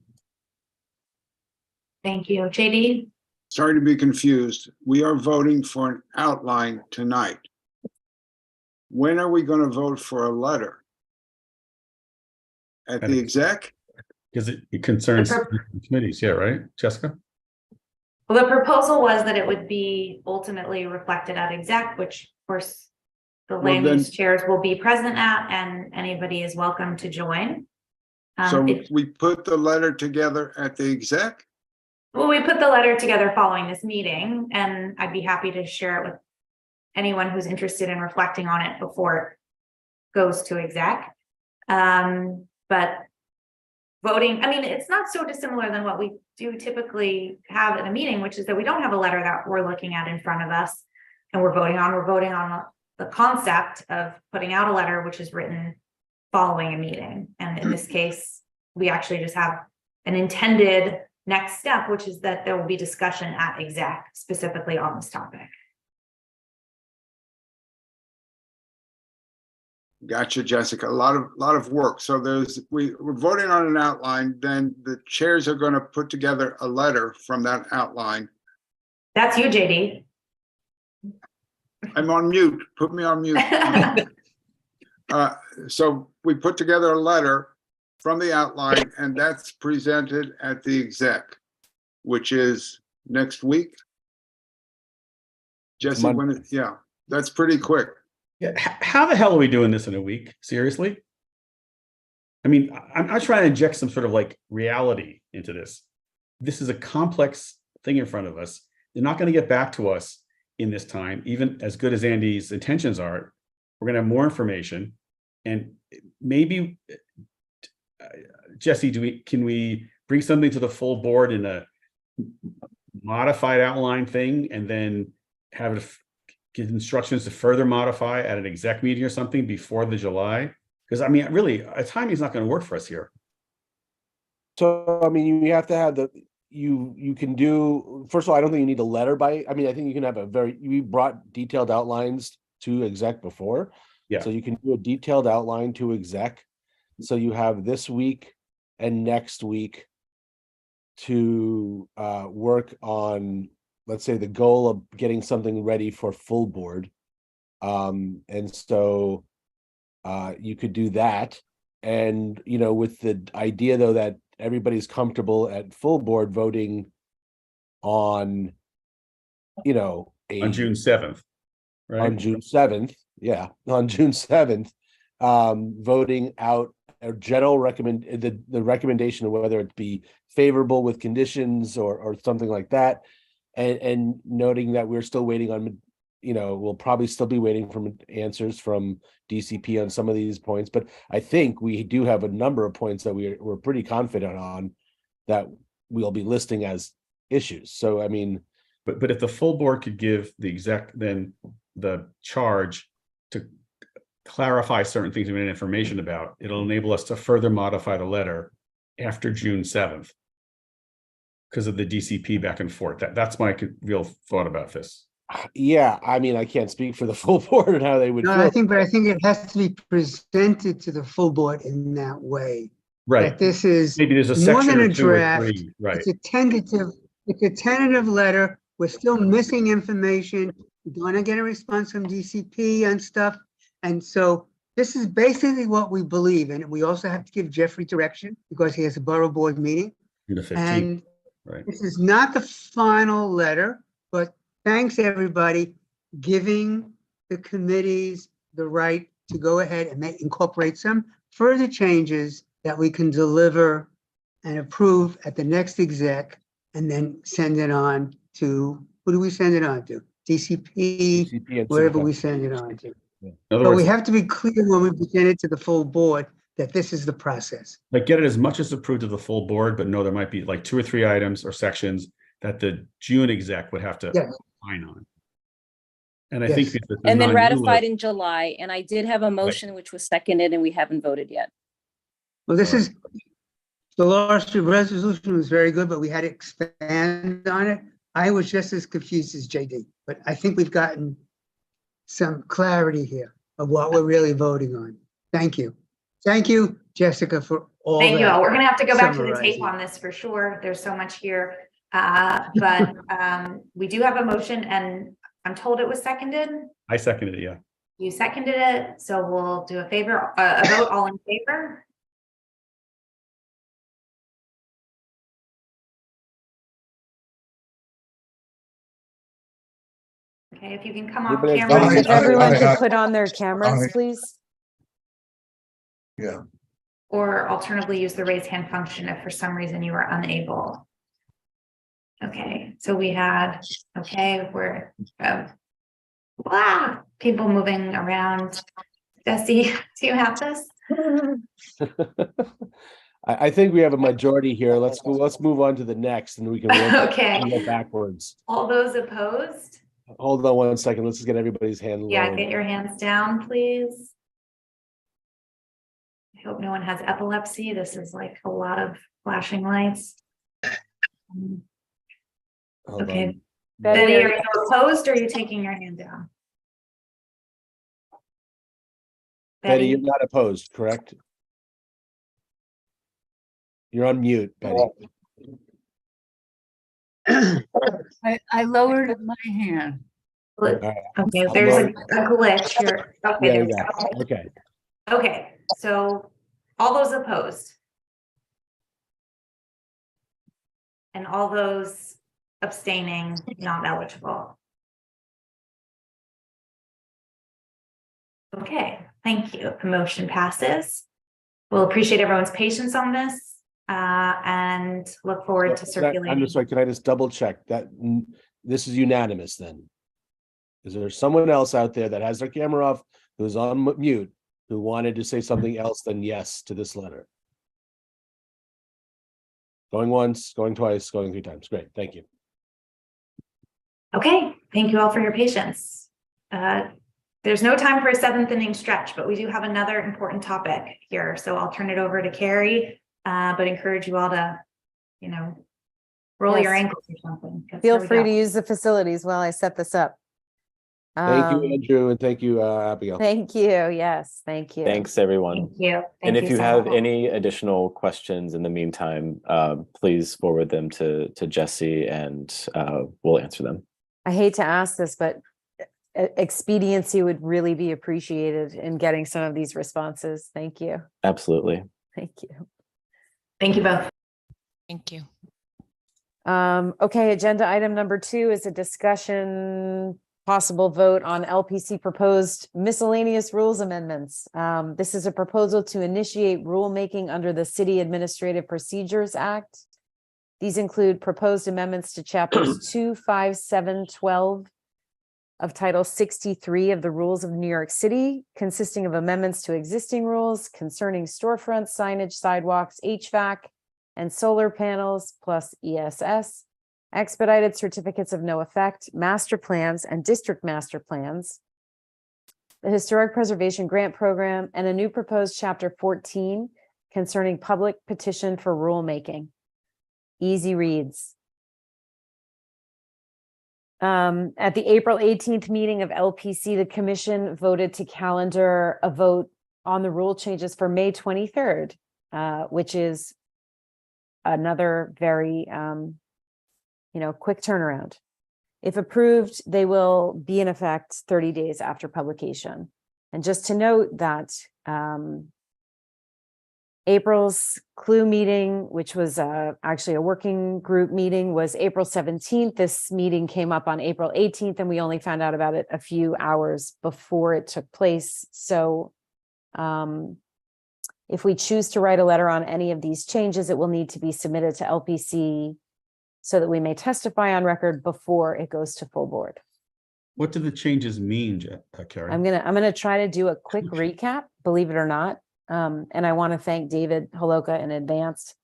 Thank you. JD? Sorry to be confused. We are voting for an outline tonight. When are we going to vote for a letter? At the exec? Because it concerns committees, yeah, right, Jessica? Well, the proposal was that it would be ultimately reflected at exec, which of course the land use chairs will be present at, and anybody is welcome to join. So we put the letter together at the exec? Well, we put the letter together following this meeting, and I'd be happy to share it with anyone who's interested in reflecting on it before it goes to exec. But voting, I mean, it's not so dissimilar than what we do typically have at a meeting, which is that we don't have a letter that we're looking at in front of us and we're voting on. We're voting on the concept of putting out a letter which is written following a meeting. And in this case, we actually just have an intended next step, which is that there will be discussion at exec specifically on this topic. Gotcha, Jessica. A lot of work. So we're voting on an outline, then the chairs are going to put together a letter from that outline. That's you, JD. I'm on mute. Put me on mute. So we put together a letter from the outline, and that's presented at the exec, which is next week. Jesse, yeah, that's pretty quick. Yeah, how the hell are we doing this in a week? Seriously? I mean, I'm trying to inject some sort of like reality into this. This is a complex thing in front of us. They're not going to get back to us in this time, even as good as Andy's intentions are. We're going to have more information, and maybe Jesse, can we bring something to the full board in a modified outline thing and then have it give instructions to further modify at an exec meeting or something before the July? Because I mean, really, timing is not going to work for us here. So, I mean, you have to have you can do, first of all, I don't think you need a letter by, I mean, I think you can have we brought detailed outlines to exec before. Yeah. So you can do a detailed outline to exec. So you have this week and next week to work on, let's say, the goal of getting something ready for full board. And so you could do that. And, with the idea though, that everybody's comfortable at full board voting on, on June 7th, right? On June 7th. Yeah. On June 7th, voting out a general the recommendation of whether it be favorable with conditions or something like that. And noting that we're still waiting on, we'll probably still be waiting for answers from DCP on some of these points, but I think we do have a number of points that we're pretty confident on that we'll be listing as issues. So, I mean, but if the full board could give the exec then the charge to clarify certain things we need information about, it'll enable us to further modify the letter after June 7th because of the DCP back and forth. That's my real thought about this. Yeah, I mean, I can't speak for the full board and how they would No, feel. I think it has to be presented to the full board in that way. Right. That this is maybe there's a more section than or a two or draft. three. Right. It's a tentative letter. We're still missing information. We want to get a response from DCP and stuff. And so this is basically what we believe. And we also have to give Jeffrey direction because he has a borough board meeting. The 15th. And right. This is not the final letter, but thanks everybody giving the committees the right to go ahead and incorporate some further changes that we can deliver and approve at the next exec and then send it on to, who do we send it on to? DCP, wherever we send it on to. Yeah. But we have to be clear when we present it to the full board that this is the process. Like get it as much as approved to the full board, but no, there might be like 2 or 3 items or sections that the June exec would have to sign on. And I think if it's and then ratified list, in July. And I did have a motion which was seconded and we haven't voted yet. Well, this is, the last resolution was very good, but we had to expand on it. I was just as confused as JD, but I think we've gotten some clarity here of what we're really voting on. Thank you. Thank you, Jessica, for all Thank you that all. We're going to have to go back to the summarizing. tape on this for sure. There's so much here. But we do have a motion and I'm told it was seconded. I seconded it, yeah. You seconded it. So we'll do a vote all in favor. Okay, if you can come off camera. If everyone could put on their cameras, please. Yeah. Or alternatively use the raise hand function if for some reason you are unable. Okay, so we had, we're people moving around. Jesse, do you have this? I think we have a majority here. Let's move on to the next and we can go backwards. All those opposed? Hold on 1 second. Let's just get everybody's hand lowered. Yeah, get your hands down, please. I hope no one has epilepsy. This is like a lot of flashing lights. Okay. Betty, are you opposed or are you taking your hand down? Betty, you're not opposed, correct? You're on mute, Betty. I lowered my hand. Okay, there's a glitch here. Okay, Okay. Okay, so all those opposed? And all those abstaining, not eligible? Okay, thank you. The motion passes. We'll appreciate everyone's patience on this and look forward to circulating. I'm just sorry, can I just double check that this is unanimous then? Is there someone else out there that has their camera off, who's on mute, who wanted to say something else than yes to this letter? Going once, going twice, going 3 times. Great, thank you. Okay, thank you all for your patience. There's no time for a 7th inning stretch, but we do have another important topic here. So I'll turn it over to Carrie, but encourage you all to, roll your Yes. ankles or something. 'cause Feel here we free go. to use the facilities while I set this up. Thank you, Andrew, and thank you, Abigail. Thank you. Yes, thank you. Thanks, everyone. Thank you. And if you so have much. any additional questions in the meantime, please forward them to Jesse and we'll answer them. I hate to ask this, but expediency would really be appreciated in getting some of these responses. Thank you. Absolutely. Thank you. Thank you both. Thank you. Okay, agenda item number 2 is a discussion, possible vote on LPC proposed miscellaneous rules amendments. This is a proposal to initiate rulemaking under the City Administrative Procedures Act. These include proposed amendments to chapters 2, 5, 7, 12 of Title 63 of the Rules of New York City, consisting of amendments to existing rules concerning storefronts, signage, sidewalks, HVAC, and solar panels, plus ESS, expedited certificates of no effect, master plans and district master plans, the Historic Preservation Grant Program, and a new proposed Chapter 14 concerning public petition for rulemaking. Easy reads. At the April 18th meeting of LPC, the commission voted to calendar a vote on the rule changes for May 23rd, which is another very, quick turnaround. If approved, they will be in effect 30 days after publication. And just to note that April's CHKLU meeting, which was actually a working group meeting, was April 17th. This meeting came up on April 18th, and we only found out about it a few hours before it took place. So if we choose to write a letter on any of these changes, it will need to be submitted to LPC so that we may testify on record before it goes to full board. What do the changes mean, Carrie? I'm gonna try to do a quick recap, believe it or not. And I want to thank David Holoka in advance,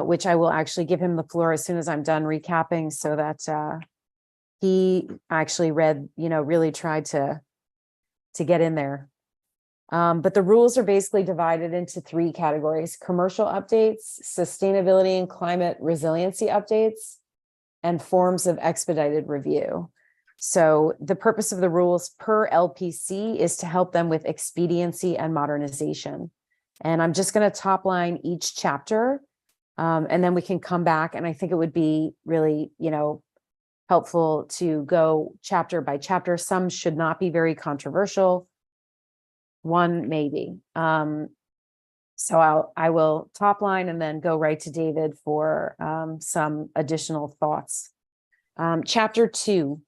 which I will actually give him the floor as soon as I'm done recapping, so that he actually really tried to get in there. But the rules are basically divided into 3 categories: commercial updates, sustainability and climate resiliency updates, and forms of expedited review. So the purpose of the rules per LPC is to help them with expediency and modernization. And I'm just going to top line each chapter, and then we can come back. And I think it would be really, helpful to go chapter by chapter. Some should not be very controversial. One maybe. So I will top line and then go right to David for some additional thoughts. Chapter 2.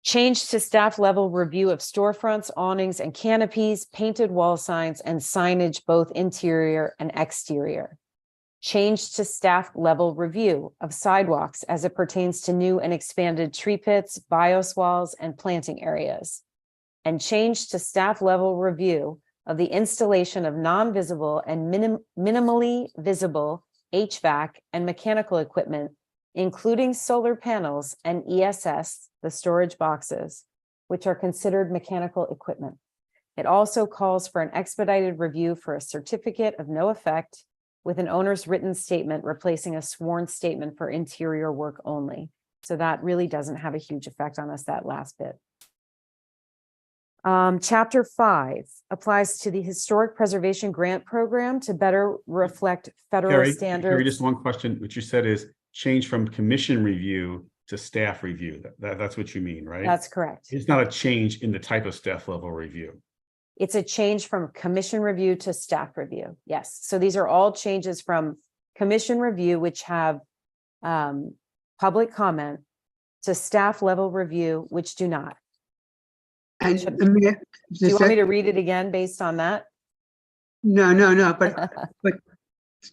Change to staff level review of storefronts, awnings, and canopies, painted wall signs, and signage, both interior and exterior. Change to staff level review of sidewalks as it pertains to new and expanded tree pits, bios walls, and planting areas. And change to staff level review of the installation of non-visible and minimally visible HVAC and mechanical equipment, including solar panels and ESS, the storage boxes, which are considered mechanical equipment. It also calls for an expedited review for a certificate of no effect with an owner's written statement replacing a sworn statement for interior work only. So that really doesn't have a huge effect on us, that last bit. Chapter 5 applies to the Historic Preservation Grant Program to better reflect federal standards. Carrie, just one question, which you said is change from commission review to staff review. That's what you mean, right? That's correct. It's not a change in the type of staff level review. It's a change from commission review to staff review. Yes. So these are all changes from commission review, which have public comment, to staff level review, which do not. And do you want me to read it again based on that? No, but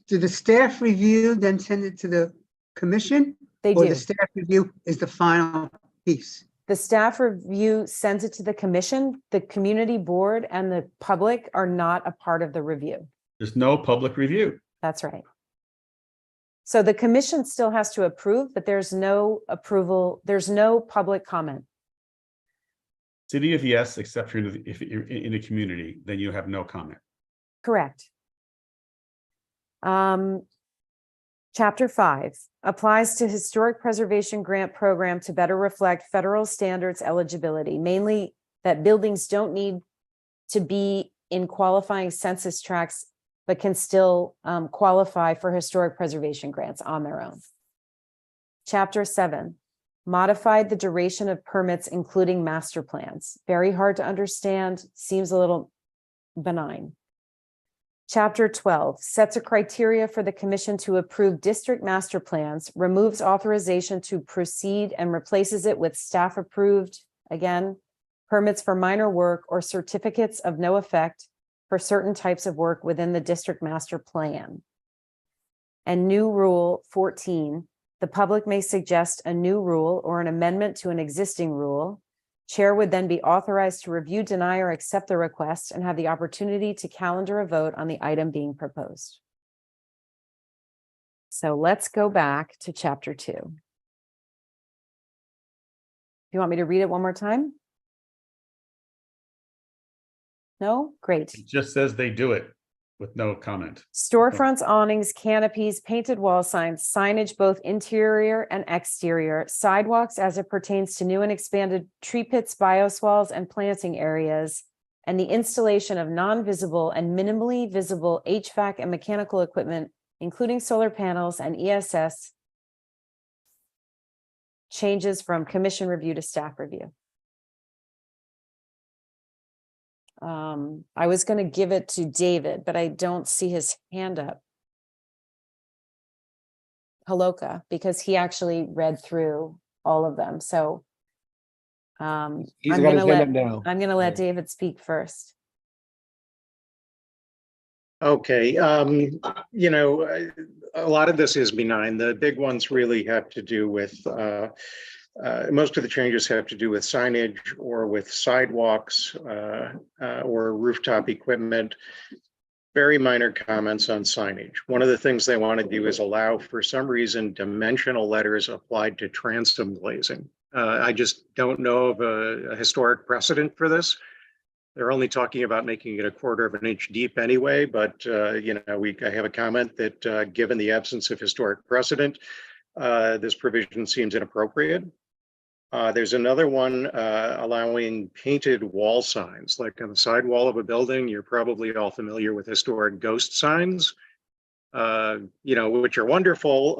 do the staff review then send it to the commission? They or do. The staff review is the final piece? The staff review sends it to the commission. The community board and the public are not a part of the review. There's no public review. That's right. So the commission still has to approve, but there's no approval, there's no public comment. City of yes, except for if you're in a community, then you have no comment. Correct. Chapter 5 applies to historic preservation grant program to better reflect federal standards eligibility, mainly that buildings don't need to be in qualifying census tracts, but can still qualify for historic preservation grants on their own. Chapter 7 modified the duration of permits, including master plans. Very hard to understand, seems a little benign. Chapter 12 sets a criteria for the commission to approve district master plans, removes authorization to proceed and replaces it with staff approved, again, permits for minor work or certificates of no effect for certain types of work within the district master plan. And new rule 14, the public may suggest a new rule or an amendment to an existing rule. Chair would then be authorized to review, deny, or accept the request and have the opportunity to calendar a vote on the item being proposed. So let's go back to chapter 2. You want me to read it one more time? No? Great. It just says they do it with no comment. Storefronts, awnings, canopies, painted wall signs, signage, both interior and exterior, sidewalks as it pertains to new and expanded tree pits, bioswales, and planting areas, and the installation of non-visible and minimally visible HVAC and mechanical equipment, including solar panels and ESS, changes from commission review to staff review. I was going to give it to David, but I don't see his hand up. Holoka, because he actually read through all of them. So I'm going to let David speak first. Okay, you know, a lot of this is benign. The big ones really have to do with most of the changes have to do with signage or with sidewalks or rooftop equipment. Very minor comments on signage. One of the things they want to do is allow, for some reason, dimensional letters applied to transom glazing. I just don't know of a historic precedent for this. They're only talking about making it 1/4 of an inch deep anyway, but you know, I have a comment that given the absence of historic precedent, this provision seems inappropriate. There's another one allowing painted wall signs, like on the side wall of a building. You're probably all familiar with historic ghost signs, you know, which are wonderful,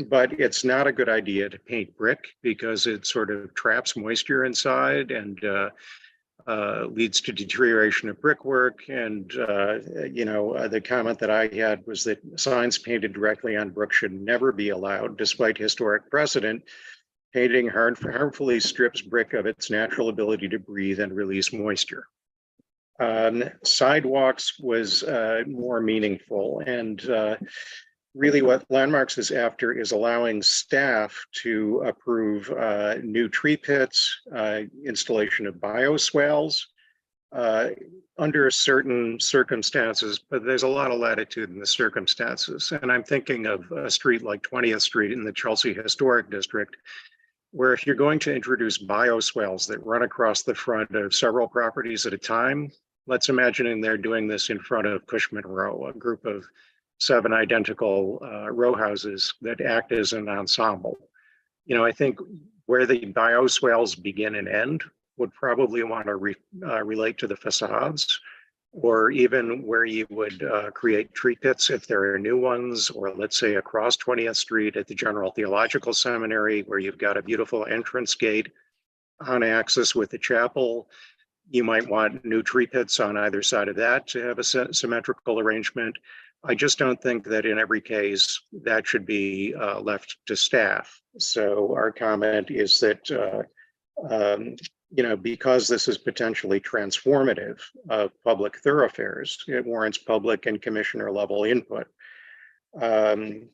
but it's not a good idea to paint brick because it sort of traps moisture inside and leads to deterioration of brickwork. And, you know, the comment that I had was that signs painted directly on brick should never be allowed, despite historic precedent. Painting harmfully strips brick of its natural ability to breathe and release moisture. Sidewalks was more meaningful, and really what Landmarks is after is allowing staff to approve new tree pits, installation of bioswales under certain circumstances, but there's a lot of latitude in the circumstances. And I'm thinking of a street like 20th Street in the Chelsea Historic District, where if you're going to introduce bioswales that run across the front of several properties at a time, let's imagine they're doing this in front of Cushman Row, a group of 7 identical row houses that act as an ensemble. You know, I think where the bioswales begin and end would probably want to relate to the facades, or even where you would create tree pits if there are new ones, or let's say across 20th Street at the General Theological Seminary, where you've got a beautiful entrance gate on axis with the chapel. You might want new tree pits on either side of that to have a symmetrical arrangement. I just don't think that in every case that should be left to staff. So our comment is that you know, because this is potentially transformative of public thoroughfares, it warrants public and commissioner level input. And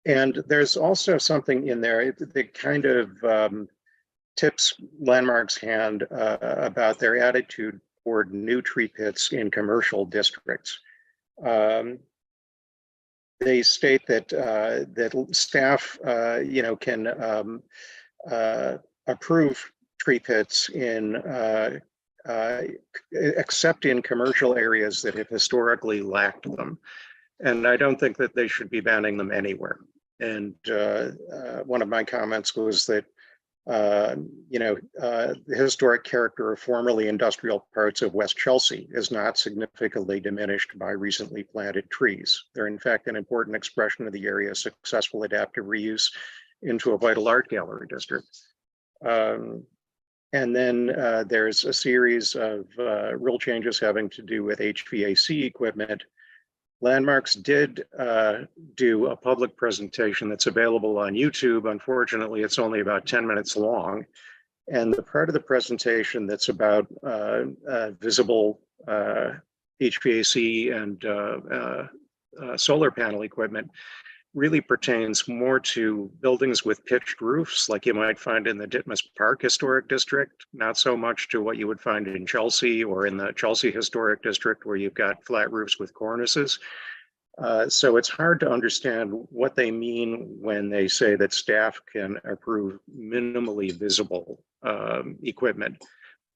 there's also something in there that kind of tips Landmark's hand about their attitude toward new tree pits in commercial districts. they state that that staff, can approve tree pits in except in commercial areas that have historically lacked them. And I don't think that they should be banning them anywhere. And one of my comments was that the historic character of formerly industrial parts of West Chelsea is not significantly diminished by recently planted trees. They're in fact an important expression of the area's successful adaptive reuse into a vital art gallery district. And then there's a series of rule changes having to do with HVAC equipment. Landmarks did do a public presentation that's available on YouTube. Unfortunately, it's only about 10 minutes long. And the part of the presentation that's about visible HVAC and solar panel equipment really pertains more to buildings with pitched roofs, like you might find in the Ditmas Park Historic District, not so much to what you would find in Chelsea or in the Chelsea Historic District, where you've got flat roofs with cornices. So it's hard to understand what they mean when they say that staff can approve minimally visible equipment.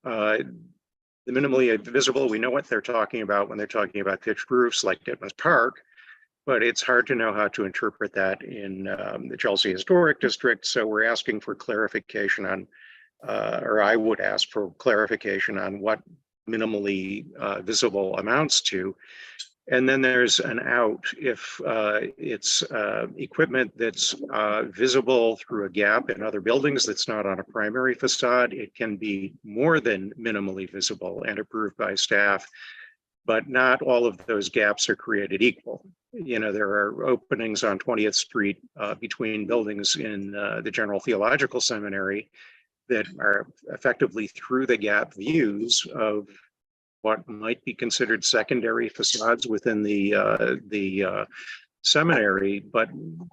The minimally visible, we know what they're talking about when they're talking about pitched roofs like Ditmas Park, but it's hard to know how to interpret that in the Chelsea Historic District. So we're asking for clarification on, or I would ask for clarification on what minimally visible amounts to. And then there's an out if it's equipment that's visible through a gap in other buildings that's not on a primary facade. It can be more than minimally visible and approved by staff, but not all of those gaps are created equal. There are openings on 20th Street between buildings in the General Theological Seminary that are effectively through the gap views of what might be considered secondary facades within the seminary, but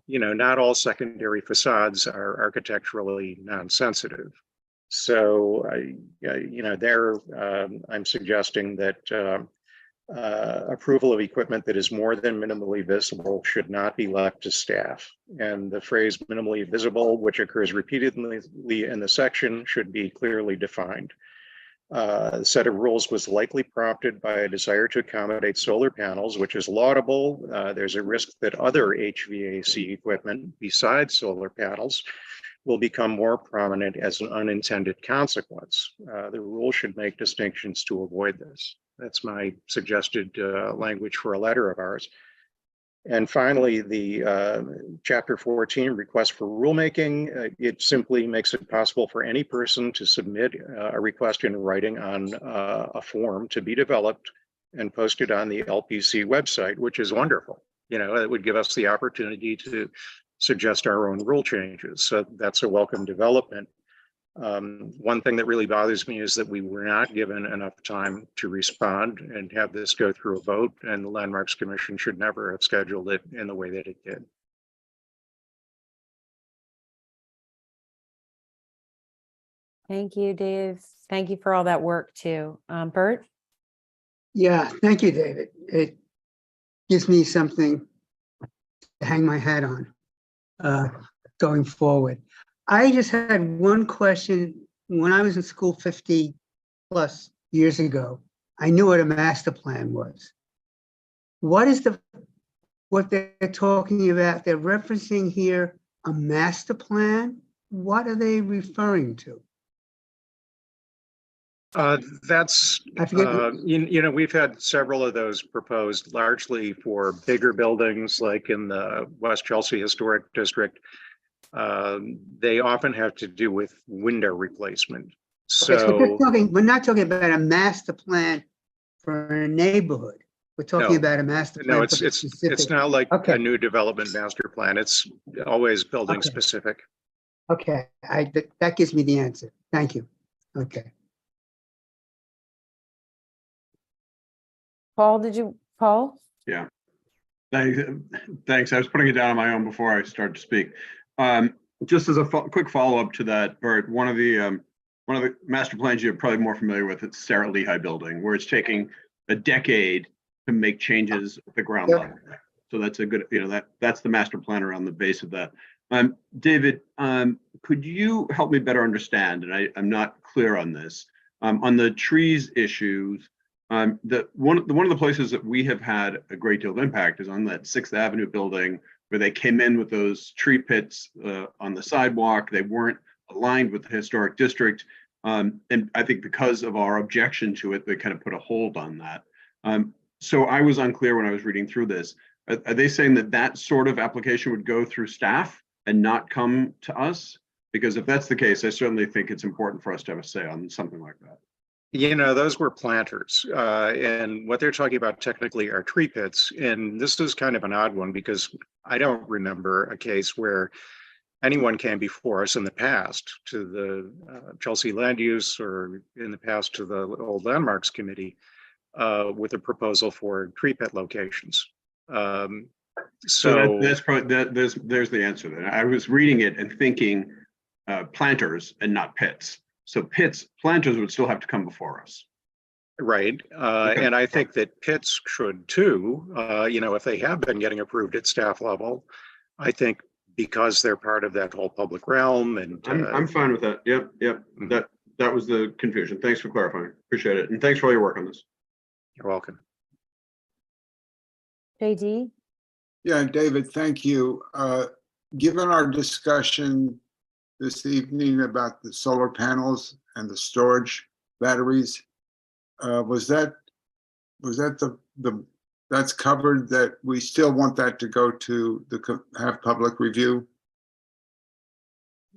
not all secondary facades are architecturally non-sensitive. So I'm suggesting that approval of equipment that is more than minimally visible should not be left to staff. And the phrase minimally visible, which occurs repeatedly in the section, should be clearly defined. The set of rules was likely prompted by a desire to accommodate solar panels, which is laudable. There's a risk that other HVAC equipment besides solar panels will become more prominent as an unintended consequence. The rule should make distinctions to avoid this. That's my suggested language for a letter of ours. And finally, the Chapter 14 request for rulemaking, it simply makes it possible for any person to submit a request in writing on a form to be developed and posted on the LPC website, which is wonderful. It would give us the opportunity to suggest our own rule changes. So that's a welcome development. One thing that really bothers me is that we were not given enough time to respond and have this go through a vote, and the Landmarks Commission should never have scheduled it in the way that it did. Thank you, Dave. Thank you for all that work too. Bert? Yeah, thank you, David. It gives me something to hang my hat on going forward. I just had one question. When I was in school 50 plus years ago, I knew what a master plan was. What they're talking about? They're referencing here a master plan. What are they referring to? That's, we've had several of those proposed, largely for bigger buildings like in the West Chelsea Historic District. They often have to do with window replacement. So we're not talking about a master plan for a neighborhood. We're talking about a master plan. No, it's not like a new development master plan. It's always building specific. Okay, that gives me the answer. Thank you. Okay. Paul? Yeah. Thanks. I was putting it down on my own before I started to speak. Just as a quick follow-up to that, Bert, one of the master plans you're probably more familiar with, it's Sarah Lehigh building, where it's taking a decade to make changes at the ground level. So that's a good, that's the master plan around the base of that. David, could you help me better understand, and I'm not clear on this, on the trees issues, one of the places that we have had a great deal of impact is on that 6th Avenue building, where they came in with those tree pits on the sidewalk. They weren't aligned with the historic district. And I think because of our objection to it, they kind of put a hold on that. So I was unclear when I was reading through this. Are they saying that that sort of application would go through staff and not come to us? Because if that's the case, I certainly think it's important for us to have a say on something like that. Those were planters, and what they're talking about technically are tree pits. And this is kind of an odd one because I don't remember a case where anyone came before us in the past to the Chelsea Land Use or in the past to the Old Landmarks Committee with a proposal for tree pit locations. So that's probably there's the answer then. I was reading it and thinking planters and not pits. So planters would still have to come before us. Right. And I think that pits should too, if they have been getting approved at staff level. I think because they're part of that whole public realm, and I'm fine with that. Yep. Mm-hmm. That was the confusion. Thanks for clarifying. Appreciate it. And thanks for all your work on this. You're welcome. JD? Yeah, David, thank you. Given our discussion this evening about the solar panels and the storage batteries, was that that's covered, that we still want that to go to have public review?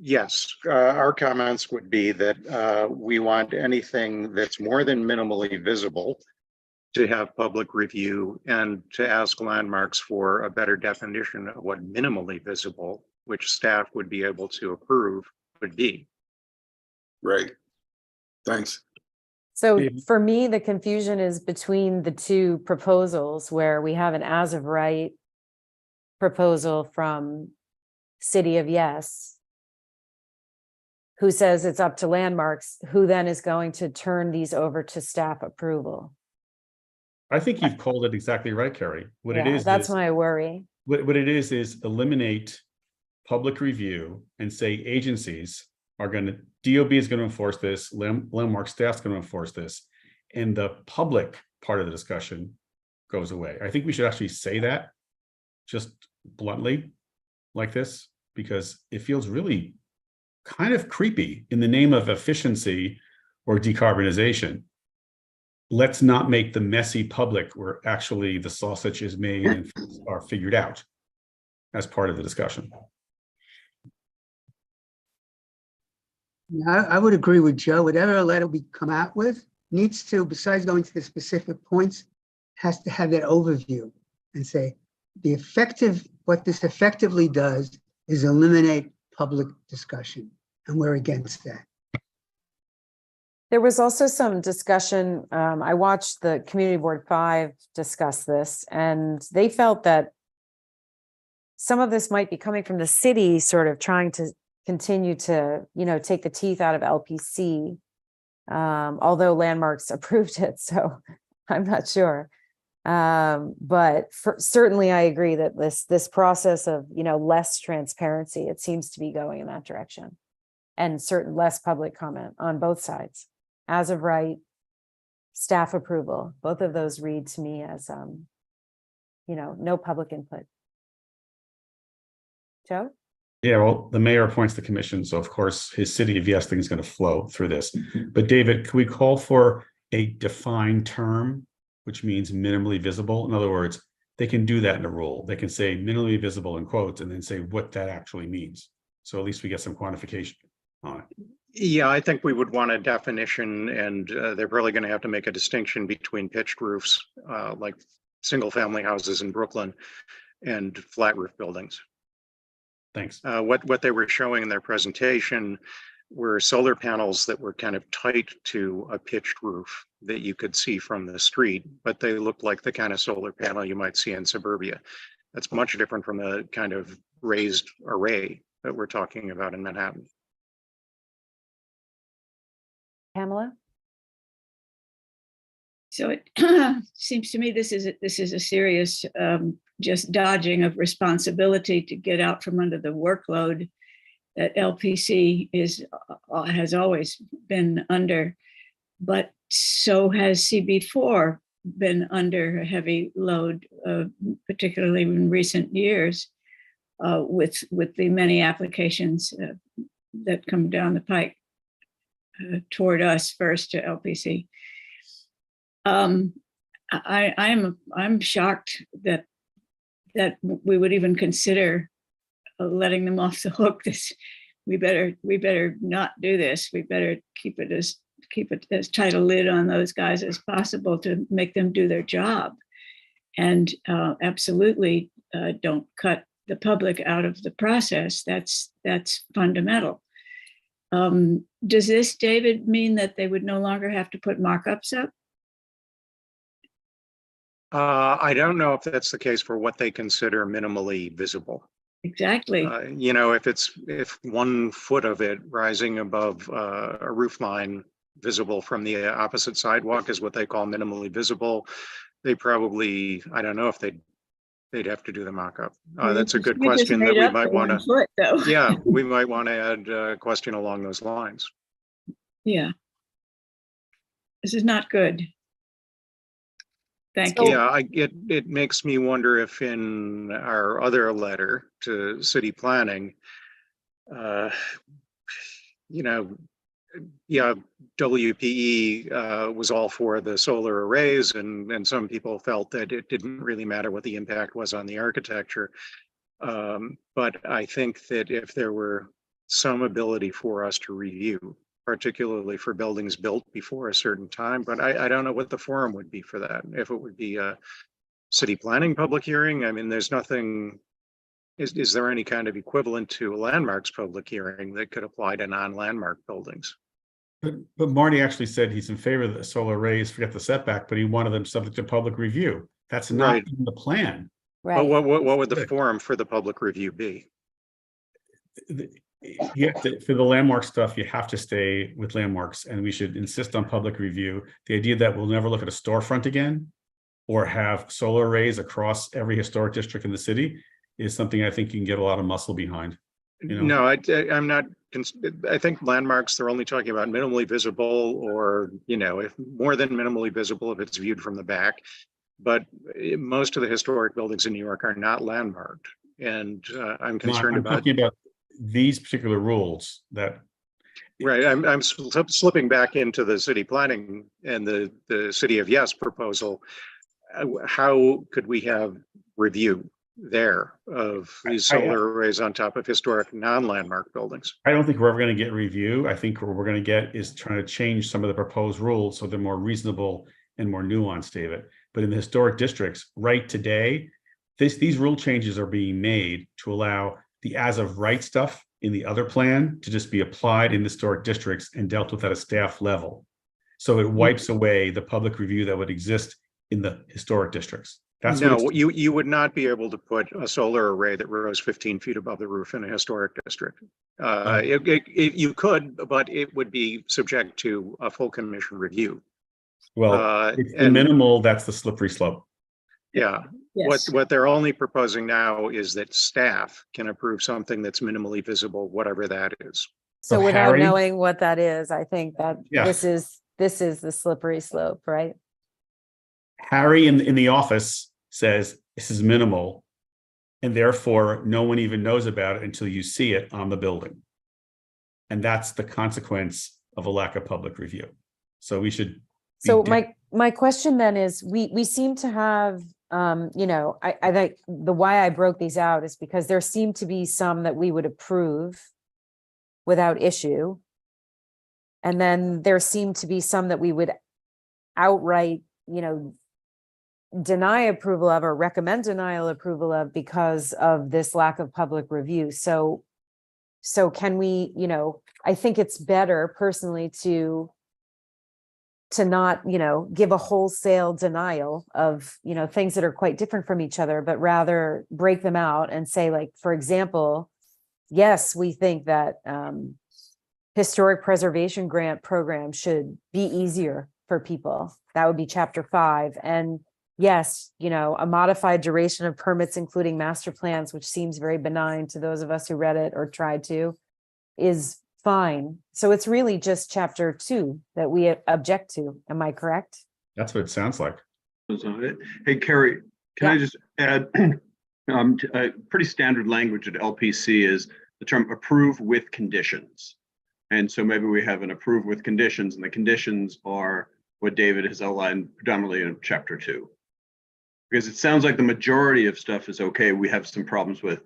Yes, our comments would be that we want anything that's more than minimally visible to have public review, and to ask landmarks for a better definition of what minimally visible, which staff would be able to approve, would be. Right. Thanks. So for me, the confusion is between the two proposals, where we have an as of right proposal from City of Yes, who says it's up to landmarks, who then is going to turn these over to staff approval. I think you've called it exactly right, Carrie. What it is, that's my worry. What it is eliminate public review and say agencies are going to, DOB is going to enforce this, landmark staff's going to enforce this, and the public part of the discussion goes away. I think we should actually say that just bluntly like this, because it feels really kind of creepy in the name of efficiency or decarbonization. Let's not make the messy public where actually the sausage is made and are figured out as part of the discussion. I would agree with Joe. Whatever a letter we come out with needs to, besides going to the specific points, has to have that overview and say what this effectively does is eliminate public discussion, and we're against that. There was also some discussion. I watched the Community Board 5 discuss this, and they felt that some of this might be coming from the city sort of trying to continue to, take the teeth out of LPC, although landmarks approved it. So I'm not sure. But certainly I agree that this process of, less transparency, it seems to be going in that direction, and less public comment on both sides. As of right, staff approval, both of those read to me as, no public input. Joe? Yeah, well, the mayor appoints the commission, so of course his City of Yes thing is going to flow through this. But David, can we call for a defined term, which means minimally visible? In other words, they can do that in a rule. They can say minimally visible in quotes and then say what that actually means. So at least we get some quantification on it. Yeah, I think we would want a definition, and they're probably going to have to make a distinction between pitched roofs, like single family houses in Brooklyn, and flat roof buildings. Thanks. What they were showing in their presentation were solar panels that were kind of tight to a pitched roof that you could see from the street, but they looked like the kind of solar panel you might see in suburbia. That's much different from the kind of raised array that we're talking about in Manhattan. Pamela? So it seems to me this is a serious just dodging of responsibility to get out from under the workload that LPC has always been under, but so has CB4 been under a heavy load, particularly in recent years, with the many applications that come down the pike toward us first to LPC. I'm shocked that we would even consider letting them off the hook. We better not do this. We better keep it as tight a lid on those guys as possible to make them do their job, and absolutely don't cut the public out of the process. That's fundamental. Does this, David, mean that they would no longer have to put markups up? I don't know if that's the case for what they consider minimally visible. Exactly. You know, if 1 foot of it rising above a roof line visible from the opposite sidewalk is what they call minimally visible, they probably, I don't know if they'd have to do the mock-up. That's a good question that we might want to. Yeah, we might want to add a question along those lines. Yeah, this is not good. Thank you. Yeah, it makes me wonder if in our other letter to city planning, you know, yeah, WPE was all for the solar arrays, and some people felt that it didn't really matter what the impact was on the architecture. But I think that if there were some ability for us to review, particularly for buildings built before a certain time, but I don't know what the forum would be for that. If it would be a city planning public hearing, I mean, there's nothing. Is there any kind of equivalent to a landmarks public hearing that could apply to non-landmark buildings? But Marty actually said he's in favor of the solar arrays, forget the setback, but he wanted them subject to public review. That's not Right. in the plan. Right. But what would the forum for the public review be? You have to, for the landmark stuff, you have to stay with landmarks, and we should insist on public review. The idea that we'll never look at a storefront again or have solar arrays across every historic district in the city is something I think you can get a lot of muscle behind. You know? No, I'm not. I think landmarks, they're only talking about minimally visible, or, you know, if more than minimally visible if it's viewed from the back. But most of the historic buildings in New York are not landmarked, and I'm concerned I'm talking about these particular rules that. Right, I'm slipping back into the city planning and the City of Yes proposal. How could we have review there of these solar arrays on top of historic non-landmark buildings? I don't think we're ever going to get review. I think what we're going to get is trying to change some of the proposed rules so they're more reasonable and more nuanced, David. But in the historic districts, right today, these rule changes are being made to allow the as of right stuff in the other plan to just be applied in historic districts and dealt with at a staff level. So it wipes away the public review that would exist in the historic districts. That's no, you would not be able to put a solar array that rose 15 feet above the roof in a historic district. You could, but it would be subject to a full commission review. Well, it's the minimal, that's the slippery slope. Yeah. Yes. What they're only proposing now is that staff can approve something that's minimally visible, whatever that is. So without knowing what that is, I think that this is the slippery slope, right? Harry in the office says this is minimal, and therefore no one even knows about it until you see it on the building. And that's the consequence of a lack of public review. So we should. So my question then is, we seem to have, you know, I think the why I broke these out is because there seem to be some that we would approve without issue. And then there seem to be some that we would outright, you know, deny approval of or recommend denial approval of because of this lack of public review. So can we, you know, I think it's better personally to not, you know, give a wholesale denial of, you know, things that are quite different from each other, but rather break them out and say, like, for example, yes, we think that historic preservation grant program should be easier for people. That would be chapter 5. And yes, a modified duration of permits, including master plans, which seems very benign to those of us who read it or tried to, is fine. So it's really just chapter 2 that we object to. Am I correct? That's what it sounds like. Hey, Carrie, can Yeah. I just add a pretty standard language at LPC is the term approve with conditions. And so maybe we have an approve with conditions, and the conditions are what David has outlined predominantly in chapter 2. Because it sounds like the majority of stuff is okay. We have some problems with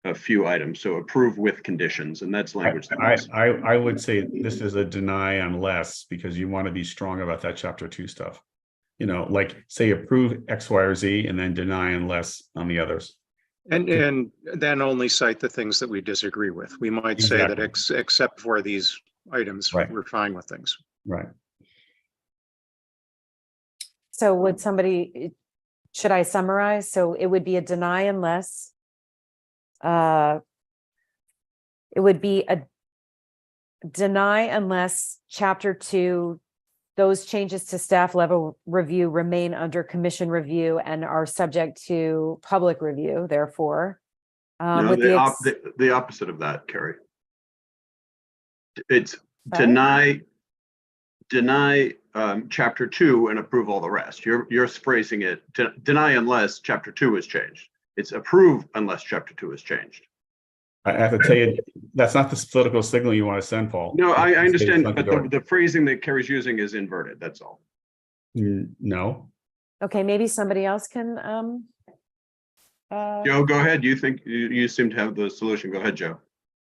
a few items. So approve with conditions, and that's language. I would say this is a deny unless, because you want to be strong about that chapter 2 stuff. Like say approve X, Y, or Z, and then deny unless on the others. And then only cite the things that we disagree with. We might say that except for these items, we're fine with things. Right. So would should I summarize? So it would be a deny unless, it would be a deny unless chapter 2, those changes to staff level review remain under commission review and are subject to public review, therefore. No, the opposite of that, Carrie. It's deny chapter 2 and approve all the rest. You're phrasing it deny unless chapter 2 is changed. It's approve unless chapter 2 is changed. I have to tell you, that's not the political signal you want to send, Paul. No, I understand, but the phrasing that Carrie's using is inverted. That's all. No. Okay, maybe somebody else can. Joe, go ahead. You think you seem to have the solution. Go ahead, Joe.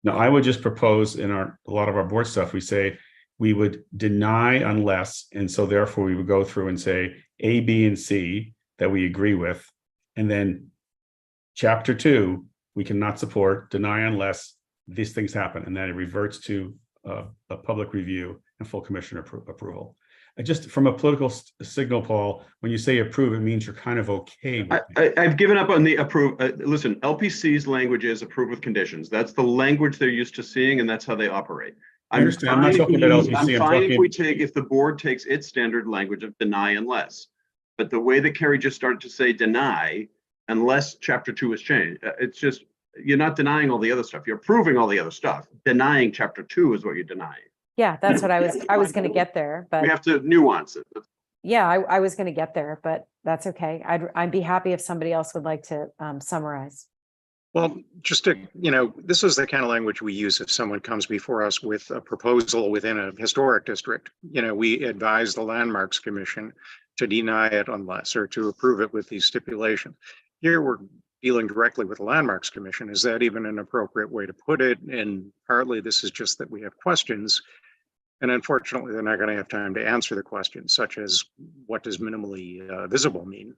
No, I would just propose in a lot of our board stuff, we say we would deny unless, and so therefore we would go through and say A, B, and C that we agree with, and then chapter 2 we cannot support, deny unless these things happen, and then it reverts to a public review and full commission approval. Just from a political signal, Paul, when you say approve, it means you're kind of okay with it. I've given up on the approve. Listen, LPC's language is approve with conditions. That's the language they're used to seeing, and that's how they operate. I understand. I'm not talking about LPC. I'm fine if the board takes its standard language of deny unless, but the way that Carrie just started to say deny unless chapter 2 is changed, it's just, you're not denying all the other stuff. You're approving all the other stuff. Denying chapter 2 is what you're denying. Yeah, that's what I was going to get there, but we have to nuance it. Yeah, I was going to get there, but that's okay. I'd be happy if somebody else would like to summarize. Well, just to, this is the kind of language we use if someone comes before us with a proposal within a historic district. We advise the Landmarks Commission to deny it unless, or to approve it with these stipulations. Here we're dealing directly with the Landmarks Commission. Is that even an appropriate way to put it? And partly this is just that we have questions. And unfortunately, they're not going to have time to answer the questions, such as what does minimally visible mean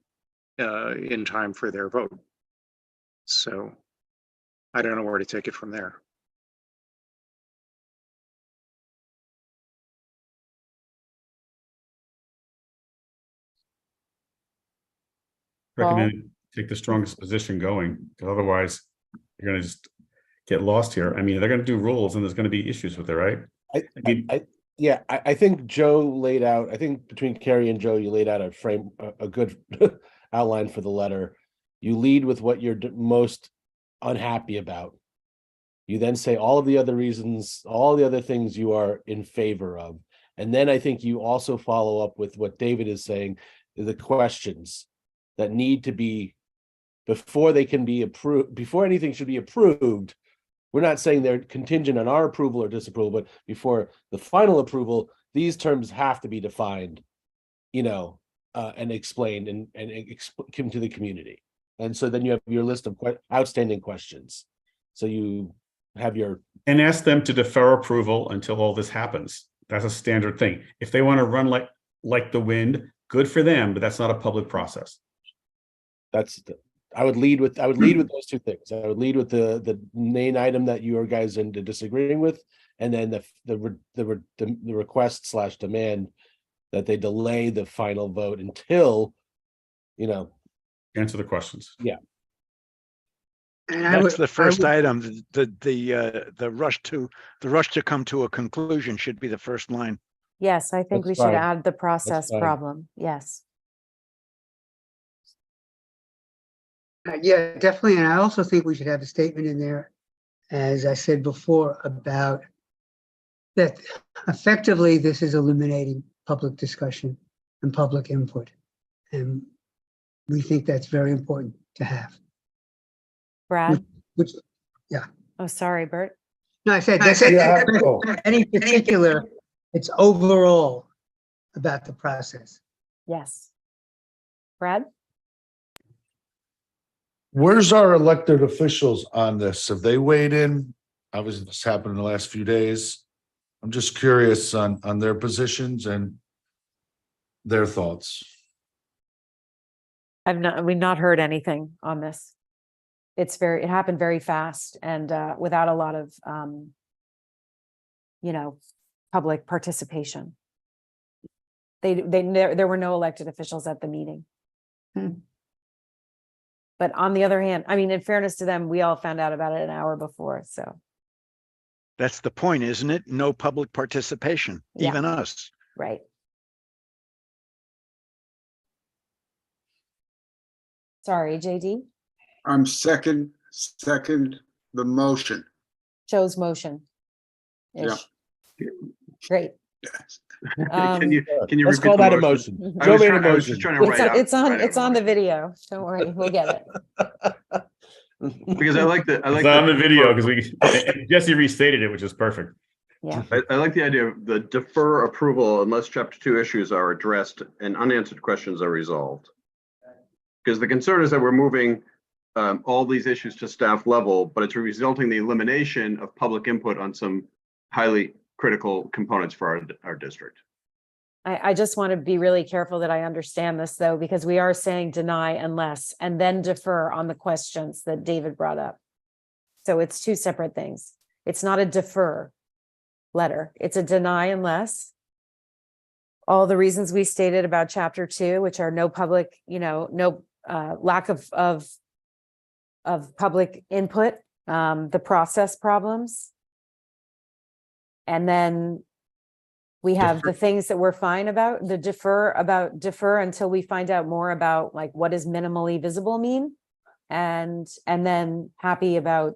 in time for their vote. So I don't know where to take it from there. Recommend take the strongest position going, because otherwise you're going to just get lost here. I mean, they're going to do rules and there's going to be issues with it, right? I think Joe laid out, I think between Carrie and Joe, you laid out a good outline for the letter. You lead with what you're most unhappy about. You then say all of the other reasons, all the other things you are in favor of. And then I think you also follow up with what David is saying, the questions that need to be, before they can be approved, before anything should be approved. We're not saying they're contingent on our approval or disapproval, but before the final approval, these terms have to be defined, and explained and come to the community. And so then you have your list of outstanding questions. So you have and ask them to defer approval until all this happens. That's a standard thing. If they want to run like the wind, good for them, but that's not a public process. I would lead with those two things. I would lead with the main item that you guys are disagreeing with, and then the request / demand that they delay the final vote until, answer the questions. Yeah. And that's the first item. The rush to come to a conclusion should be the first line. Yes, I think we should add the process problem. Yes. Yeah, definitely. And I also think we should have a statement in there, as I said before, about that effectively this is eliminating public discussion and public input. And we think that's very important to have. Brad? Which yeah. Oh, sorry, Bert. No, I said any particular, it's overall about the process. Yes. Brad? Where's our elected officials on this? Have they weighed in? Obviously, this happened in the last few days. I'm just curious on their positions and their thoughts. We've not heard anything on this. It happened very fast and without a lot of, public participation. There were no elected officials at the meeting. But on the other hand, I mean, in fairness to them, we all found out about it an hour before, so. That's the point, isn't it? No public participation, Yeah. even us. Right. Sorry, JD? I'm second the motion. Joe's motion. Yeah. Great. Can you Let's repeat call the that a motion? motion. I Joe was made trying- a I was just motion. trying to write out- It's on the video. Don't worry, we'll get it. Because I like It's on the video because Jesse restated it, which is perfect. Yeah. I like the idea of the defer approval unless chapter 2 issues are addressed and unanswered questions are resolved. Because the concern is that we're moving all these issues to staff level, but it's resulting in the elimination of public input on some highly critical components for our district. I just want to be really careful that I understand this though, because we are saying deny unless, and then defer on the questions that David brought up. So it's two separate things. It's not a defer letter. It's a deny unless all the reasons we stated about chapter 2, which are no public, no lack of public input, the process problems. And then we have the things that we're fine about, defer until we find out more about like what does minimally visible mean, and then happy about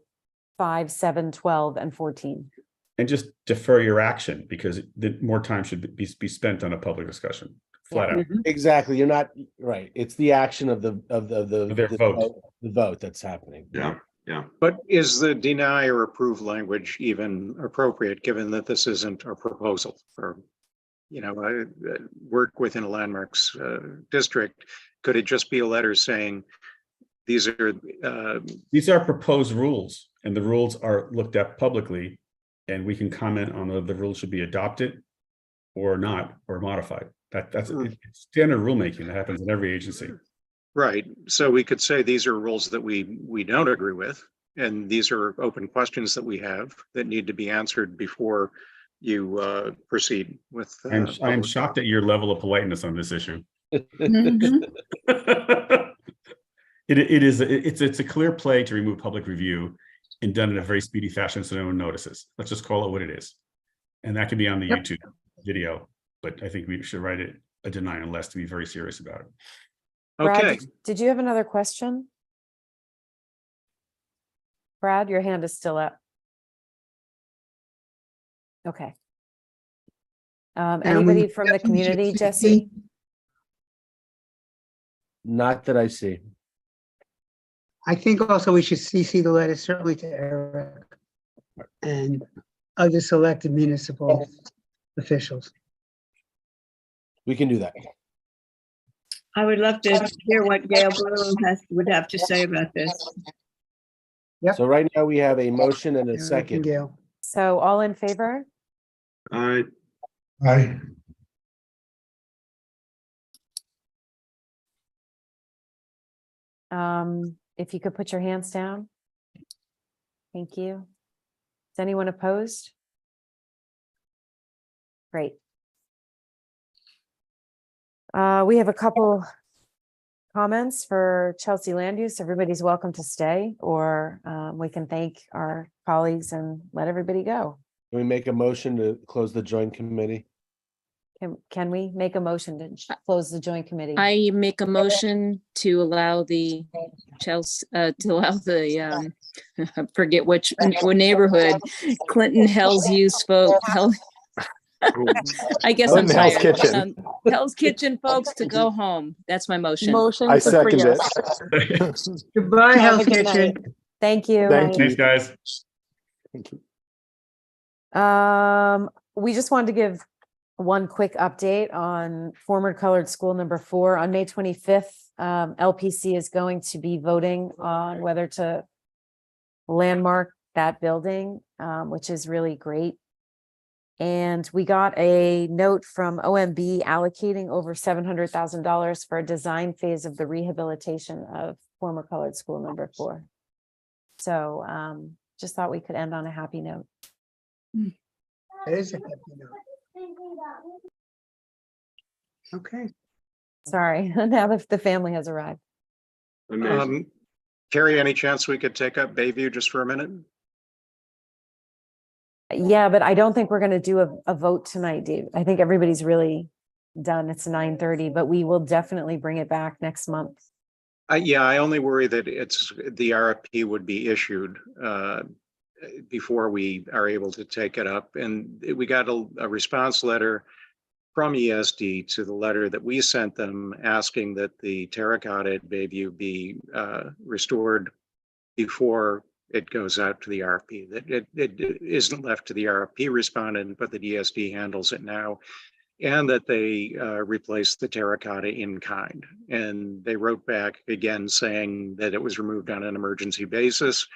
5, 7, 12, and 14. And just defer your action because more time should be spent on a public discussion. Flat out. Exactly. You're not right. It's the action of the vote that's happening. Yeah. But is the deny or approve language even appropriate, given that this isn't a proposal for, work within a landmarks district? Could it just be a letter saying these are proposed rules, and the rules are looked at publicly, and we can comment on whether the rules should be adopted or not, or modified. That's standard rulemaking that happens in every agency. right? So we could say these are rules that we don't agree with, and these are open questions that we have that need to be answered before you proceed with. I'm shocked at your level of politeness on this issue. It's a clear play to remove public review and done in a very speedy fashion so no one notices. Let's just call it what it is. And that can be on the YouTube video, but I think we should write it a deny unless to be very serious about it. Brad, did you have another question? Brad, your hand is still up. Okay. Anybody from the community, Jesse? Not that I see. I think also we should CC the letter certainly to Eric and other selected municipal officials. We can do that. I would love to hear what Gail Bloom would have to say about this. Yep. So right now we have a motion and a second. So all in favor? Aye. Aye. If you could put your hands down. Thank you. Is anyone opposed? Great. We have a couple comments for Chelsea land use. Everybody's welcome to stay, or we can thank our colleagues and let everybody go. Can we make a motion to close the joint committee? Can we make a motion to close the joint committee? I make a motion to allow the Chelsea, I forget what neighborhood, Clinton Hell's Use folk, I guess I'm Clinton Hell's tired. Kitchen. Hell's Kitchen folks to go home. That's my motion. I second it. Goodbye, Have a Hell's good Kitchen. night. Thank you. Thank Thanks, guys. We just wanted to give one quick update on former colored school number 4. On May 25th, LPC is going to be voting on whether to landmark that building, which is really great. And we got a note from OMB allocating over $700,000 for a design phase of the rehabilitation of former colored school number 4. So just thought we could end on a happy note. It is a happy note. Okay. Sorry, now the family has arrived. Terry, any chance we could take up Bayview just for a minute? Yeah, but I don't think we're going to do a vote tonight, Dave. I think everybody's really done. It's 9:30, but we will definitely bring it back next month. Yeah, I only worry that the RFP would be issued before we are able to take it up. And we got a response letter from ESD to the letter that we sent them asking that the terracotta at Bayview be restored before it goes out to the RFP. That it isn't left to the RFP respondent, but that ESD handles it now, and that they replace the terracotta in kind. And they wrote back again saying that it was removed on an emergency basis,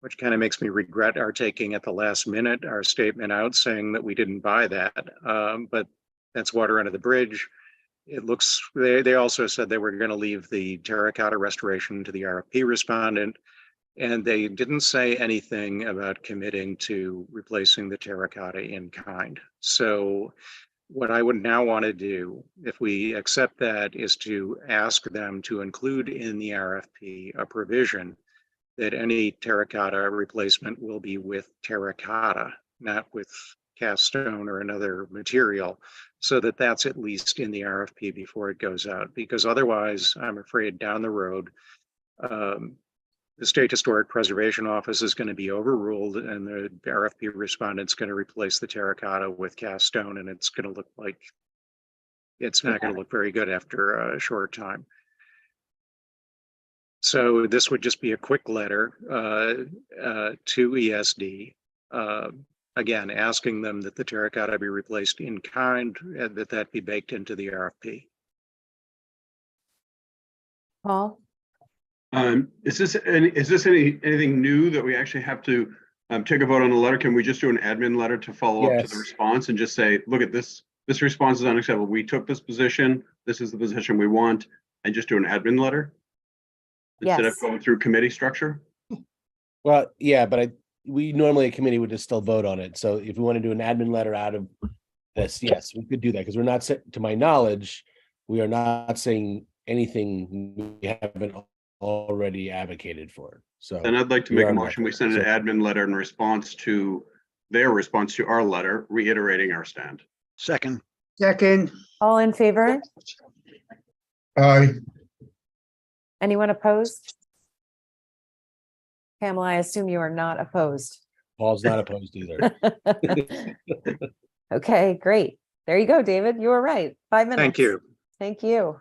which kind of makes me regret our taking at the last minute our statement out saying that we didn't buy that. But that's water under the bridge. It looks, they also said they were going to leave the terracotta restoration to the RFP respondent. And they didn't say anything about committing to replacing the terracotta in kind. So what I would now want to do, if we accept that, is to ask them to include in the RFP a provision that any terracotta replacement will be with terracotta, not with cast stone or another material, so that that's at least in the RFP before it goes out. Because otherwise, I'm afraid down the road, the State Historic Preservation Office is going to be overruled, and the RFP respondent's going to replace the terracotta with cast stone, and it's going to look like it's not going to look very good after a short time. So this would just be a quick letter to ESD, again, asking them that the terracotta be replaced in kind, and that be baked into the RFP. Paul? Is this anything new that we actually have to take a vote on the letter? Can we just do an admin letter to follow up to the response and just say, look at this, this response is unacceptable. We took this position. This is the position we want, and just do an admin letter instead of going through committee structure? Well, yeah, but we normally a committee would just still vote on it. So if we want to do an admin letter out of this, yes, we could do that, because we're not, to my knowledge, we are not saying anything we haven't already advocated for. So then I'd like to make a motion. We send an admin letter in response to their response to our letter, reiterating our stand. Second. All in favor? Aye. Anyone opposed? Pamela, I assume you are not opposed. Paul's not opposed either. Okay, great. There you go, David. You were right. 5 minutes. Thank you. Thank you.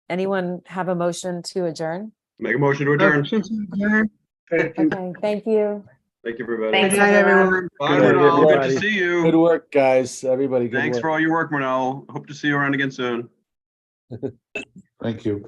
Anyone have a motion to adjourn? Make a motion to adjourn. Okay, thank you. Thank you, everybody. Thanks, Good night, everyone. Bye, Manal. Good to see you. Good work, guys. Everybody, good Thanks work. for all your work, Manal. Hope to see you around again soon. Thank you.